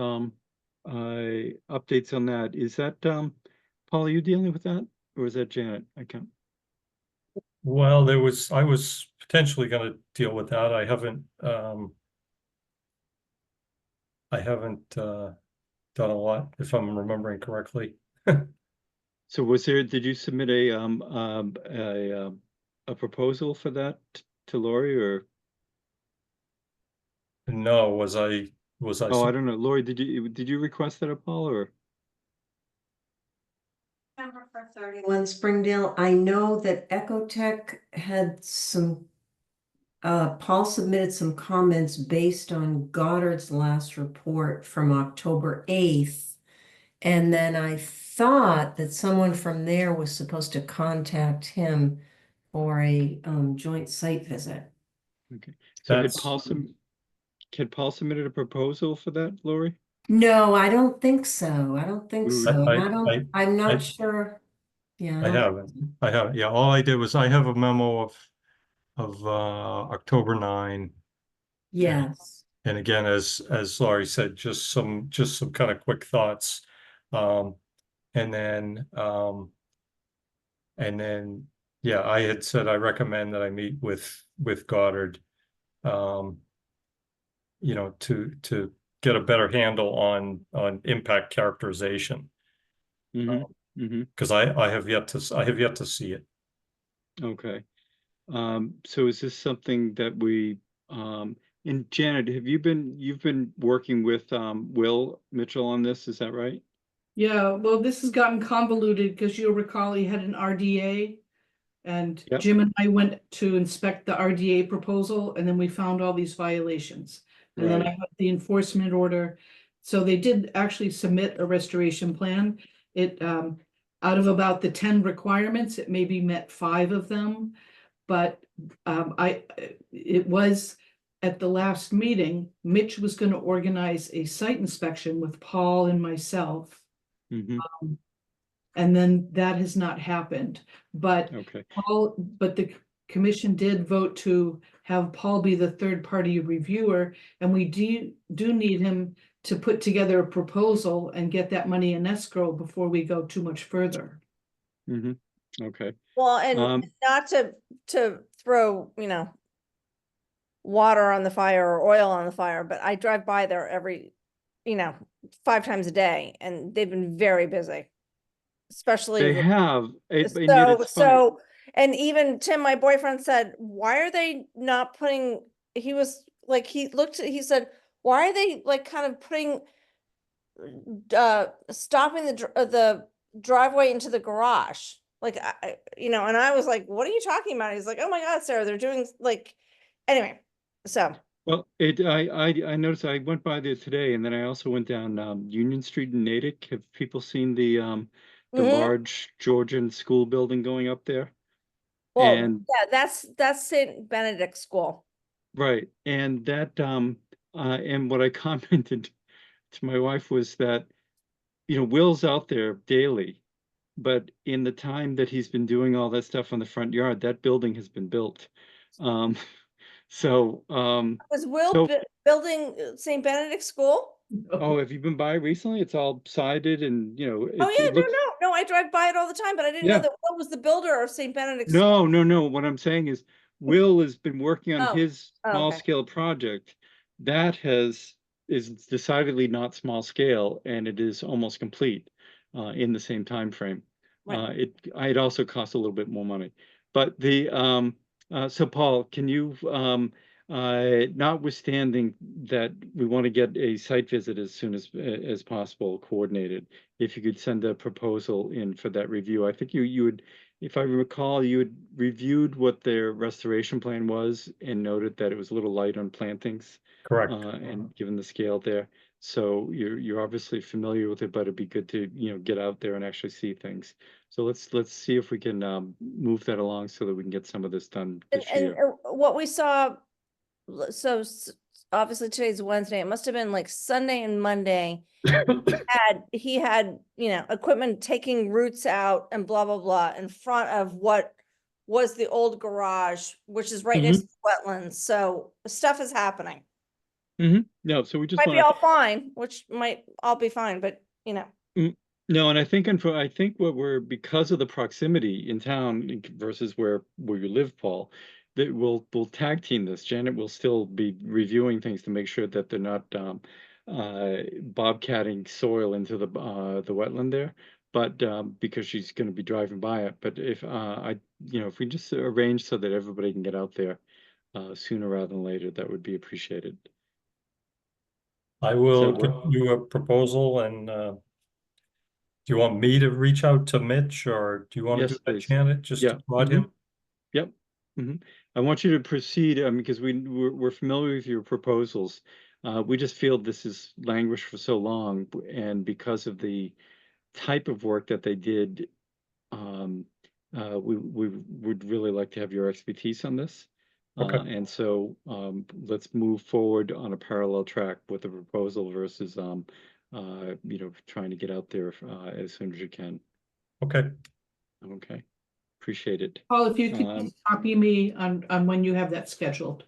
A: updates on that. Is that Paul, are you dealing with that, or is that Janet? I can't.
C: Well, I was potentially going to deal with that. I haven't done a lot, if I'm remembering correctly.
A: So did you submit a proposal for that to Lori, or?
C: No, was I?
A: Oh, I don't know. Lori, did you request that, Paul, or?
B: For 31 Springdale, I know that Ecotech had some, Paul submitted some comments based on Goddard's last report from October 8th. And then I thought that someone from there was supposed to contact him for a joint site visit.
A: Okay. So had Paul submitted a proposal for that, Lori?
B: No, I don't think so. I don't think so. I'm not sure. Yeah.
C: I haven't. Yeah, all I did was I have a memo of October 9.
B: Yes.
C: And again, as Laurie said, just some kind of quick thoughts. And then And then, yeah, I had said I recommend that I meet with Goddard, you know, to get a better handle on impact characterization. Because I have yet to see it.
A: Okay. So is this something that we, and Janet, you've been working with, Will Mitchell on this, is that right?
I: Yeah, well, this has gotten convoluted because you'll recall he had an RDA. And
A: Yep.
I: Jim and I went to inspect the RDA proposal, and then we found all these violations. And then I
A: Right.
I: got the enforcement order. So they did actually submit a restoration plan. It, out of about the 10 requirements, it maybe met 5 of them. But it was at the last meeting, Mitch was going to organize a site inspection with Paul and myself. And then that has not happened, but
A: Okay.
I: but the commission did vote to have Paul be the third-party reviewer, and we do need him to put together a proposal and get that money in escrow before we go too much further.
A: Okay.
R: Well, and not to throw, you know, water on the fire or oil on the fire, but I drive by there every, you know, 5 times a day, and they've been very busy. Especially
A: They have, and yet
R: so
A: it's funny.
R: and even Tim, my boyfriend, said, why are they not putting, he was like, he said, why are they like kind of putting stopping the driveway into the garage? Like, you know, and I was like, what are you talking about? He's like, oh my God, Sarah, they're doing like, anyway, so.
A: Well, I noticed, I went by there today, and then I also went down Union Street in Natick. Have people seen the large Georgian school building going up there?
R: Well,
A: And
R: yeah, that's St. Benedict School.
A: right, and that and what I commented to my wife was that, you know, Will's out there daily, but in the time that he's been doing all that stuff on the front yard, that building has been built. So
R: Was Will building St. Benedict School?
A: oh, have you been by recently? It's all sided and, you know,
R: Oh yeah,
A: it looks,
R: no, I drive by it all the time, but I didn't know
A: yeah.
R: that Will was the builder of St. Benedict School.
A: No. What I'm saying is Will has been working on his small
R: okay.
A: scale project that is decidedly not small scale, and it is almost complete in the same time frame.
R: Right.
A: It also costs a little bit more money. But the so Paul, can you notwithstanding that we want to get a site visit as soon as possible coordinated, if you could send a proposal in for that review. I think you would, if I recall, you had reviewed what their restoration plan was and noted that it was a little light on plantings.
C: Correct.
A: And given the scale there, so you're obviously familiar with it, but it'd be good to, you know, get out there and actually see things. So let's see if we can move that along so that we can get some of this done this year.
R: And what we saw, so obviously today's Wednesday, it must have been like Sunday and Monday. he had, you know, equipment taking roots out and blah, blah, blah in front of what was the old garage, which is right next to the wetlands. So stuff is happening.
A: No, so we just
R: Might be all fine, which might all be fine, but you know.
A: No, and I think what we're, because of the proximity in town versus where you live, Paul, that we'll tag team this. Janet will still be reviewing things to make sure that they're not bobcatting soil into the wetland there, but because she's going to be driving by it. But if if we just arrange so that everybody can get out there sooner rather than later, that would be appreciated.
C: I will get you a proposal, and do you want me to reach out to Mitch, or do you want to do that, Janet, just to prod him?
A: Yep. I want you to proceed because we're familiar with your proposals. We just feel this is languished for so long, and because of the type of work that they did, we would really like to have your expertise on this.
C: Okay.
A: And so let's move forward on a parallel track with the proposal versus trying to get out there as soon as you can.
C: Okay.
A: Okay. Appreciate it.
I: Paul, if you could just copy me on when you have that scheduled.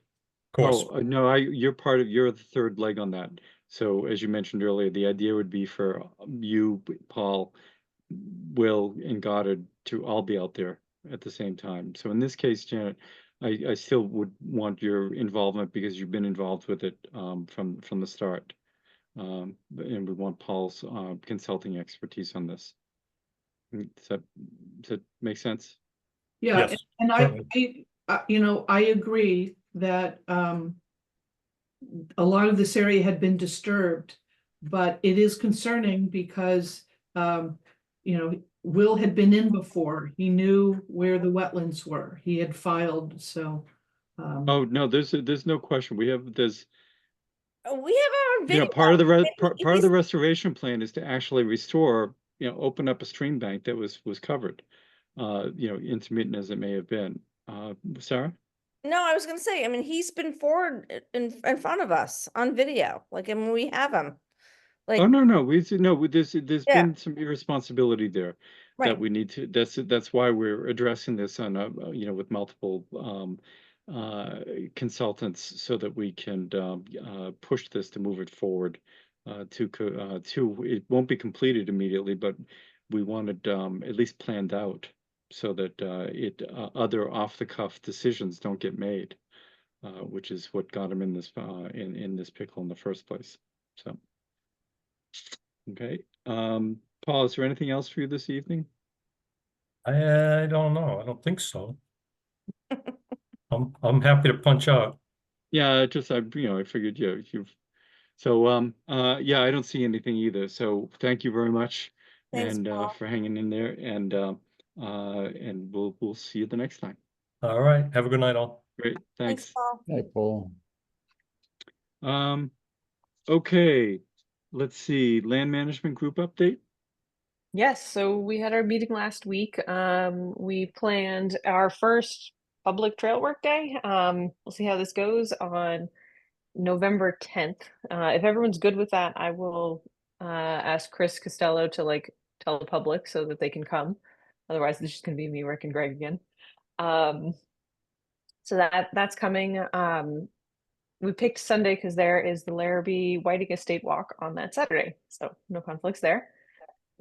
C: Of course.
A: Oh, no, you're the third leg on that. So as you mentioned earlier, the idea would be for you, Paul, Will, and Goddard to all be out there at the same time. So in this case, Janet, I still would want your involvement because you've been involved with it from the start. And we want Paul's consulting expertise on this. Does that make sense?
I: Yeah,
C: Yes,
I: and
C: certainly.
I: I agree that a lot of this area had been disturbed, but it is concerning because Will had been in before. He knew where the wetlands were. He had filed, so.
A: Oh no, there's no question. We have
R: We have our video.
A: part of the restoration plan is to actually restore, open up a stream bank that was covered, intermittent as it may have been. Sarah?
R: No, I was gonna say, I mean, he's been forward in front of us on video, like, I mean, we have him. Like,
A: Oh no, there's
R: Yeah.
A: been some irresponsibility there that
R: Right.
A: we need to. That's why we're addressing this on with multiple consultants so that we can push this to move it forward. It won't be completed immediately, but we wanted at least planned out so that other off the cuff decisions don't get made, which is what got him in this in this pickle in the first place. So. Okay. Paul, is there anything else for you this evening?
C: I don't know. I don't think so. I'm happy to punch out.
A: Yeah, I figured you've so yeah, I don't see anything either. So thank you very much
R: Thanks,
A: and
R: Paul.
A: for hanging in there and we'll see you the next time.
C: All right. Have a good night, all.
A: Great,
R: Thanks,
A: thanks.
R: Paul.
M: Hi, Paul.
A: Okay, let's see, land management group update.
H: Yes, so we had our meeting last week. We planned our first public trail work day. We'll see how this goes on November 10th. If everyone's good with that, I will ask Chris Costello to tell the public so that they can come. Otherwise, it's just gonna be me, Rick, and Greg again. So that's coming. We picked Sunday because there is the Larrabee Whiting Estate Walk on that Saturday, so no conflicts there.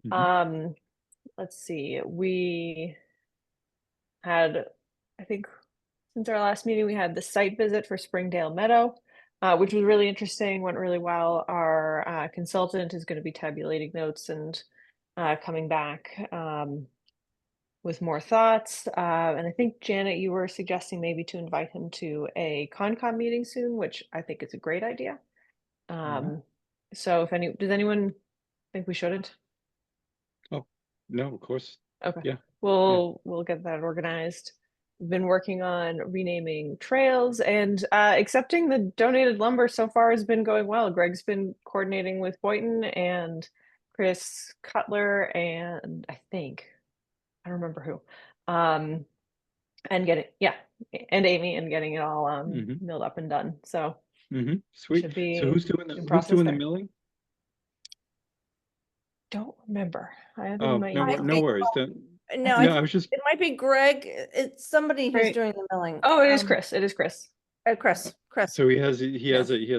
H: Let's see, we had, I think since our last meeting, we had the site visit for Springdale Meadow, which was really interesting, went really well. Our consultant is going to be tabulating notes and coming back with more thoughts. And I think, Janet, you were suggesting maybe to invite him to a Concom meeting soon, which I think is a great idea. So does anyone think we shouldn't?
A: Oh, no, of course.
H: Okay.
A: Yeah.
H: We'll get that organized. We've been working on renaming trails and accepting the donated lumber so far has been going well. Greg's been coordinating with Boynton and Chris Cutler and I don't remember who. And Amy and getting it all milled up and done. So
A: Sweet.
H: should be
A: So who's doing the milling?
H: Don't remember. I have
A: Oh,
H: my
A: no worries.
R: No,
A: I was just
R: it might be Greg. It's somebody who's doing the milling.
H: Oh, it is Chris. It is Chris.
R: Chris.
A: So he has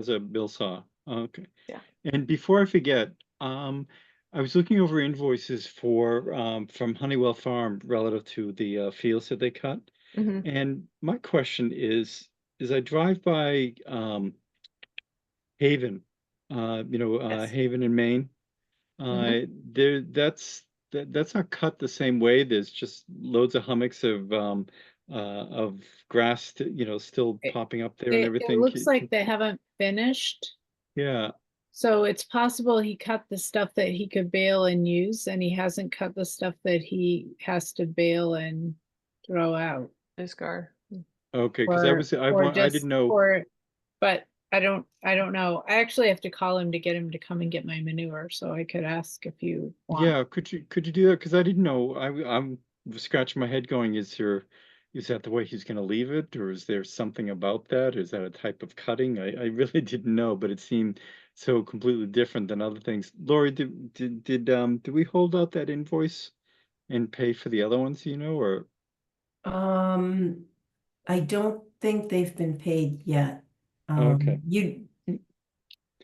A: a bill saw. Okay.
H: Yeah.
A: And before I forget, I was looking over invoices for from Honeywell Farm relative to the fields that they cut. And my question is I drive by Haven, Haven in Maine. That's not cut the same way. There's just loads of hummocks of grass, still popping up there and everything.
Q: It looks like they haven't finished.
A: Yeah.
Q: So it's possible he cut the stuff that he could bale and use, and he hasn't cut the stuff that he has to bale and throw out.
H: Discard.
A: Okay, because I didn't know.
Q: But I don't know. I actually have to call him to get him to come and get my manure, so I could ask if you want.
A: Yeah, could you do that? Because I didn't know. I'm scratching my head going, is that the way he's going to leave it, or is there something about that? Is that a type of cutting? I really didn't know, but it seemed so completely different than other things. Lori, did we hold out that invoice and pay for the other ones, or?
B: I don't think they've been paid yet.
A: Okay.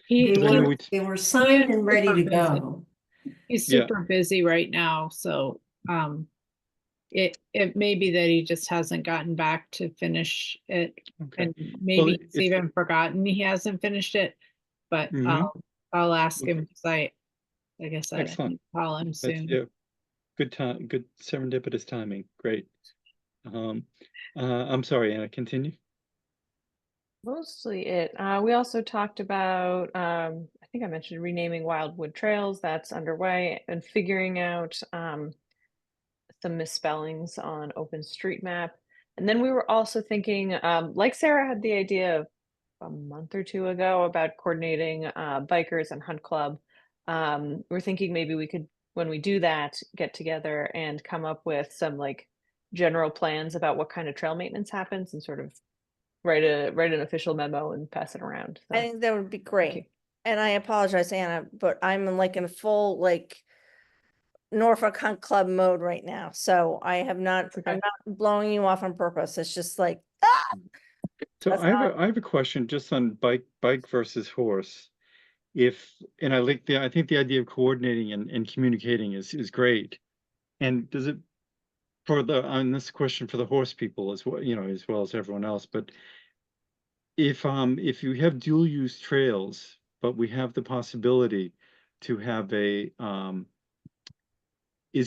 B: They were signed and ready to go.
Q: He's super busy right now, so it may be that he just hasn't gotten back to finish it.
A: Okay.
Q: And maybe he's
A: if-
Q: even forgotten he hasn't finished it, but
A: Mhm.
Q: I'll ask him because like I said, I
A: Excellent.
Q: can call him
A: That's,
Q: soon.
A: yeah, good time, good serendipitous timing. Great. I'm sorry, Anna, continue.
H: Mostly it. We also talked about, I think I mentioned renaming Wildwood Trails. That's underway, and figuring out some misspellings on OpenStreetMap. And then we were also thinking, like Sarah had the idea of a month or two ago about coordinating bikers and hunt club. We're thinking maybe we could, when we do that, get together and come up with some like general plans about what kind of trail maintenance happens and sort of write an official memo and pass it around.
R: I
H: So,
R: think that would be
H: you.
R: great. And I apologize, Anna, but I'm like in full like Norfolk Hunt Club mode right now. So I have not,
H: It's okay.
R: I'm not blowing you off on purpose. It's just like,
A: So
R: That's
A: I have a question just on bike versus horse. And I think the idea of coordinating and communicating is great. And does it on this question for the horse people as well, as well as everyone else, but if you have dual use trails, but we have the possibility to have is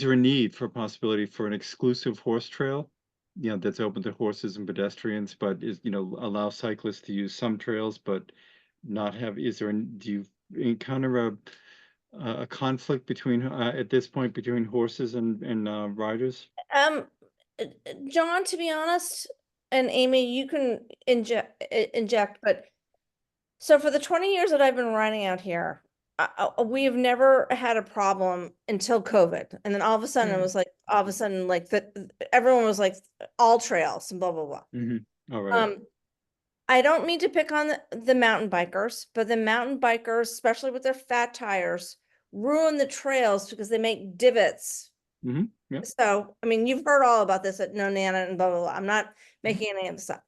A: there a need for a possibility for an exclusive horse trail? That's open to horses and pedestrians, but allow cyclists to use some trails, but not have, do you encounter a conflict between, at this point, between horses and riders?
R: John, to be honest, and Amy, you can inject, but so for the 20 years that I've been riding out here, we have never had a problem until COVID. And then all of a sudden it was like, all of a sudden, like everyone was like all trails and blah, blah, blah.
A: All right.
R: I don't mean to pick on the mountain bikers, but the mountain bikers, especially with their fat tires, ruin the trails because they make divots.
A: Yeah.
R: So, I mean, you've heard all about this at No Nana and blah, blah, blah. I'm not making any of this up.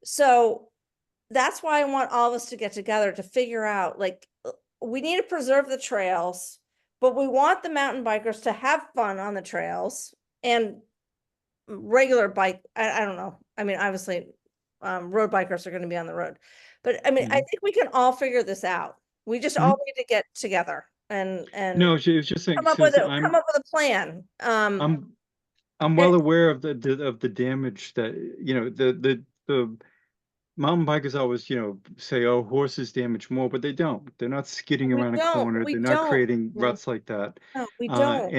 R: So that's why I want all of us to get together to figure out, like, we need to preserve the trails, but we want the mountain bikers to have fun on the trails and regular bike. I don't know. I mean, obviously, road bikers are going to be on the road, but I mean, I think we can all figure this out. We just all need to get together and
A: No, she was just saying,
R: come up with
A: Susan,
R: a plan.
A: I'm well aware of the damage that, the mountain bikers always, say, oh, horses damage more, but they don't. They're not skidding
R: We
A: around a
R: don't.
A: corner.
R: We
A: They're not
R: don't.
A: creating
R: No.
A: ruts like that.
R: No, we don't.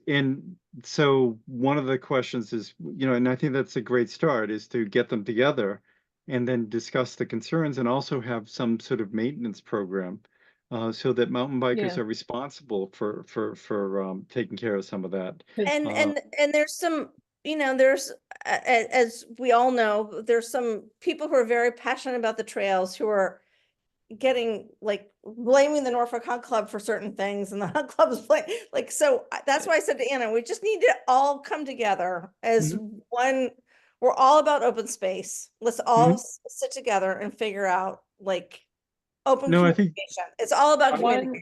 A: And so one of the questions is, and I think that's a great start, is to get them together and then discuss the concerns and also have some sort of maintenance program, so that mountain bikers
H: Yeah.
A: are responsible for taking care of some of that.
R: And there's some, there's as we all know, there's some people who are very passionate about the trails who are getting like blaming the Norfolk Hunt Club for certain things, and the Hunt Club is like so. That's why I said to Anna, we just need to all come together as one. We're all about open space. Let's all sit together and figure out like open
A: No, I
R: communication.
A: think
R: It's all about communication.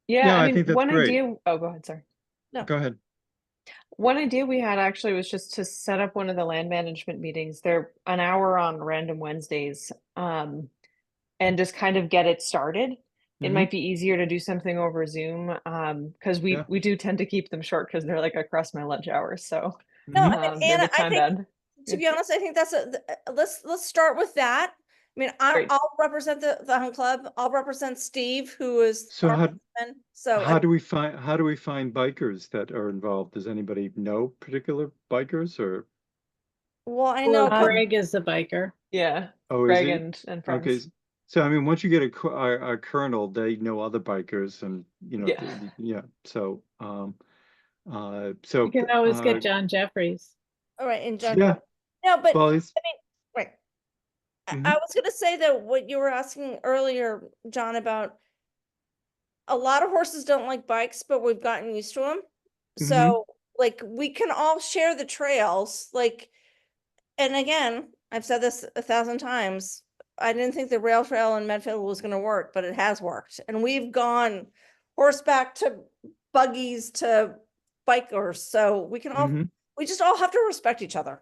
H: Yeah,
A: I
H: I mean,
A: think that's
H: one
A: great.
H: idea. Oh, go ahead. Sorry.
A: Go ahead.
H: One idea we had actually was just to set up one of the land management meetings. They're an hour on random Wednesdays, and just kind of get it started. It might be easier to do something over Zoom, because we do tend to keep them short because they're like across my lunch hours. So
R: No, I mean,
H: they're
R: Anna,
H: the time
R: I think,
H: bend.
R: to be honest, I think that's let's start with that. I mean, I'll represent the Hunt Club. I'll represent Steve, who is
A: So
R: our
A: how
R: husband. So
A: how do we find bikers that are involved? Does anybody know particular bikers or?
R: well, I know
Q: Greg is a biker.
H: Yeah,
A: Oh, is
H: Greg
A: he?
H: and
A: Okay,
H: friends.
A: so I mean, once you get a colonel, they know other bikers, and
H: Yeah.
A: So
Q: You can always get John Jeffries.
R: all right, and John.
A: yeah.
R: No, but
A: Well,
R: I mean, right. I was going to say that what you were asking earlier, John, about a lot of horses don't like bikes, but we've gotten used to them. So like we can all share the trails, like, and again, I've said this 1,000 times. I didn't think the rail trail in Medfield was going to work, but it has worked. And we've gone horseback to buggies to bikers. So we can all we just all have to respect each other.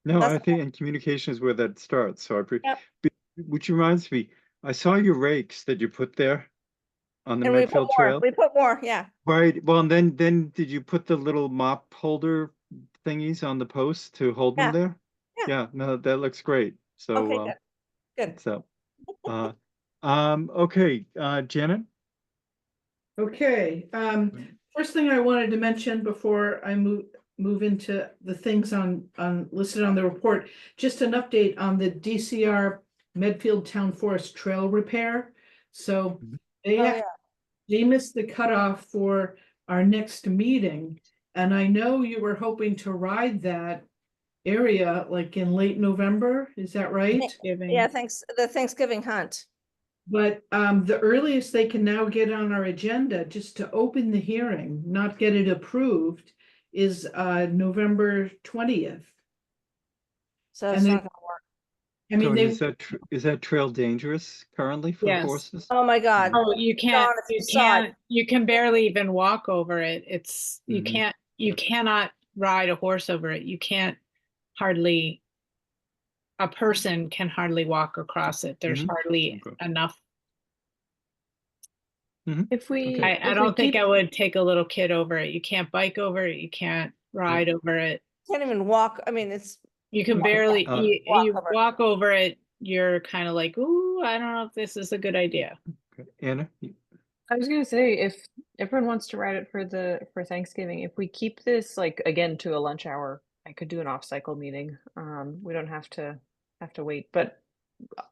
A: No,
R: That's
A: I think and communication is where that starts. So
R: Yep.
A: which reminds me, I saw your rakes that you put there on the
R: And we put
A: Medfield
R: more,
A: Trail.
R: we put more, yeah.
A: Right. Well, and then did you put the little mop holder thingies on the post to hold them
R: Yeah.
A: there?
R: Yeah.
A: Yeah. No, that looks great. So,
R: Okay, good. Good.
A: so, okay, Janet.
I: Okay, first thing I wanted to mention before I move into the things on listed on the report, just an update on the DCR Medfield Town Forest Trail repair. So they missed the cutoff for our next meeting, and I know you were hoping to ride that area like in late November, is that right?
R: Yeah, the Thanksgiving hunt.
I: But the earliest they can now get on our agenda, just to open the hearing, not get it approved, is November 20th.
R: So
I: And
R: it's
I: they-
R: not gonna work.
I: I mean,
A: Tony,
I: they,
A: is that trail dangerous currently for
Q: Yes.
A: horses?
R: Oh my God.
Q: Oh, you can't,
R: Dawn,
Q: you
R: it's beside.
Q: can't, you can barely even walk over it. It's, you
A: Mhm.
Q: can't, you cannot ride a horse over it. You can't hardly, a person can hardly walk across it. There's
A: Mhm.
Q: hardly
A: Okay.
Q: enough.
H: If we,
A: Okay.
Q: I don't think I would take a little kid over it. You can't bike over it. You can't ride over it.
R: Can't even walk. I mean, it's.
Q: You can
R: Walk-
Q: barely,
A: Uh,
Q: you
R: over it.
Q: walk over it, you're kind of like, ooh, I don't know if this is a good idea.
A: Okay. Anna?
H: I was gonna say, if everyone wants to ride it for Thanksgiving, if we keep this like again to a lunch hour, I could do an off-cycle meeting. We don't have to wait, but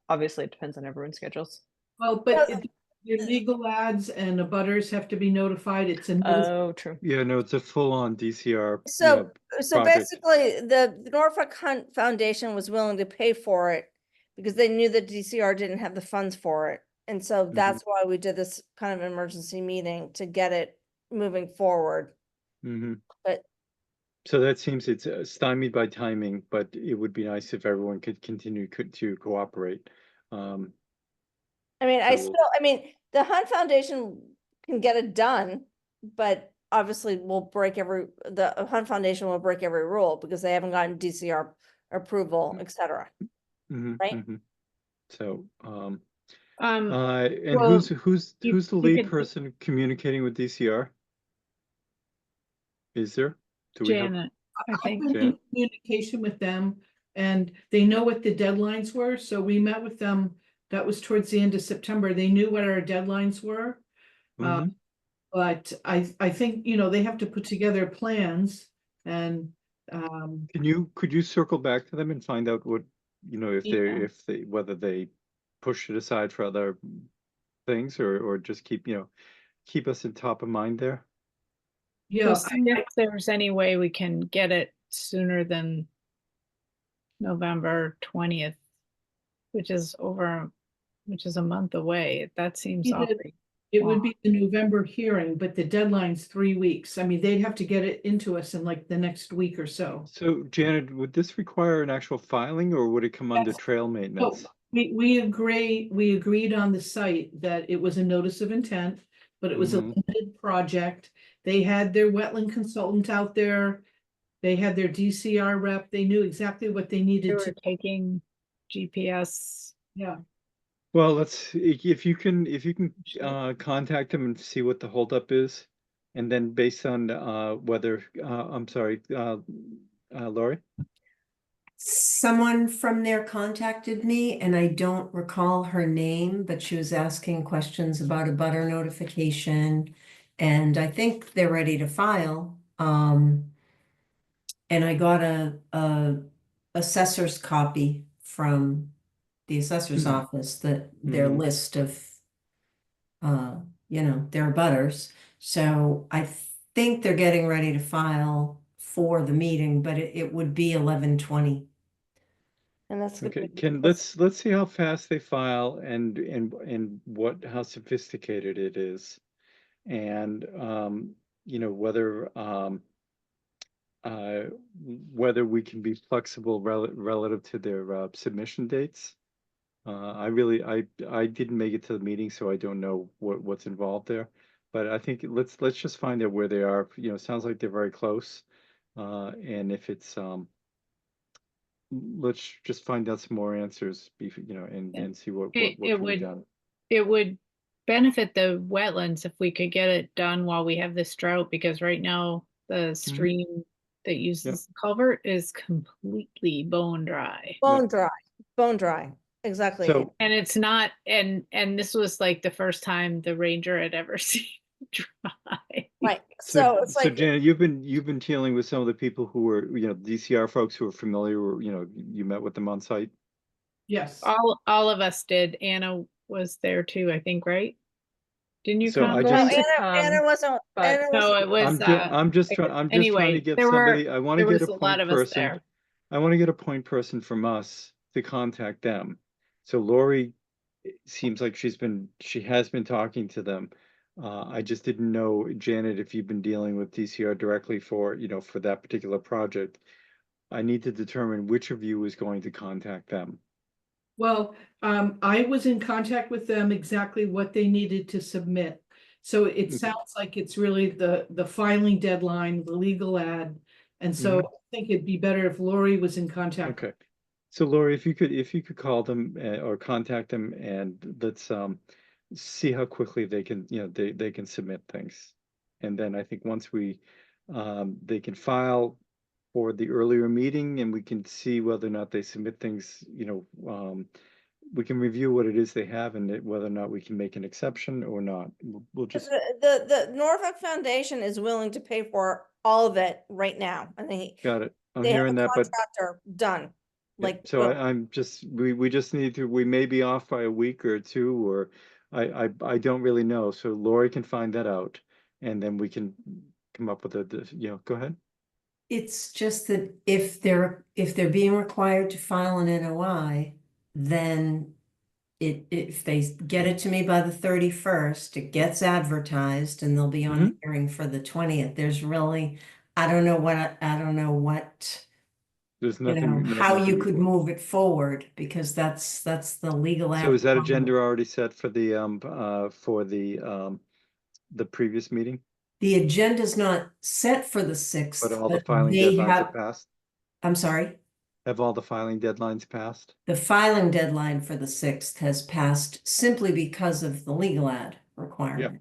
H: obviously it depends on everyone's schedules.
I: well, but your legal ads and the butters have to be notified. It's a notice.
H: Oh, true.
A: Yeah, no, it's a full-on DCR.
R: So, so
A: project.
R: basically the Norfolk Hunt Foundation was willing to pay for it because they knew that DCR didn't have the funds for it. And so that's why we did this kind of emergency meeting to get it moving forward.
A: Mm-hmm.
R: But
A: So that seems it's stymied by timing, but it would be nice if everyone could continue to cooperate.
R: I mean,
A: So-
R: I mean, the Hunt Foundation can get it done, but obviously the Hunt Foundation will break every rule because they haven't gotten DCR approval, et cetera.
A: Mhm,
R: Right?
A: mhm. So,
Q: Um,
A: and
Q: well,
A: who's
Q: you-
A: the
Q: you
A: lead
Q: could-
A: person communicating with DCR? Is there? Do we have?
Q: Janet, I
I: I've
Q: think.
I: been in communication with them and they know what the deadlines were. So we met with them. That was towards the end of September. They knew what our deadlines were.
A: Mhm.
I: But I think, they have to put together plans and,
A: Could you circle back to them and find out what,
I: Yeah.
A: if they, whether they push it aside for other things or just keep us in top of mind there?
I: yeah,
Q: We'll see if there's any way we can get it sooner than November 20th, which is a month away. That seems
I: Either
Q: awfully.
I: it would be the November hearing, but the deadline's 3 weeks. I mean, they'd have to get it into us in like the next week or so.
A: So Janet, would this require an actual filing or would it come under trail
I: Oh,
A: maintenance?
I: we agreed on the site that it was a notice of intent, but it was a
A: Mhm.
I: limited project. They had their wetland consultant out there. They had their DCR rep. They knew exactly what they
Q: They
I: needed
Q: were
I: to.
Q: taking GPS.
I: Yeah.
A: Well, if you can contact them and see what the holdup is, and then based on whether I'm sorry, Lori.
B: Someone from there contacted me and I don't recall her name, but she was asking questions about a butter notification. And I think they're ready to file. And I got a assessor's copy from the assessor's
A: Mhm.
B: office that their
A: Mhm.
B: list of their butters. So I think they're getting ready to file for the meeting, but it would be 11/20.
R: And that's good.
A: Okay, let's see how fast they file and how sophisticated it is, and whether we can be flexible relative to their submission dates. I didn't make it to the meeting, so I don't know what's involved there. But I think let's just find out where they are. Sounds like they're very close. And if it's, let's just find out some more answers, and see what can be done.
Q: It would benefit the wetlands if we could get it done while we have this drought, because right now the stream that uses the culvert is completely bone dry.
R: Bone dry, exactly.
A: So-
Q: And it's not, and this was like the first time the ranger had ever seen dry.
R: Right, so it's
A: So
R: like,
A: Janet, you've been dealing with some of the people who were, DCR folks who are familiar, or, you met with them on site?
I: Yes.
Q: All of us did. Anna was there too, I think, right? Didn't you
A: So
Q: come?
A: I
R: no,
A: just-
R: Anna wasn't, Anna
Q: No,
R: wasn't-
Q: it was,
A: I'm just trying
Q: anyway,
A: to get
Q: there were-
A: somebody, I want to
Q: there
A: get
Q: was
A: a
Q: a lot
A: point
Q: of us
A: person.
Q: there.
A: I want to get a point person from us to contact them. So Lori, it seems like she has been talking to them. I just didn't know, Janet, if you've been dealing with DCR directly for, for that particular project. I need to determine which of you is going to contact them.
I: Well, I was in contact with them exactly what they needed to submit. So it sounds like it's really the filing deadline, the legal ad. And so I think it'd be better if Lori was in contact.
A: Okay. So Lori, if you could call them or contact them, and let's see how quickly they can, they can submit things. And then I think once they can file for the earlier meeting, and we can see whether or not they submit things, we can review what it is they have and whether or not we can make an exception or not. We'll just,
R: the Norfolk Foundation is willing to pay for all of it right now. I think
A: got it. I'm
R: they have
A: hearing
R: a
A: that, but
R: contractor done. Like,
A: so I'm just, we just need to, we may be off by a week or two, or I don't really know. So Lori can find that out, and then we can come up with go ahead.
B: It's just that if they're being required to file an NOI, then if they get it to me by the 31st, it gets advertised and they'll be on a hearing for the 20th. There's really, I don't know what,
A: There's nothing.
B: how you could move it forward, because that's the legal.
A: So is that
B: act.
A: agenda already set for the previous meeting?
B: The agenda's not set for the 6th.
A: But all the
B: but
A: filing
B: they
A: deadlines
B: have-
A: are passed?
B: I'm sorry?
A: Have all the filing deadlines passed?
B: The filing deadline for the 6th has passed simply because of the legal ad requirement.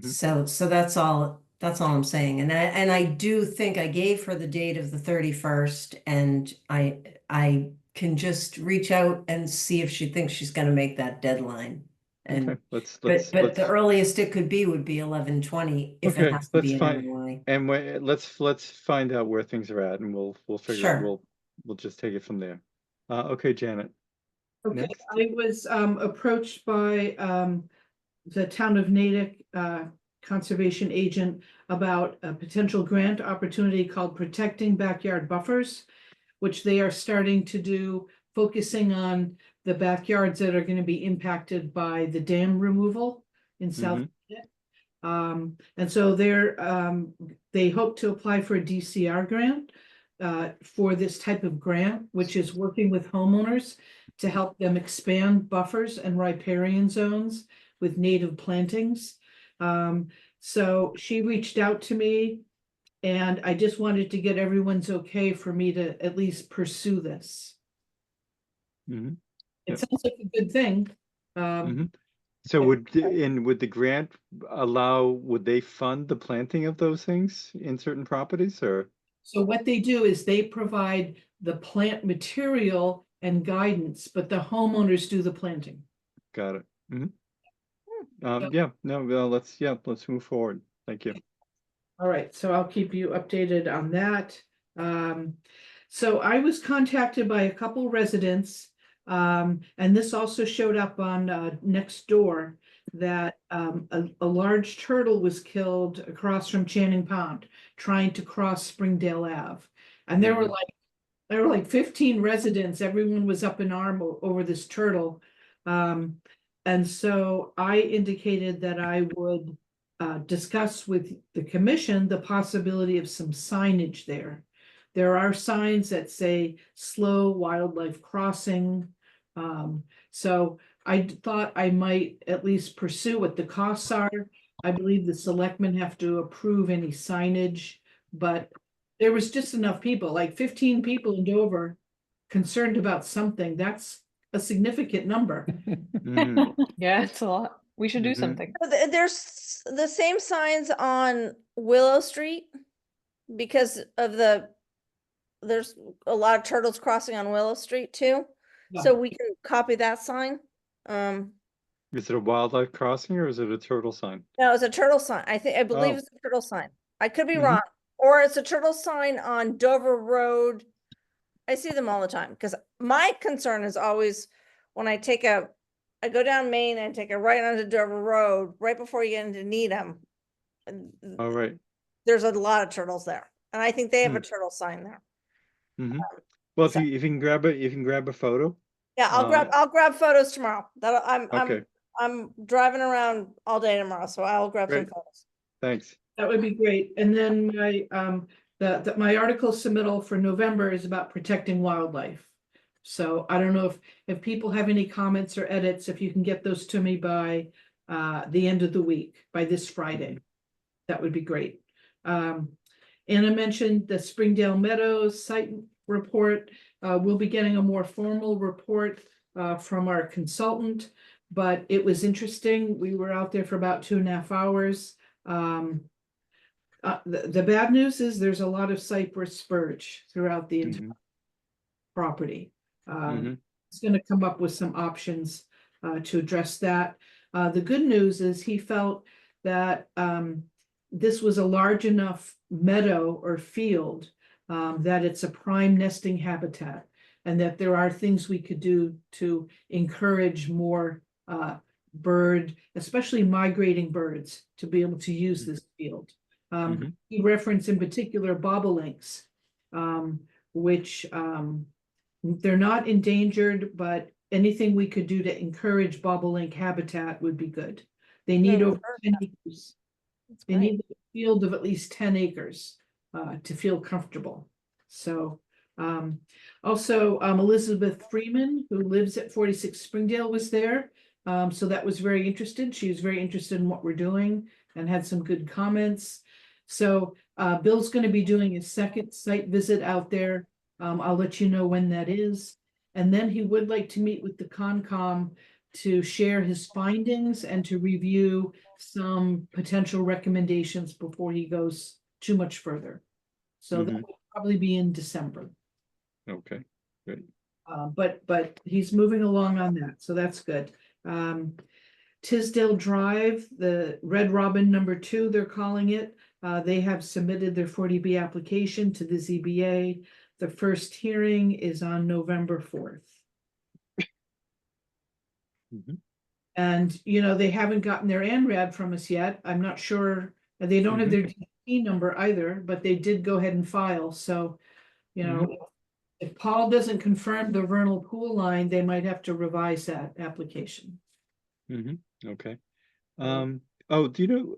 B: So that's all I'm saying. And I do think I gave her the date of the 31st, and I can just reach out and see if she thinks she's gonna make that deadline. And
A: Okay, let's
B: but the earliest it could be would be 11/20 if it has to be an NOI.
A: And let's find out where things are at, and we'll figure
B: Sure.
A: we'll just take it from there. Okay, Janet.
I: Okay,
A: Next.
I: I was approached by the town of Natick conservation agent about a potential grant opportunity called Protecting Backyard Buffers, which they are starting to do, focusing on the backyards that are going to be impacted by the dam removal in South. And so they hope to apply for a DCR grant for this type of grant, which is working with homeowners to help them expand buffers and riparian zones with native plantings. So she reached out to me, and I just wanted to get everyone's okay for me to at least pursue this. It sounds like a good thing.
A: So would the grant would they fund the planting of those things in certain properties, or?
I: So what they do is they provide the plant material and guidance, but the homeowners do the planting.
A: Got it. Yeah, no, well, let's move forward. Thank you.
I: All right, so I'll keep you updated on that. So I was contacted by a couple residents, and this also showed up on Nextdoor, that a large turtle was killed across from Channing Pond, trying to cross Springdale Ave. And there were like 15 residents. Everyone was up in arm over this turtle. And so I indicated that I would discuss with the commission the possibility of some signage there. There are signs that say slow wildlife crossing. So I thought I might at least pursue what the costs are. I believe the selectmen have to approve any signage, but there was just enough people, like 15 people in Dover concerned about something. That's a significant number.
H: Yeah, it's a lot. We should do
A: Mm-hmm.
H: something.
R: There's the same signs on Willow Street because of there's a lot of turtles crossing on Willow Street too. So we can copy that sign.
A: Is it a wildlife crossing or is it a turtle sign?
R: No, it's a turtle sign. I believe
A: Oh.
R: it's a turtle sign. I could be
A: Mhm.
R: wrong. Or it's a turtle sign on Dover Road. I see them all the time because my concern is always when I go down Main and take a right onto Dover Road, right before you get into Needham.
A: All right.
R: There's a lot of turtles there. And I think they have a
A: Hmm.
R: turtle sign there.
A: Mm-hmm. Well, if you can grab a photo.
R: Yeah, I'll grab photos tomorrow.
A: Okay.
R: I'm driving around all day tomorrow, so I'll grab some
A: Great.
R: photos.
A: Thanks.
I: That would be great. And then my article submittal for November is about protecting wildlife. So I don't know if people have any comments or edits, if you can get those to me by the end of the week, by this Friday, that would be great. Anna mentioned the Springdale Meadows site report. We'll be getting a more formal report from our consultant, but it was interesting. We were out there for about 2.5 hours. The bad news is there's a lot of cypress spurge throughout the entire property. It's going to come up with some options to address that. The good news is he felt that this was a large enough meadow or field that it's a prime nesting habitat, and that there are things we could do to encourage more bird, especially migrating birds, to be able to use this field. He referenced in particular bobolinks, which they're not endangered, but anything we could do to encourage bobolink habitat would be good. They need over 10 acres. They need a field of at least 10 acres to feel comfortable. So also Elizabeth Freeman, who lives at 46 Springdale, was there. So that was very interested. She was very interested in what we're doing and had some good comments. So Bill's going to be doing his second site visit out there. I'll let you know when that is. And then he would like to meet with the Concom to share his findings and to review some potential recommendations before he goes too much further. So that will probably be in December.
A: Okay, good.
I: But he's moving along on that, so that's good. Tisdale Drive, the Red Robin #2, they're calling it. They have submitted their 40B application to the ZBA. The first hearing is on November 4th. And, you know, they haven't gotten their ANRAD from us yet. I'm not sure. They don't have their DP number either, but they did go ahead and file. So, you know, if Paul doesn't confirm the vernal pool line, they might have to revise that application.
A: Okay. Oh, do you know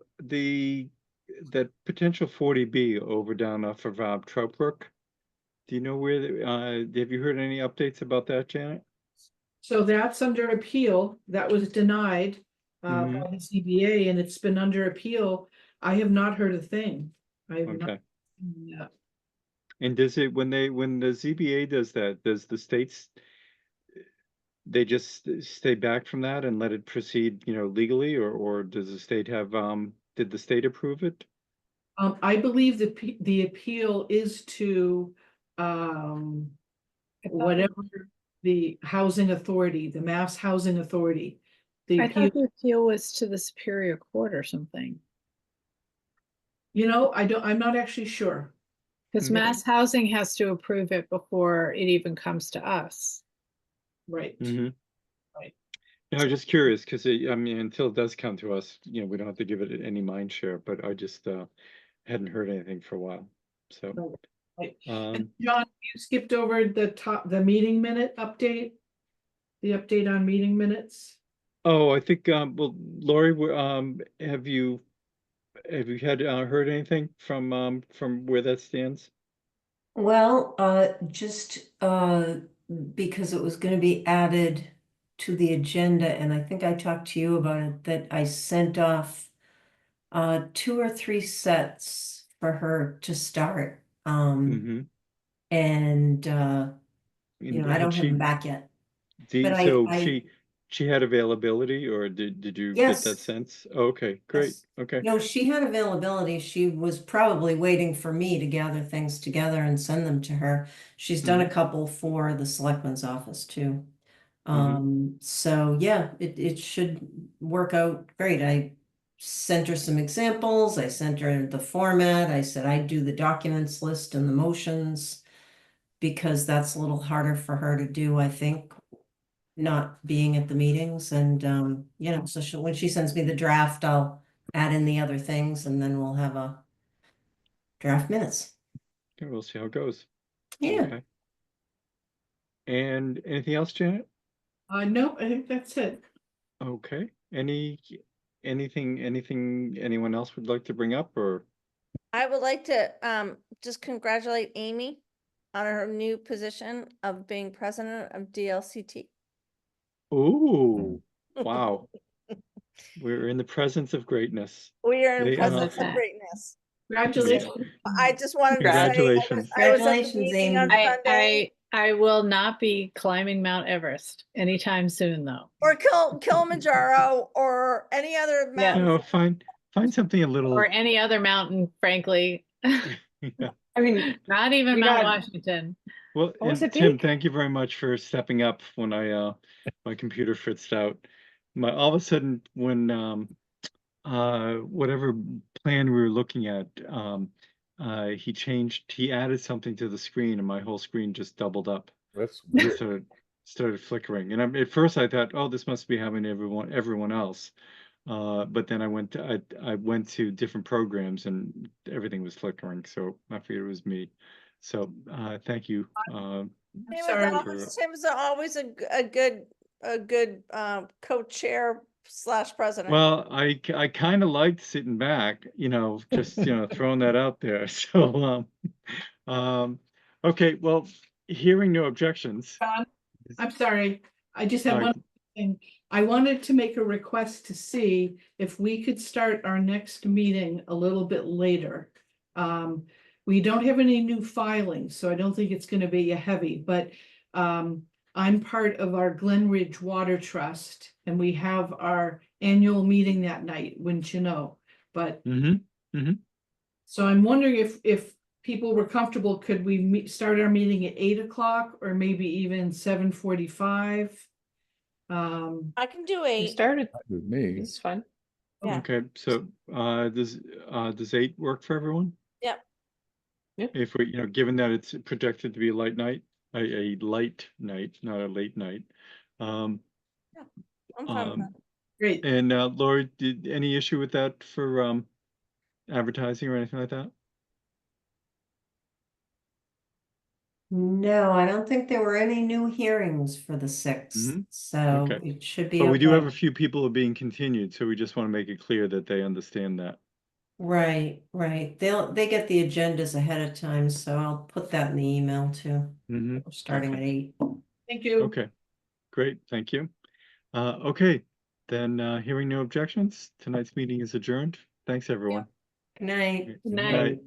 A: that potential 40B over down off of Trout Brook? Do you know where, have you heard any updates about that, Janet?
I: So that's under appeal. That was denied by the CBA, and it's been under appeal. I have not heard a thing. I have not. Yeah.
A: And does it, when the ZBA does that, does the states, they just stay back from that and let it proceed, you know, legally, or does the state have, did the state approve it?
I: I believe the appeal is to whatever the housing authority, the Mass Housing Authority.
Q: I thought the appeal was to the Superior Court or something.
I: You know, I'm not actually sure.
Q: Because Mass Housing has to approve it before it even comes to us.
I: Right.
A: Right. No, I'm just curious because I mean, until it does come to us, you know, we don't have to give it any mind share. But I just hadn't heard anything for a while. So,
I: and John, you skipped over the meeting minute update. The update on meeting minutes.
A: Oh, I think well, Lori, have you had heard anything from where that stands?
B: Well, just because it was going to be added to the agenda, and I think I talked to you about it, that I sent off 2 or 3 sets for her to start
A: Mm-hmm.
B: And,
A: And
B: I
A: had
B: don't have
A: she,
B: them back yet.
A: the,
B: But
A: so
B: I,
A: she had availability, or did you get that
B: yes,
A: sense? Oh, okay, great.
B: yes.
A: Okay.
B: No, she had availability. She was probably waiting for me to gather things together and send them to her. She's done a couple for the selectman's office too. So yeah, it should work out great. I sent her some examples. I sent her the format. I said I'd do the documents list and the motions because that's a little harder for her to do, I think, not being at the meetings. And so when she sends me the draft, I'll add in the other things and then we'll have a draft minutes.
A: Okay, we'll see how it goes.
B: Yeah.
A: Okay. And anything else, Janet?
I: Nope, I think that's it.
A: Okay. Anything anyone else would like to bring up, or?
R: I would like to just congratulate Amy on her new position of being president of DLCT.
A: Ooh, wow. We're in the presence of greatness.
R: We are in
A: They,
R: presence of greatness.
I: Congratulations.
R: I just wanted to say,
A: Congratulations.
R: I was at the
B: Congratulations,
R: meeting on
B: Amy.
R: Sunday.
Q: I will not be climbing Mount Everest anytime soon, though.
R: Or Kilimanjaro or any other
Q: Yeah.
R: mountain.
A: No, find something a little.
Q: Or any other mountain, frankly.
A: Yeah.
H: I mean,
Q: Not even
H: we
Q: Mount
H: got-
Q: Washington.
A: Well,
H: What was
A: and
H: it,
A: Tim,
H: Pete?
A: thank you very much for stepping up when I my computer fritzed out. All of a sudden when whatever plan we were looking at, he added something to the screen and my whole screen just doubled up.
M: That's
A: It started flickering. And at first I thought, oh, this must be happening to everyone else. But then I went to different programs and everything was flickering. So I figured it was me. So thank you.
R: Tim's always a good co-chair / president.
A: Well, I kind of liked sitting back, just throwing that out there. So okay, well, hearing no objections.
I: John, I'm sorry. I just have
A: All right.
I: one thing. I wanted to make a request to see if we could start our next meeting a little bit later. We don't have any new filings, so I don't think it's going to be a heavy, but I'm part of our Glen Ridge Water Trust, and we have our annual meeting that night, wouldn't you know? But so I'm wondering if people were comfortable, could we start our meeting at 8 o'clock or maybe even 7:45?
R: I can do 8.
H: Started
M: with me.
H: It's fun.
R: Yeah.
A: Okay, so does 8 work for everyone?
R: Yep.
A: If we, given that it's projected to be a light night, a light night, not a late night.
R: I'm fine with that.
I: Great.
A: And Lori, any issue with that for advertising or anything like that?
B: No, I don't think there were any new hearings for the 6th, so
A: Okay.
B: it should be
A: But we do have
B: okay.
A: a few people being continued, so we just want to make it clear that they understand that.
B: Right. They get the agendas ahead of time, so I'll put that in the email too. We're starting at 8.
I: Thank you.
A: Okay, great, thank you. Okay, then hearing no objections, tonight's meeting is adjourned. Thanks, everyone.
B: Good night.
Q: Good night.
A: Night.